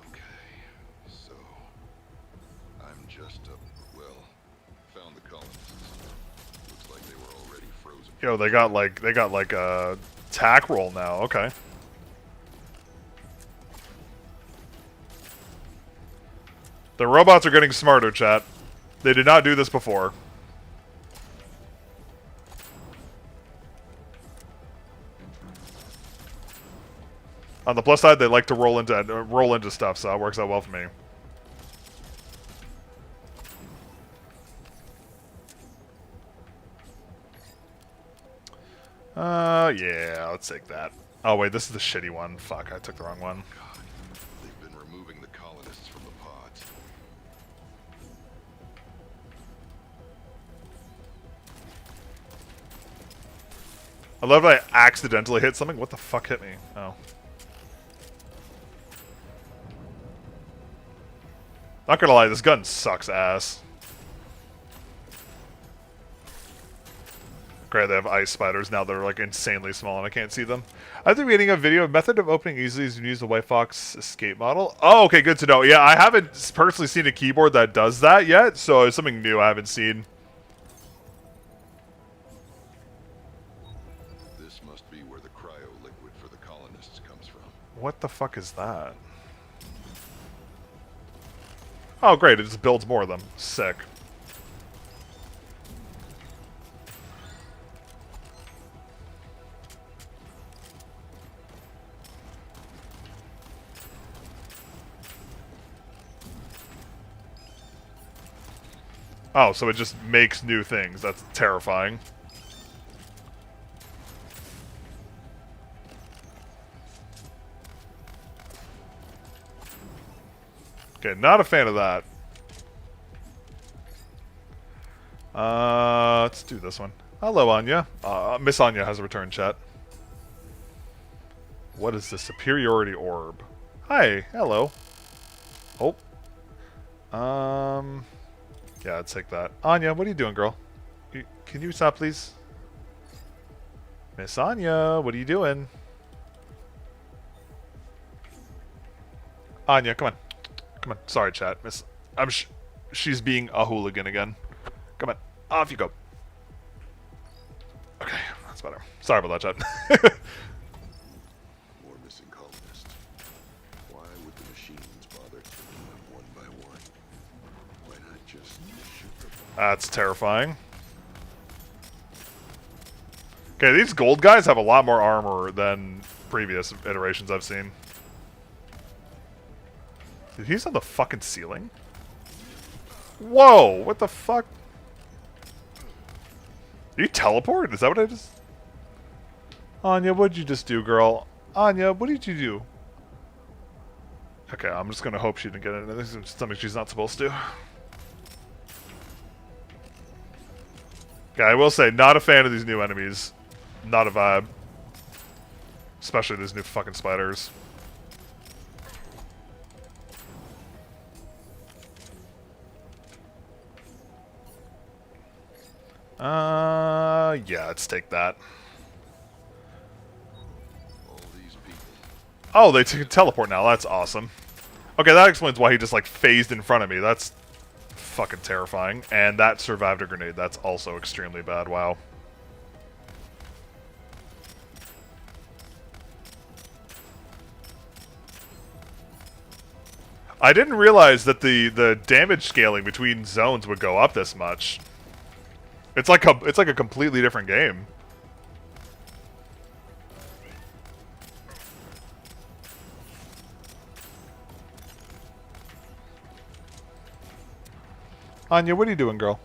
Okay, so I'm just a, well, Yo, they got like a tack roll now. Okay. The robots are getting smarter, chat. They did not do this before. On the plus side, they like to roll into stuff, so that works out well for me. Yeah, let's take that. Oh wait, this is the shitty one. Fuck, I took the wrong one. God, they've been removing the colonists from the pods. I love that I accidentally hit something. What the fuck hit me? Oh. Not gonna lie, this gun sucks ass. Great, they have ice spiders now. They're like insanely small and I can't see them. I've been reading a video. Method of opening easily is to use the White Fox escape model. Oh, okay, good to know. Yeah, I haven't personally seen a keyboard that does that yet, so it's something new I haven't seen. This must be where the cryo liquid for the colonists comes from. What the fuck is that? Oh, great, it just builds more of them. Sick. Oh, so it just makes new things. That's terrifying. Okay, not a fan of that. Let's do this one. Hello, Anya. Miss Anya has returned, chat. What is the superiority orb? Hi, hello. Oh. Yeah, I'd take that. Anya, what are you doing, girl? Can you stop, please? Miss Anya, what are you doing? Anya, come on. Come on. Sorry, chat. Miss, she's being a hooligan again. Come on. Off you go. Okay, that's better. Sorry about that, chat. More missing colonists. Why would the machines bother taking them one by one? Why not just shoot them? That's terrifying. Okay, these gold guys have a lot more armor than previous iterations I've seen. Dude, he's on the fucking ceiling? Whoa, what the fuck? Did you teleport? Is that what I just... Anya, what did you just do, girl? Anya, what did you do? Okay, I'm just gonna hope she didn't get into this. It's something she's not supposed to. Okay, I will say, not a fan of these new enemies. Not a vibe. Especially these new fucking spiders. Yeah, let's take that. All these people. Oh, they can teleport now. That's awesome. Okay, that explains why he just, like, phased in front of me. That's fucking terrifying. And that survived a grenade. That's also extremely bad. Wow. I didn't realize that the damage scaling between zones would go up this much. It's like a completely different game. Anya, what are you doing, girl?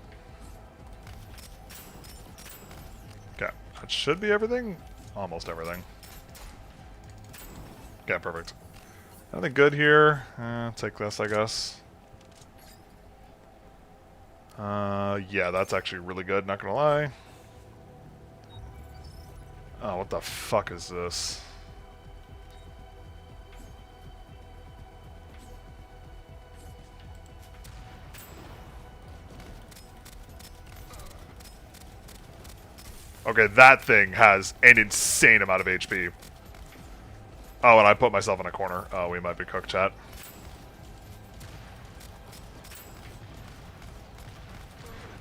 Okay, that should be everything. Almost everything. Okay, perfect. Nothing good here. Take this, I guess. Yeah, that's actually really good, not gonna lie. Oh, what the fuck is this? Okay, that thing has an insane amount of HP. Oh, and I put myself in a corner. Oh, we might be cooked, chat.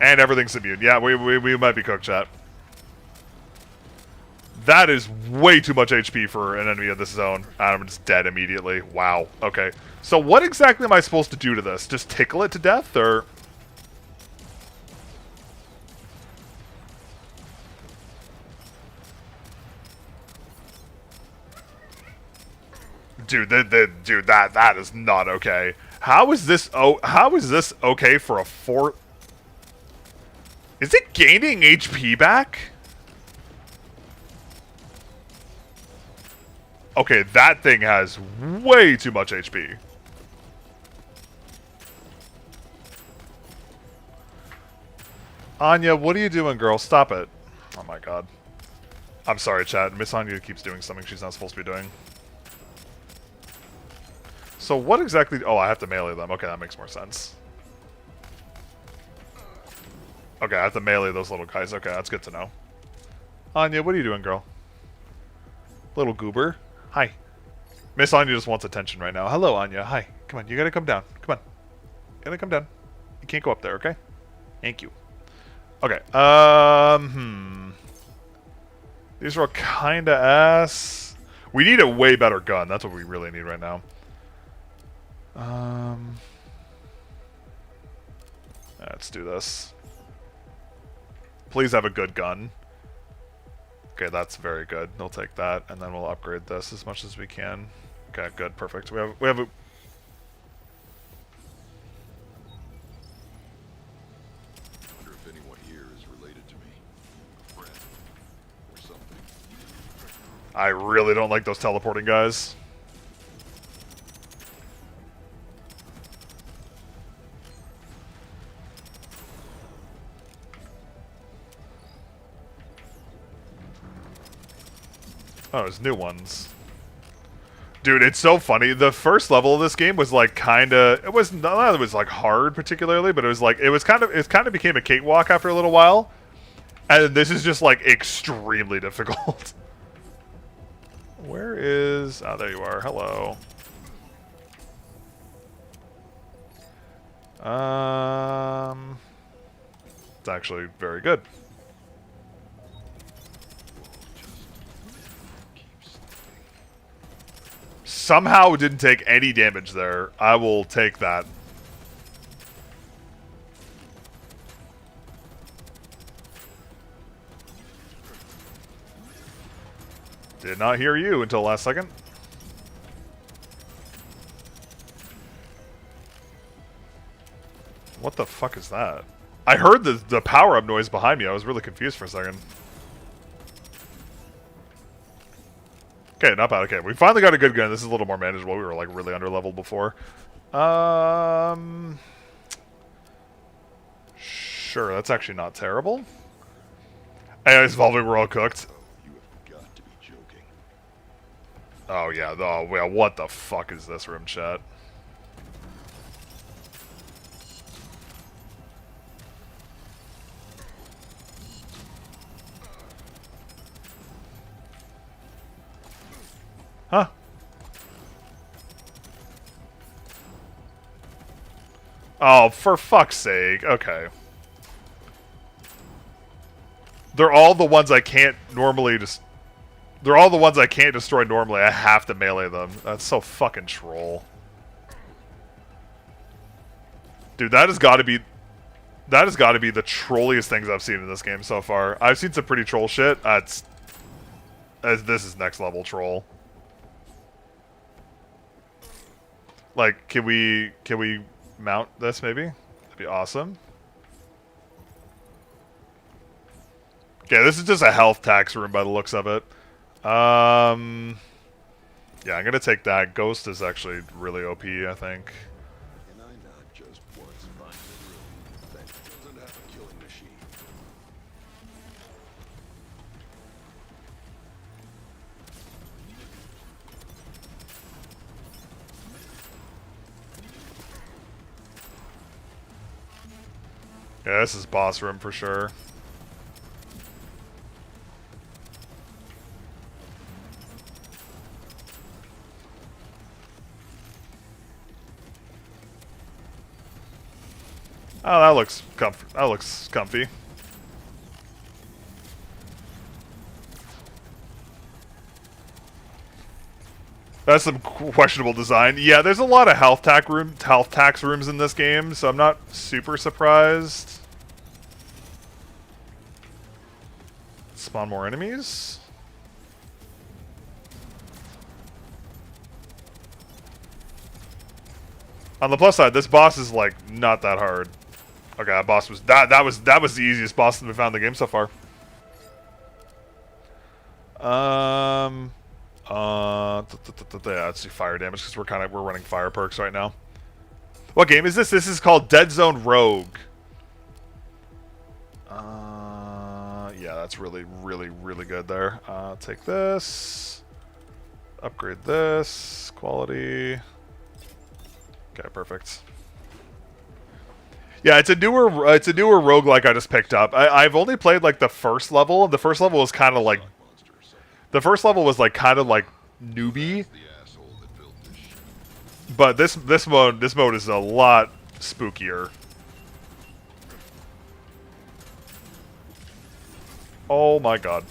And everything's immune. Yeah, we might be cooked, chat. That is way too much HP for an enemy in this zone. I'm just dead immediately. Wow. Okay. So what exactly am I supposed to do to this? Just tickle it to death, or... Dude, dude, that is not okay. How is this okay for a 4? Is it gaining HP back? Okay, that thing has way too much HP. Anya, what are you doing, girl? Stop it. Oh my god. I'm sorry, chat. Miss Anya keeps doing something she's not supposed to be doing. So what exactly... Oh, I have to melee them. Okay, that makes more sense. Okay, I have to melee those little guys. Okay, that's good to know. Anya, what are you doing, girl? Little goober. Hi. Miss Anya just wants attention right now. Hello, Anya. Hi. Come on, you gotta come down. Come on. You gotta come down. You can't go up there, okay? Thank you. Okay, These are all kinda ass. We need a way better gun. That's what we really need right now. Let's do this. Please have a good gun. Okay, that's very good. They'll take that, and then we'll upgrade this as much as we can. Okay, good, perfect. We have a... Wonder if anyone here is related to me. A friend. Or something. I really don't like those teleporting guys. Oh, there's new ones. Dude, it's so funny. The first level of this game was like kinda... It was none of it was like hard particularly, but it was like... It kind of became a cakewalk after a little while. And this is just like extremely difficult. Where is... Oh, there you are. Hello. It's actually very good. Somehow didn't take any damage there. I will take that. Did not hear you until last second. What the fuck is that? I heard the power-up noise behind me. I was really confused for a second. Okay, not bad. Okay, we finally got a good gun. This is a little more manageable. We were like really under-leveled before. Sure, that's actually not terrible. Anyways, Evolving, we're all cooked. You have got to be joking. Oh yeah, oh yeah, what the fuck is this room, chat? Huh? Oh, for fuck's sake. Okay. They're all the ones I can't normally just... They're all the ones I can't destroy normally. I have to melee them. That's so fucking troll. Dude, that has got to be... That has got to be the trolliest things I've seen in this game so far. I've seen some pretty troll shit. This is next level troll. Like, can we mount this maybe? That'd be awesome. Okay, this is just a health tax room by the looks of it. Yeah, I'm gonna take that. Ghost is actually really OP, I think. Can I not just once find a room that doesn't have a killing machine? Yeah, this is boss room for sure. Oh, that looks comfy. That's some questionable design. Yeah, there's a lot of health tax rooms in this game, so I'm not super surprised. Spawn more enemies. On the plus side, this boss is like not that hard. Okay, that boss was that was the easiest boss that we found in the game so far. Yeah, let's do fire damage because we're running fire perks right now. What game is this? This is called Dead Zone Rogue. Yeah, that's really good there. Take this, upgrade this, quality. Okay, perfect. Yeah, it's a newer roguelike I just picked up. I've only played like the first level. The first level was kind of like newbie. But this mode is a lot spookier. Oh my god.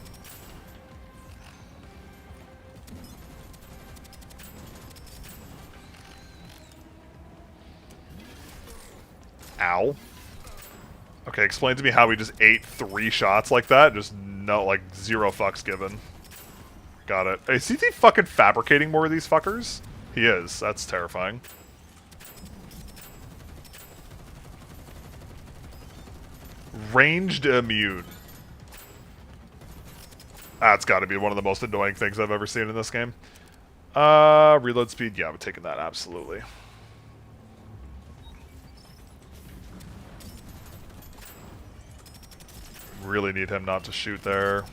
Ow. Okay, explain to me how we just ate 3 shots like that. Just no, like, 0 fucks given. Got it. Is he fucking fabricating more of these fuckers? He is. That's terrifying. Ranged immune. That's got to be one of the most annoying things I've ever seen in this game. Reload speed. Yeah, I'm taking that, absolutely. Really need him not to shoot there.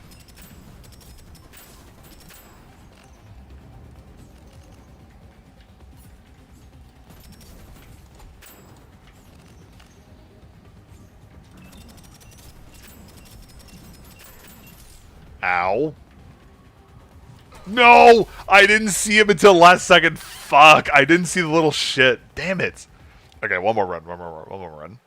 Ow. No! I didn't see him until last second. Fuck. I didn't see the little shit. Damn it. Okay, one more run.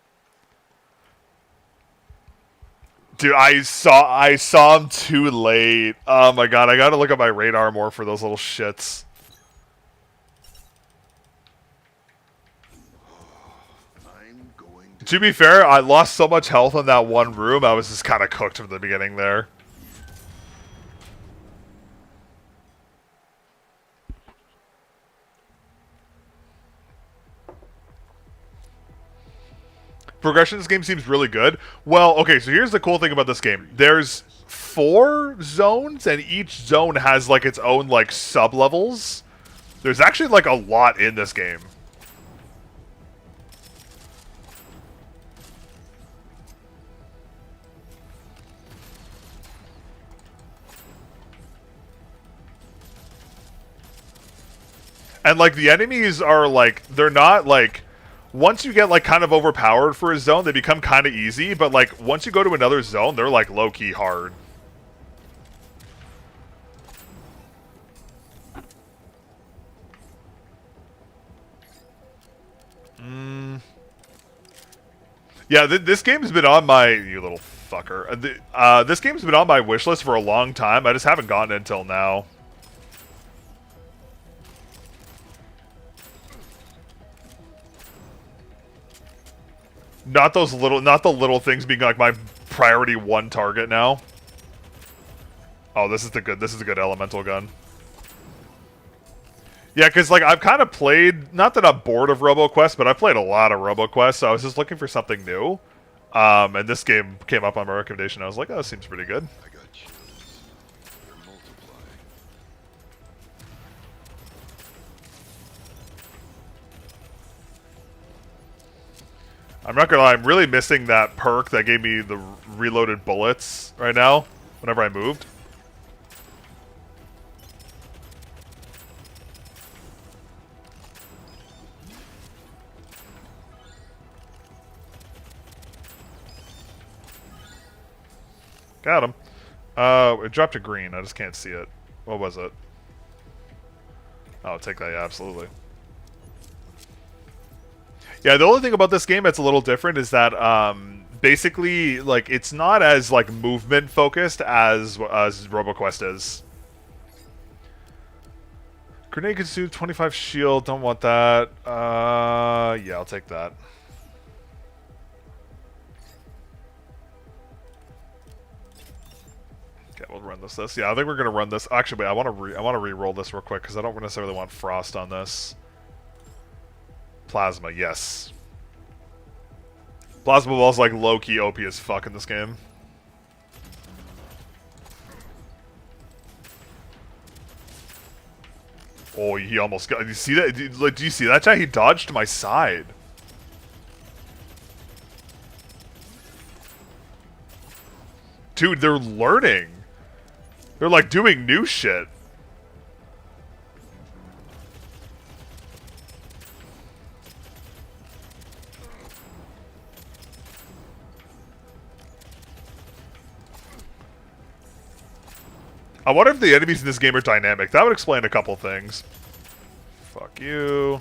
Dude, I saw him too late. Oh my god, I gotta look at my radar more for those little shits. To be fair, I lost so much health in that one room, I was just kind of cooked from the beginning there. Progression in this game seems really good. Well, okay, so here's the cool thing about this game. There's 4 zones, and each zone has, like, its own, like, sub-levels. There's actually, like, a lot in this game. And, like, the enemies are, like, they're not, like... Once you get, like, kind of overpowered for a zone, they become kind of easy, but, like, once you go to another zone, they're, like, low-key hard. Yeah, this game's been on my... You little fucker. This game's been on my wish list for a long time. I just haven't gotten it until now. Not the little things being like my priority 1 target now. Oh, this is a good elemental gun. Yeah, because like I've kind of played, not that I'm bored of RoboQuest, but I've played a lot of RoboQuest, so I was just looking for something new. And this game came up on my recommendation. I was like, oh, this seems pretty good. I got chills. They're multiplying. I'm not gonna lie, I'm really missing that perk that gave me the reloaded bullets right now, whenever I moved. Got him. It dropped to green, I just can't see it. What was it? Oh, take that, yeah, absolutely. Yeah, the only thing about this game that's a little different is that basically, like, it's not as like movement focused as RoboQuest is. Grenade consume 25 shield. Don't want that. Yeah, I'll take that. Okay, we'll run this. Yeah, I think we're gonna run this. Actually, wait, I want to re-roll this real quick because I don't necessarily want frost on this. Plasma, yes. Plasma ball's like low-key OP as fuck in this game. Oh, he almost got. You see that? Do you see that, chat? He dodged to my side. Dude, they're learning. They're like doing new shit. I wonder if the enemies in this game are dynamic. That would explain a couple things. Fuck you.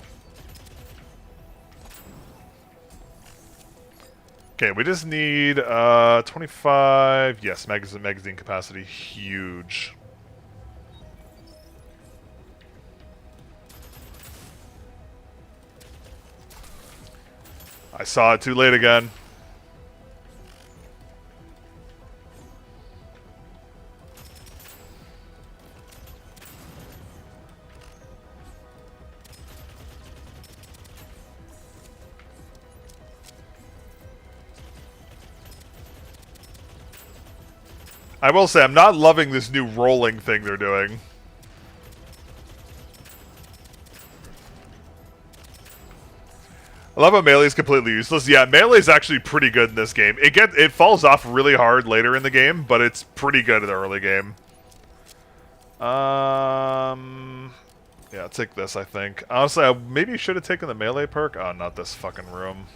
Okay, we just need 25. Yes, magazine capacity, huge. I saw it too late again. I will say, I'm not loving this new rolling thing they're doing. I love how melee is completely useless. Yeah, melee is actually pretty good in this game. It falls off really hard later in the game, but it's pretty good in the early game. Yeah, I'll take this, I think. Honestly, I maybe should have taken the melee perk. Oh, not this fucking room.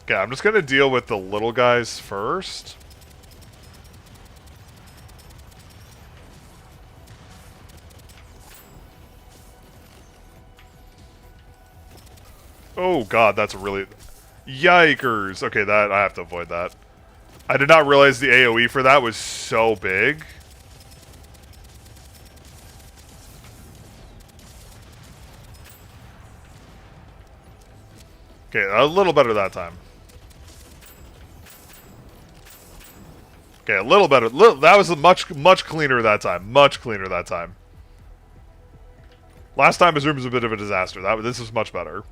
Okay, I'm just gonna deal with the little guys first. Oh god, that's really... Yikers! Okay, that I have to avoid that. I did not realize the AoE for that was so big. Okay, a little better that time. Okay, a little better. That was much cleaner that time. Much cleaner that time. Last time his room was a bit of a disaster. This was much better.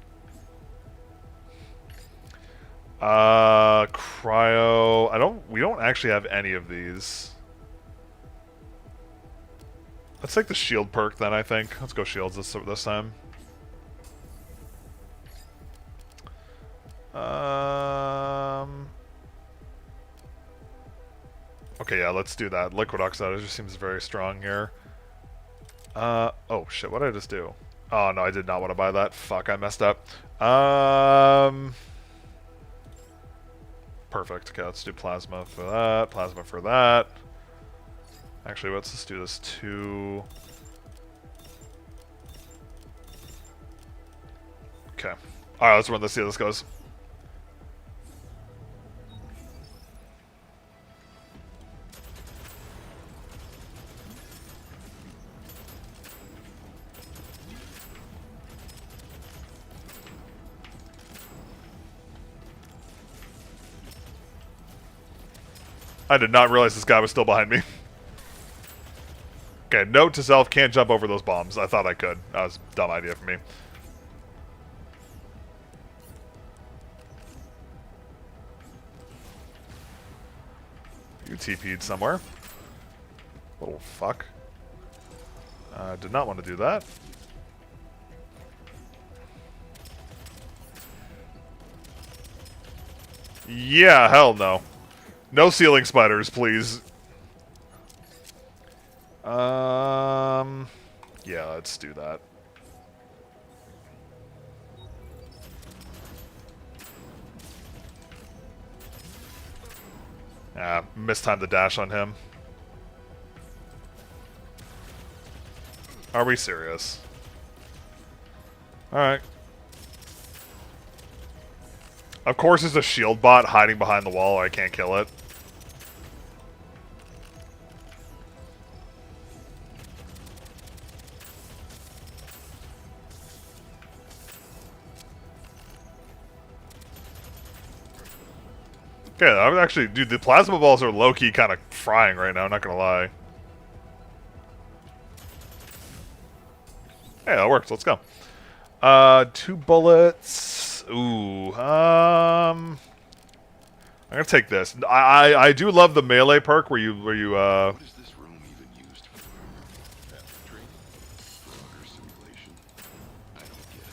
Cryo. We don't actually have any of these. Let's take the shield perk then, I think. Let's go shields this time. Okay, yeah, let's do that. Liquid Oxide just seems very strong here. Oh shit, what did I just do? Oh no, I did not want to buy that. Fuck, I messed up. Perfect. Okay, let's do plasma for that. Plasma for that. Actually, let's just do this too. Okay. Alright, let's run this, see how this goes. I did not realize this guy was still behind me. Okay, note to self, can't jump over those bombs. I thought I could. That was a dumb idea for me. You TP'd somewhere. Little fuck. Did not want to do that. Yeah, hell no. No ceiling spiders, please. Yeah, let's do that. Ah, mistimed the dash on him. Are we serious? Alright. Of course there's a shield bot hiding behind the wall. I can't kill it. Okay, I was actually... Dude, the plasma balls are low-key kind of frying right now, I'm not gonna lie. Hey, that works. Let's go. 2 bullets. Ooh. I'm gonna take this. I do love the melee perk where you What is this room even used for? Path training? Broader simulation? I don't get it.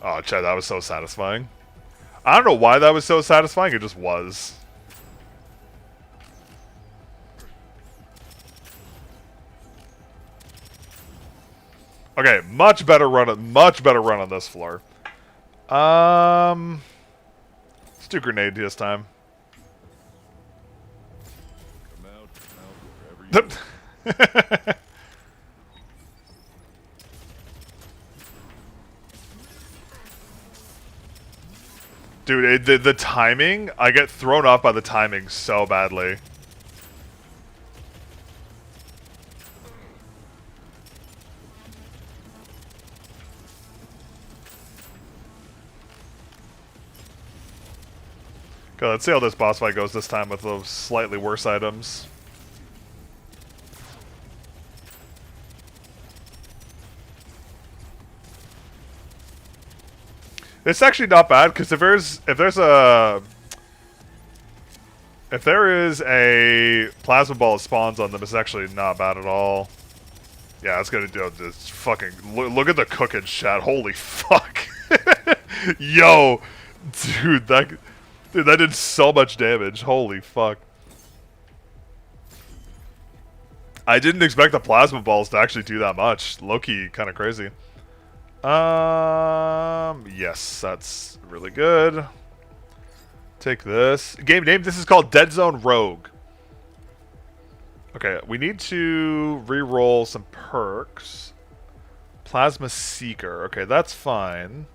Oh, Chad, that was so satisfying. I don't know why that was so satisfying. It just was. Okay, much better run on this floor. Let's do grenade this time. Come out wherever you Dude, the timing, I get thrown off by the timing so badly. Okay, let's see how this boss fight goes this time with those slightly worse items. It's actually not bad because if there is a plasma ball that spawns on them, it's actually not bad at all. Yeah, it's gonna do this. Fucking look at the cooking chat. Holy fuck, yo, dude, that did so much damage. Holy fuck. I didn't expect the plasma balls to actually do that much. Low-key, kind of crazy. Yes, that's really good. Take this. Game name, this is called Dead Zone Rogue. Okay, we need to re-roll some perks. Plasma Seeker. Okay, that's fine.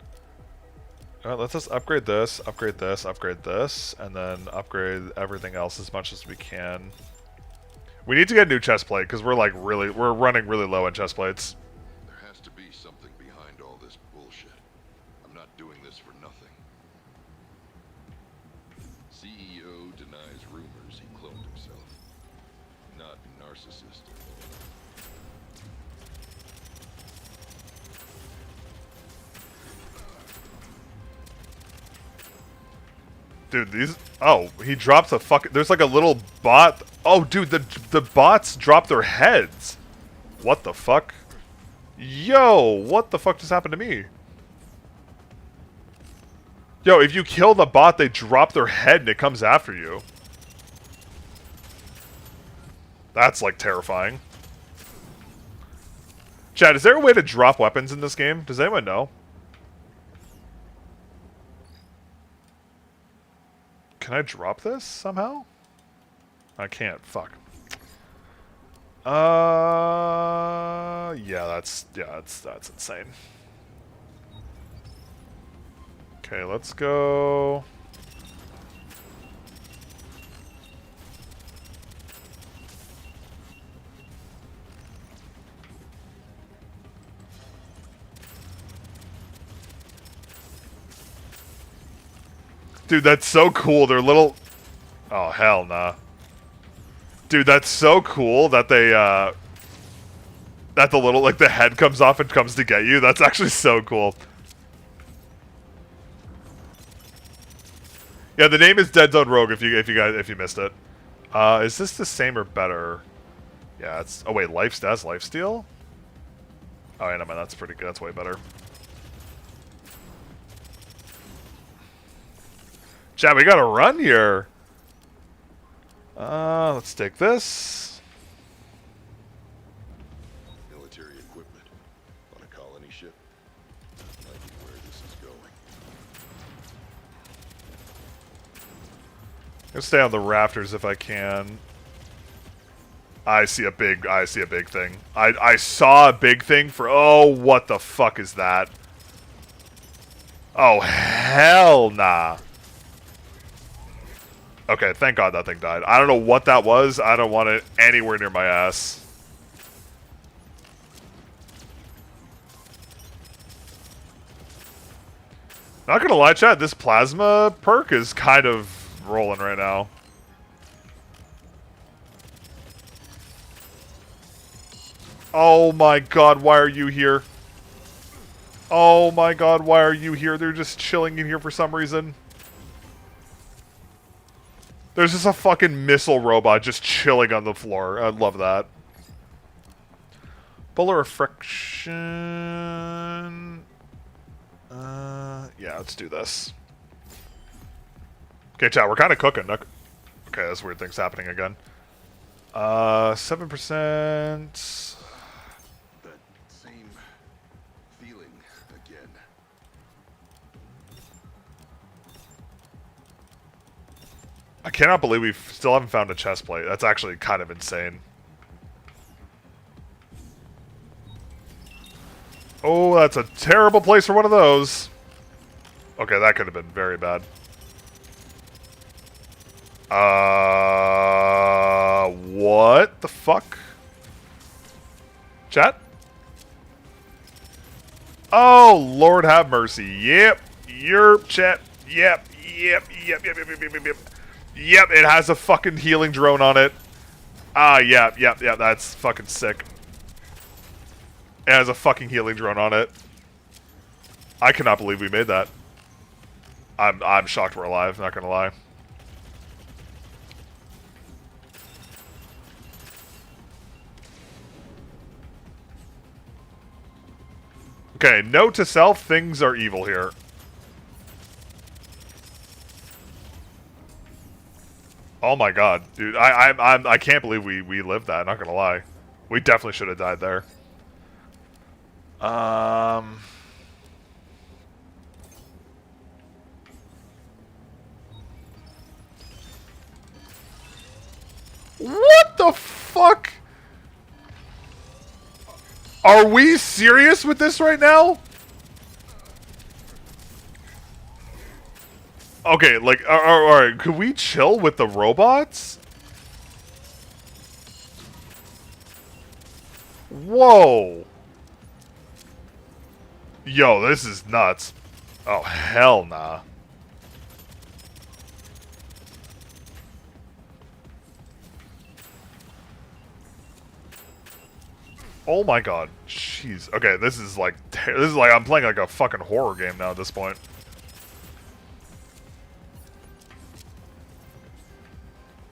Alright, let's just upgrade this, upgrade this, upgrade this, and then upgrade everything else as much as we can. We need to get a new chest plate, because we're running really low on chest plates. There has to be something behind all this bullshit. I'm not doing this for nothing. CEO denies rumors he cloned himself. Not narcissist. Dude, these... Oh, he drops a fucking... There's like a little bot... Oh, dude, the bots drop their heads. What the fuck? Yo, what the fuck just happened to me? Yo, if you kill the bot, they drop their head and it comes after you. That's, like, terrifying. Chad, is there a way to drop weapons in this game? Does anyone know? Can I drop this somehow? I can't. Fuck. Yeah, that's insane. Okay, let's go. Dude, that's so cool. They're little... Oh, hell nah. Dude, that's so cool that they, that the little, like, the head comes off and comes to get you. That's actually so cool. Yeah, the name is Dead Zone Rogue if you missed it. Is this the same or better? Yeah, it's... Oh, wait, that's lifesteal? Oh, yeah, no, man, that's pretty good. That's way better. Chat, we gotta run here. Let's take this. Military equipment on a colony ship. Might be where this I'll stay on the rafters if I can. I see a big thing. I saw a big thing for, oh, what the fuck is that? Oh, hell nah. Okay, thank God that thing died. I don't know what that was. I don't want it anywhere near my ass. Not gonna lie, chat, this plasma perk is kind of rolling right now. Oh my God, why are you here? Oh my God, why are you here? They're just chilling in here for some reason. There's just a fucking missile robot just chilling on the floor. I love that. Bullet refraction. Yeah, let's do this. Okay, chat, we're kind of cooking. Okay, that's weird things happening again. 7%. That same feeling again. I cannot believe we still haven't found a chest plate. That's actually kind of insane. Oh, that's a terrible place for one of those. Okay, that could have been very bad. What the fuck? Chat? Oh, Lord have mercy. Yep. Yerp, chat. Yep. Yep. Yep, it has a fucking healing drone on it. Yep. That's fucking sick. It has a fucking healing drone on it. I cannot believe we made that. I'm shocked we're alive, not gonna lie. Okay, note to self, things are evil here. Oh my God, dude! I can't believe we lived that. Not gonna lie, we definitely should have died there. What the fuck? Are we serious with this right now? Okay, like, alright, could we chill with the robots? Whoa. Yo, this is nuts. Oh, hell nah. Oh my God. Jeez. Okay, this is like I'm playing like a fucking horror game now at this point.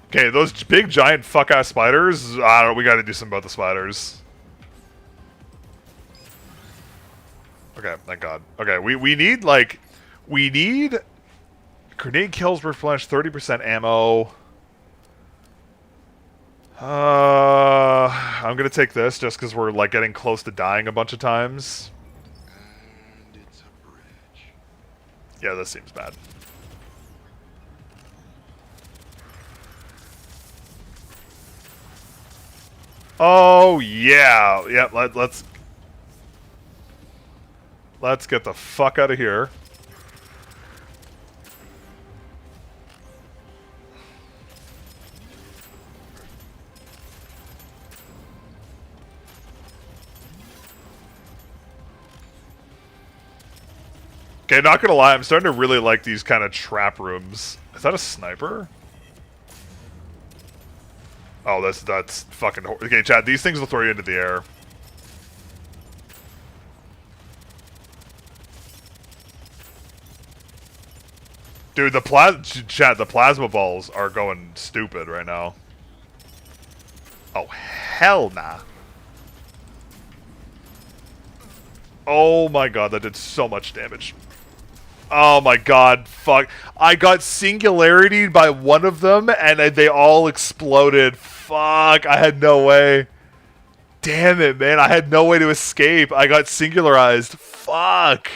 Okay, those big giant fuck-ass spiders, I don't know, we gotta do something about the spiders. Okay, thank God. Okay, we need, like, we need grenade kills replenish 30% ammo. I'm gonna take this just because we're, like, getting close to dying a bunch of times. And it's a bridge. Yeah, this seems bad. Oh, yeah. Yeah, let's get the fuck out of here. Okay, not gonna lie, I'm starting to really like these kind of trap rooms. Is that a sniper? Oh, that's fucking okay, Chad, these things will throw you into the air. Dude, the plasma balls are going stupid right now. Oh, hell nah. Oh my God, that did so much damage. Oh my God, fuck. I got singularity by one of them and they all exploded. Fuck, I had no way. Damn it, man. I had no way to escape. I got singularized. Fuck.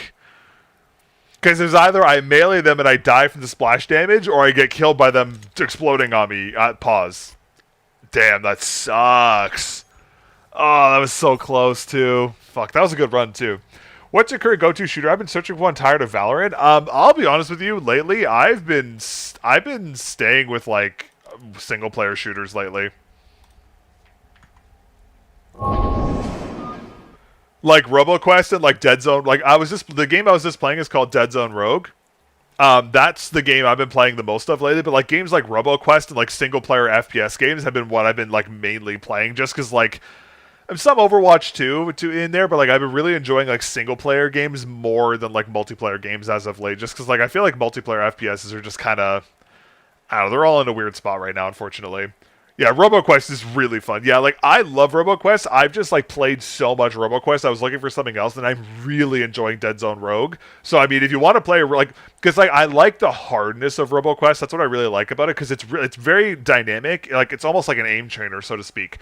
Because there's either I melee them and I die from the splash damage, or I get killed by them exploding on me. Pause. Damn, that sucks. Oh, that was so close, too. Fuck, that was a good run, too. What's your current go-to shooter? I've been searching for one, tired of Valorant. I'll be honest with you. Lately, I've been staying with, like, single-player shooters lately. Like RoboQuest and like Dead Zone. Like the game I was just playing is called Dead Zone Rogue. That's the game I've been playing the most of lately. But like games like RoboQuest and like single player FPS games have been what I've been like mainly playing. Just because like some Overwatch too in there, but like I've been really enjoying like single player games more than like multiplayer games as of late. Just because like I feel like multiplayer FPSs are just kind of, I don't know, they're all in a weird spot right now, unfortunately. Yeah, RoboQuest is really fun. Yeah, like, I love RoboQuest. I've just, like, played so much RoboQuest. I was looking for something else, and I'm really enjoying Dead Zone Rogue. So, I mean, if you want to play, like, because, like, I like the hardness of RoboQuest. That's what I really like about it, because it's very dynamic. Like, it's almost like an aim trainer, so to speak.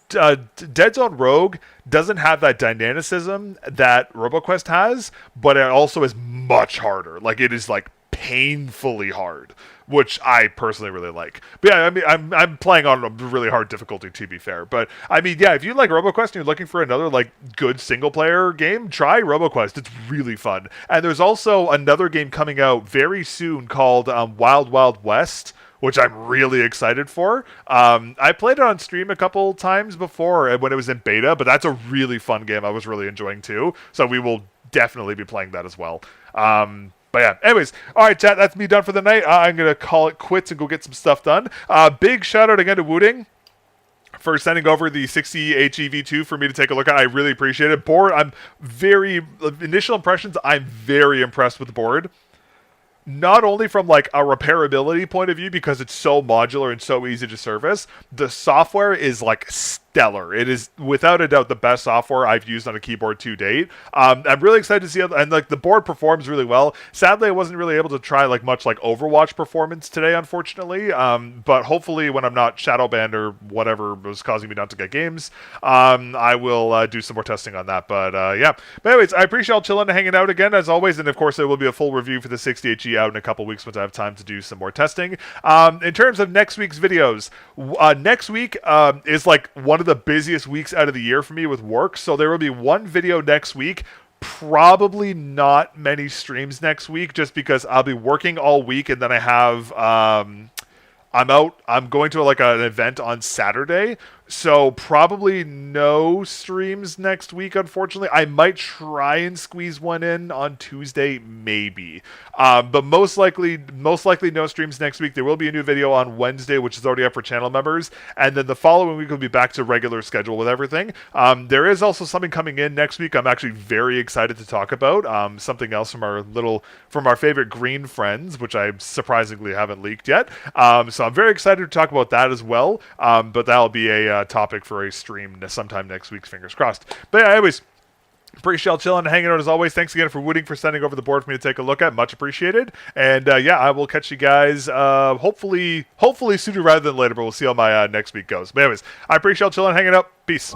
Dead Zone Rogue doesn't have that dynamicism that RoboQuest has, but it also is much harder. Like, it is, like, painfully hard, which I personally really like. But yeah, I mean, I'm playing on a really hard difficulty, to be fair. But I mean, yeah, if you like RoboQuest and you're looking for another like good single player game, try RoboQuest. It's really fun. And there's also another game coming out very soon called Wild Wild West, which I'm really excited for. I played it on stream a couple times before when it was in beta, but that's a really fun game I was really enjoying too. So we will definitely be playing that as well. But yeah, anyways, all right, chat, that's me done for the night. I'm going to call it quits and go get some stuff done. Big shout out again to Wooting for sending over the 60HE V2 for me to take a look at. I really appreciate it. Board, initial impressions, I'm very impressed with the board. Not only from like a repairability point of view, because it's so modular and so easy to service, the software is like stellar. It is without a doubt the best software I've used on a keyboard to date. I'm really excited to see how, and like the board performs really well. Sadly, I wasn't really able to try like much like Overwatch performance today, unfortunately. But hopefully when I'm not shadow banned or whatever was causing me not to get games, I will do some more testing on that. But yeah. But anyways, I appreciate y'all chilling and hanging out again as always. And of course, there will be a full review for the 60HE out in a couple weeks once I have time to do some more testing. In terms of next week's videos, next week is like one of the busiest weeks out of the year for me with work, so there will be one video next week. Probably not many streams next week, just because I'll be working all week, and then I have I'm going to like an event on Saturday, so probably no streams next week, unfortunately. I might try and squeeze one in on Tuesday, maybe. But most likely no streams next week. There will be a new video on Wednesday, which is already up for channel members, and then the following week will be back to regular schedule with everything. There is also something coming in next week I'm actually very excited to talk about. Something else from our favorite green friends, which I surprisingly haven't leaked yet. So I'm very excited to talk about that as well. But that'll be a topic for a stream sometime next week, fingers crossed. But yeah, anyways, appreciate y'all chilling and hanging out as always. Thanks again for Wooting for sending over the board for me to take a look at. Much appreciated. And yeah, I will catch you guys hopefully sooner rather than later, but we'll see how my next week goes. But anyways, I appreciate y'all chilling and hanging out. Peace.